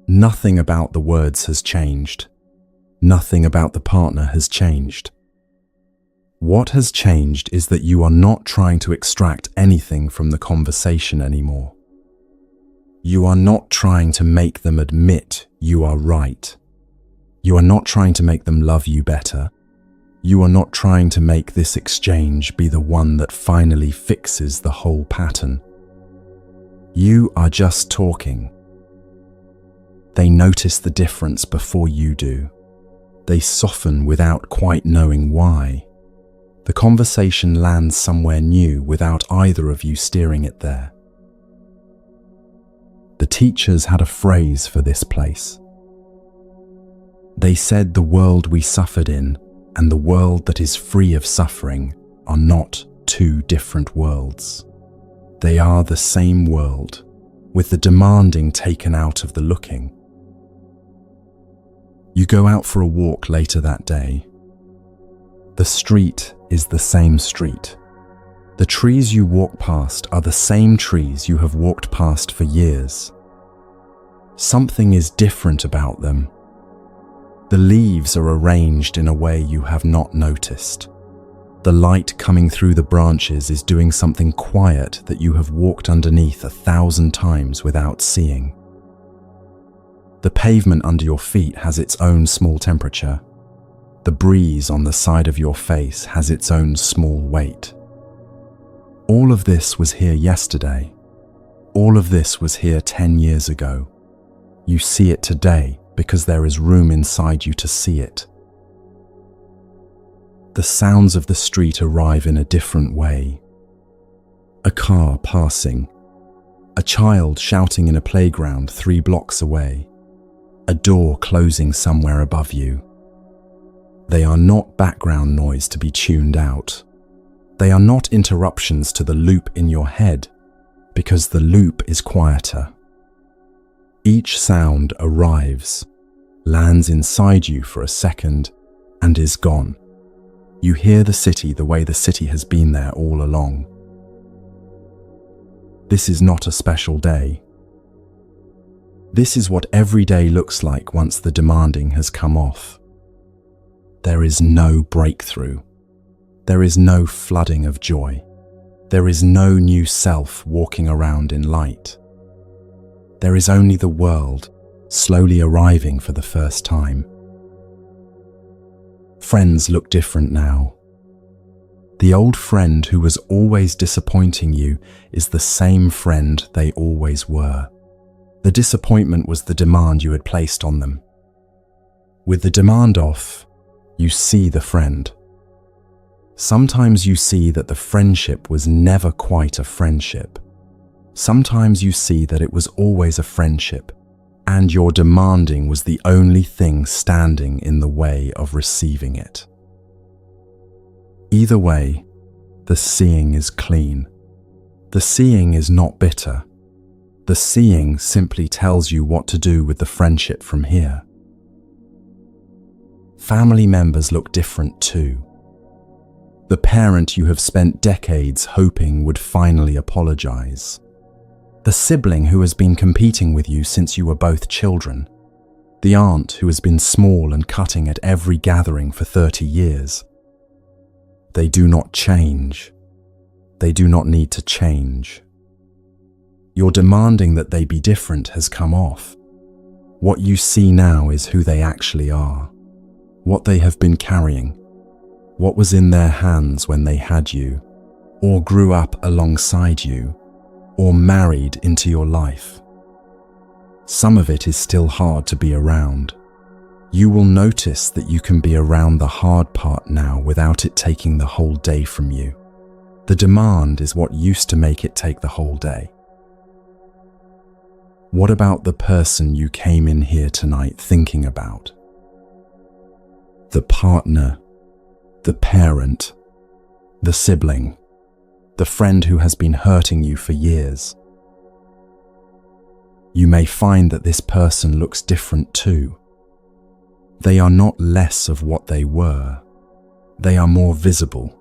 Nothing about the words has changed. Nothing about the partner has changed. What has changed is that you are not trying to extract anything from the conversation anymore. You are not trying to make them admit you are right. You are not trying to make them love you better. You are not trying to make this exchange be the one that finally fixes the whole pattern. You are just talking. They notice the difference before you do. They soften without quite knowing why. The conversation lands somewhere new without either of you steering it there. The teachers had a phrase for this place. They said the world we suffered in and the world that is free of suffering are not two different worlds. They are the same world, with the demanding taken out of the looking. You go out for a walk later that day. The street is the same street. The trees you walk past are the same trees you have walked past for years. Something is different about them. The leaves are arranged in a way you have not noticed. The light coming through the branches is doing something quiet that you have walked underneath 1,000 times without seeing. The pavement under your feet has its own small temperature. The breeze on the side of your face has its own small weight. All of this was here yesterday. All of this was here 10 years ago. You see it today because there is room inside you to see it. The sounds of the street arrive in a different way. A car passing. A child shouting in a playground 3 blocks away. A door closing somewhere above you. They are not background noise to be tuned out. They are not interruptions to the loop in your head, because the loop is quieter. Each sound arrives, lands inside you for a second, and is gone. You hear the city the way the city has been there all along. This is not a special day. This is what every day looks like once the demanding has come off. There is no breakthrough. There is no flooding of joy. There is no new self walking around in light. There is only the world slowly arriving for the first time. Friends look different now. The old friend who was always disappointing you is the same friend they always were. The disappointment was the demand you had placed on them. With the demand off, you see the friend. Sometimes you see that the friendship was never quite a friendship. Sometimes you see that it was always a friendship, and your demanding was the only thing standing in the way of receiving it. Either way, the seeing is clean. The seeing is not bitter. The seeing simply tells you what to do with the friendship from here. Family members look different too. The parent you have spent decades hoping would finally apologize. The sibling who has been competing with you since you were both children. The aunt who has been small and cutting at every gathering for 30 years. They do not change. They do not need to change. Your demanding that they be different has come off. What you see now is who they actually are, what they have been carrying, what was in their hands when they had you, or grew up alongside you, or married into your life. Some of it is still hard to be around. You will notice that you can be around the hard part now without it taking the whole day from you. The demand is what used to make it take the whole day. What about the person you came in here tonight thinking about? The partner, the parent, the sibling, the friend who has been hurting you for years. You may find that this person looks different too. They are not less of what they were. They are more visible.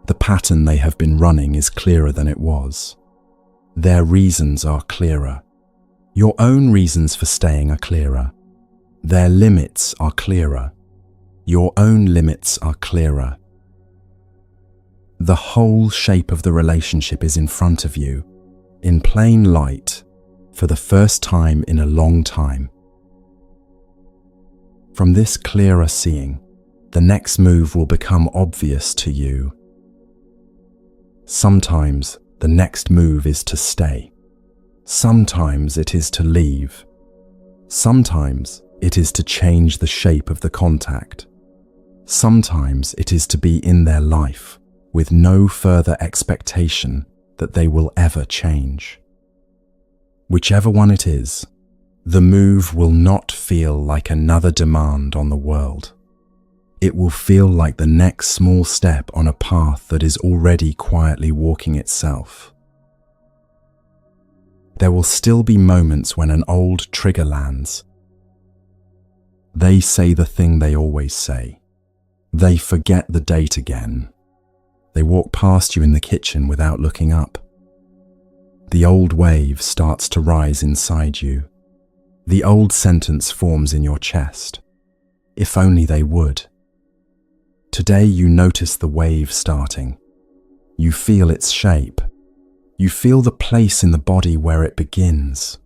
The pattern they have been running is clearer than it was. Their reasons are clearer. Your own reasons for staying are clearer. Their limits are clearer. Your own limits are clearer. The whole shape of the relationship is in front of you, in plain light, for the first time in a long time. From this clearer seeing, the next move will become obvious to you. Sometimes the next move is to stay. Sometimes it is to leave. Sometimes it is to change the shape of the contact. Sometimes it is to be in their life with no further expectation that they will ever change. Whichever one it is, the move will not feel like another demand on the world. It will feel like the next small step on a path that is already quietly walking itself. There will still be moments when an old trigger lands. They say the thing they always say. They forget the date again. They walk past you in the kitchen without looking up. The old wave starts to rise inside you. The old sentence forms in your chest. If only they would. Today you notice the wave starting. You feel its shape. You feel the place in the body where it begins.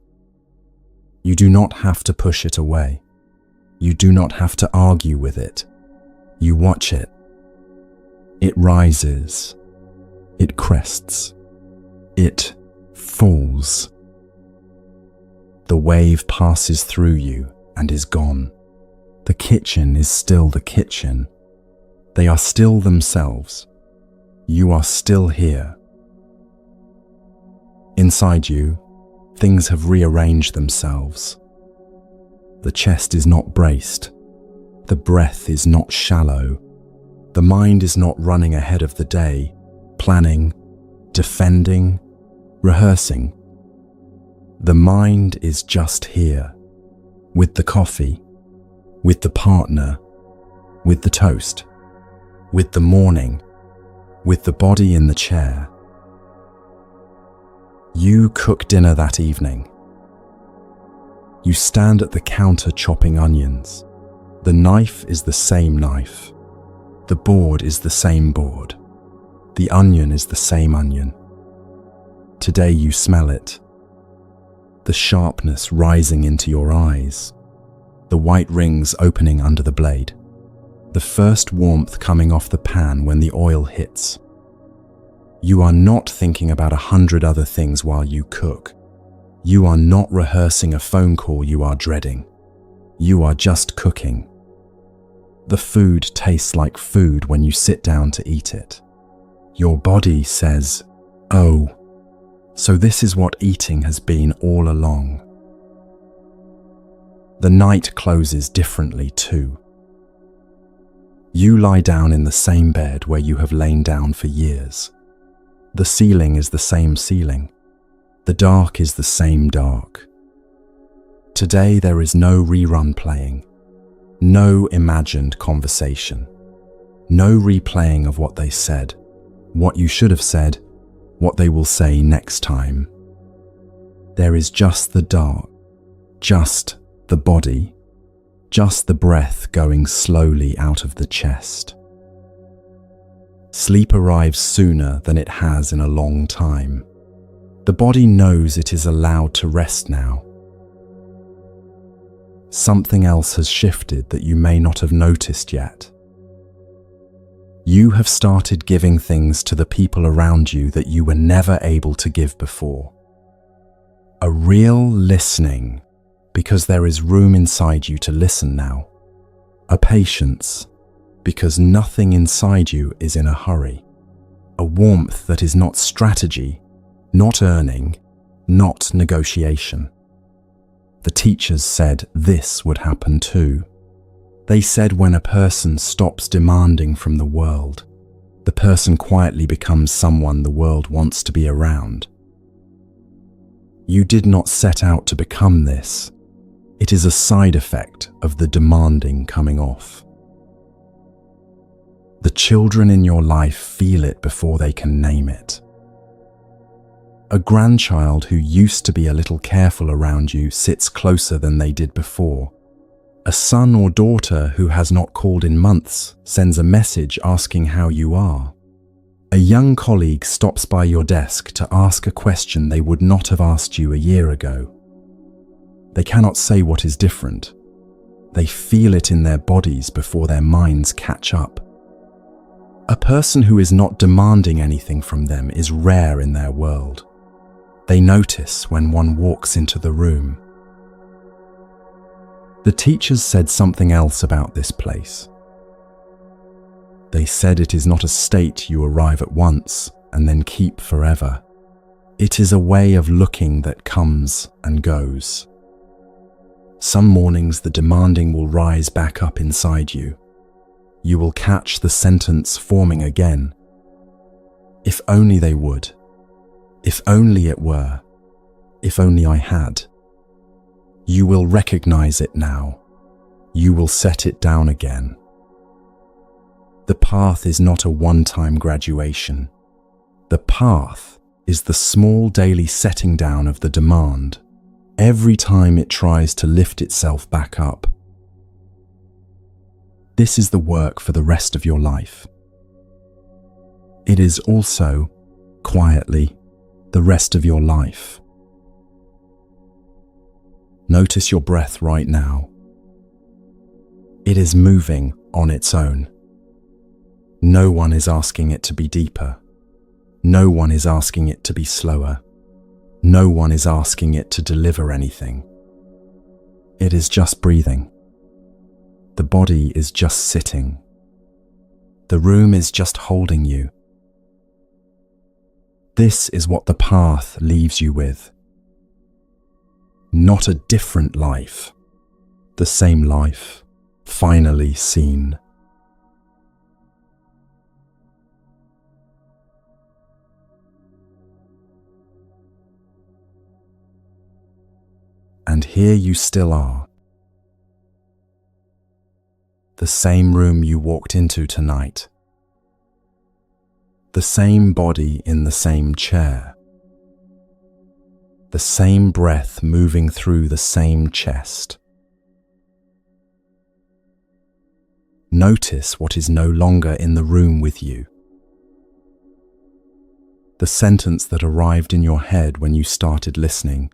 You do not have to push it away. You do not have to argue with it. You watch it. It rises. It crests. It falls. The wave passes through you and is gone. The kitchen is still the kitchen. They are still themselves. You are still here. Inside you, things have rearranged themselves. The chest is not braced. The breath is not shallow. The mind is not running ahead of the day, planning, defending, rehearsing. The mind is just here, with the coffee, with the partner, with the toast, with the morning, with the body in the chair. You cook dinner that evening. You stand at the counter chopping onions. The knife is the same knife. The board is the same board. The onion is the same onion. Today you smell it. The sharpness rising into your eyes. The white rings opening under the blade. The first warmth coming off the pan when the oil hits. You are not thinking about 100 other things while you cook. You are not rehearsing a phone call you are dreading. You are just cooking. The food tastes like food when you sit down to eat it. Your body says, "Oh, so this is what eating has been all along." The night closes differently too. You lie down in the same bed where you have lain down for years. The ceiling is the same ceiling. The dark is the same dark. Today there is no rerun playing, no imagined conversation, no replaying of what they said, what you should have said, what they will say next time. There is just the dark, just the body, just the breath going slowly out of the chest. Sleep arrives sooner than it has in a long time. The body knows it is allowed to rest now. Something else has shifted that you may not have noticed yet. You have started giving things to the people around you that you were never able to give before. A real listening, because there is room inside you to listen now. A patience, because nothing inside you is in a hurry. A warmth that is not strategy, not earning, not negotiation. The teachers said this would happen too. They said when a person stops demanding from the world, the person quietly becomes someone the world wants to be around. You did not set out to become this. It is a side effect of the demanding coming off. The children in your life feel it before they can name it. A grandchild who used to be a little careful around you sits closer than they did before. A son or daughter who has not called in months sends a message asking how you are. A young colleague stops by your desk to ask a question they would not have asked you a year ago. They cannot say what is different. They feel it in their bodies before their minds catch up. A person who is not demanding anything from them is rare in their world. They notice when one walks into the room. The teachers said something else about this place. They said it is not a state you arrive at once and then keep forever. It is a way of looking that comes and goes. Some mornings the demanding will rise back up inside you. You will catch the sentence forming again. If only they would. If only it were. If only I had. You will recognize it now. You will set it down again. The path is not a one-time graduation. The path is the small daily setting down of the demand, every time it tries to lift itself back up. This is the work for the rest of your life. It is also, quietly, the rest of your life. Notice your breath right now. It is moving on its own. No one is asking it to be deeper. No one is asking it to be slower. No one is asking it to deliver anything. It is just breathing. The body is just sitting. The room is just holding you. This is what the path leaves you with. Not a different life. The same life, finally seen. And here you still are. The same room you walked into tonight. The same body in the same chair. The same breath moving through the same chest. Notice what is no longer in the room with you. The sentence that arrived in your head when you started listening.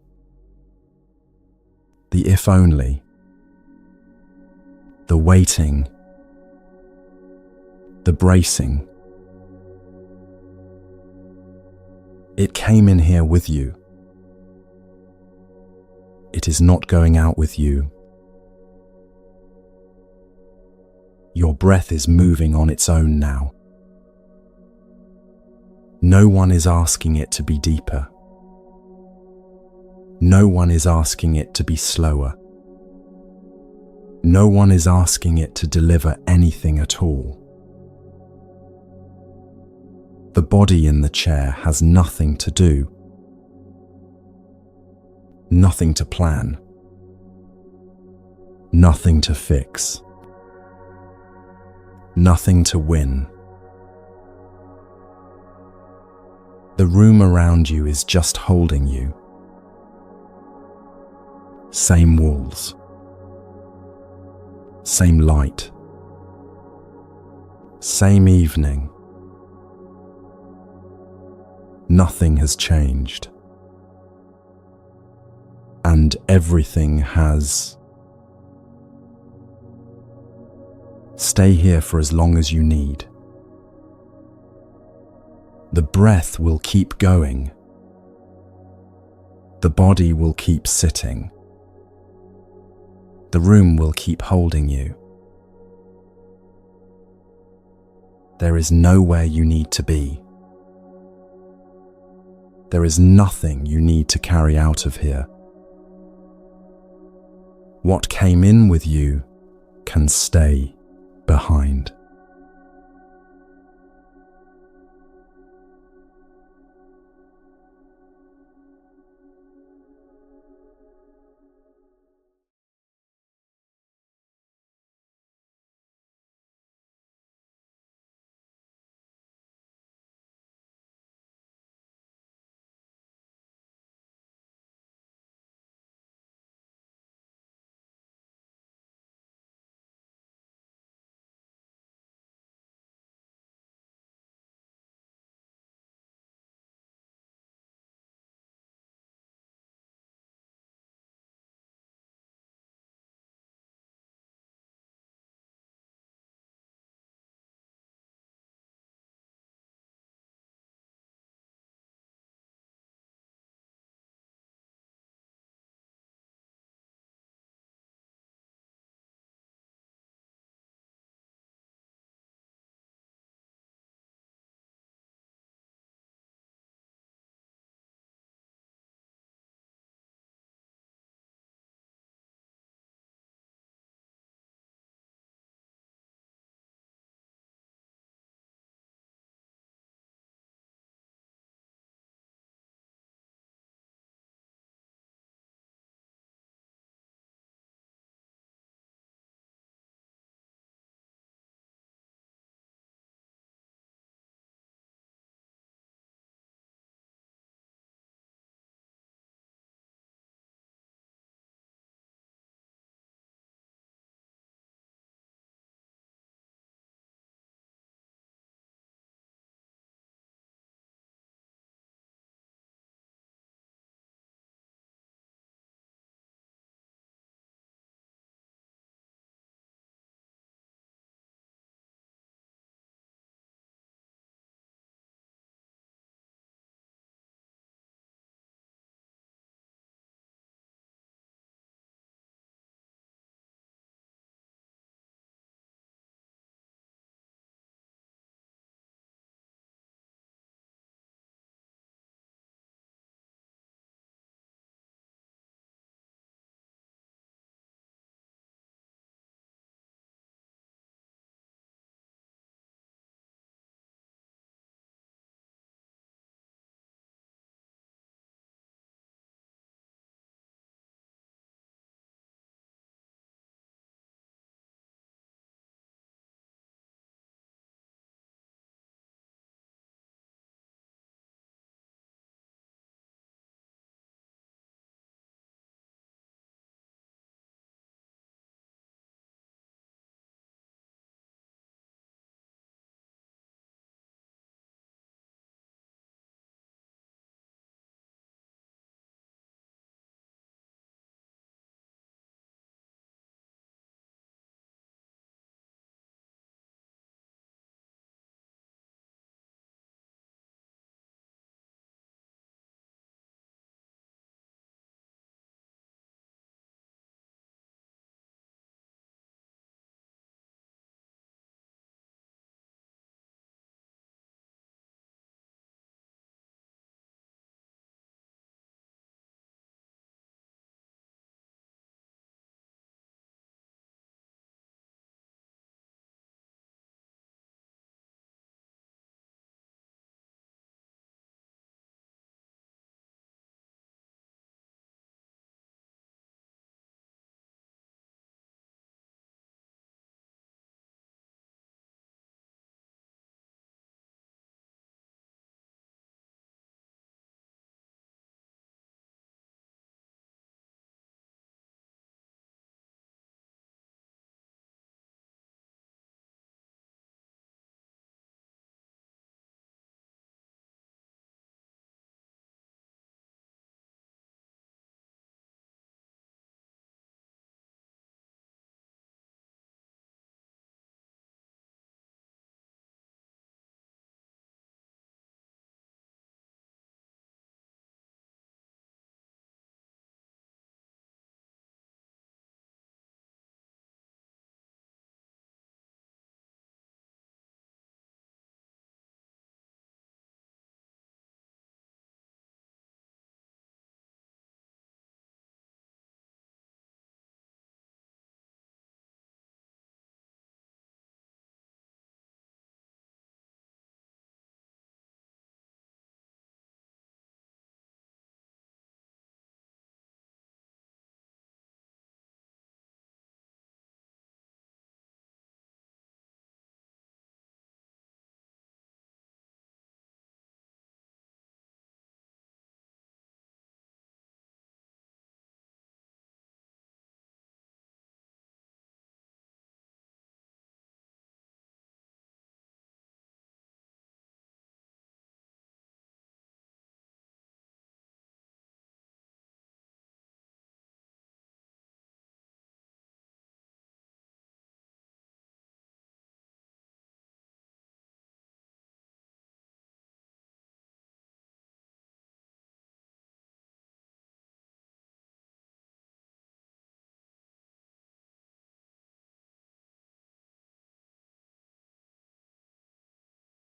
The if only. The waiting. The bracing. It came in here with you. It is not going out with you. Your breath is moving on its own now. No one is asking it to be deeper. No one is asking it to be slower. No one is asking it to deliver anything at all. The body in the chair has nothing to do, nothing to plan, nothing to fix, nothing to win. The room around you is just holding you. Same walls, same light, same evening. Nothing has changed. And everything has. Stay here for as long as you need. The breath will keep going. The body will keep sitting. The room will keep holding you. There is nowhere you need to be. There is nothing you need to carry out of here. What came in with you can stay behind.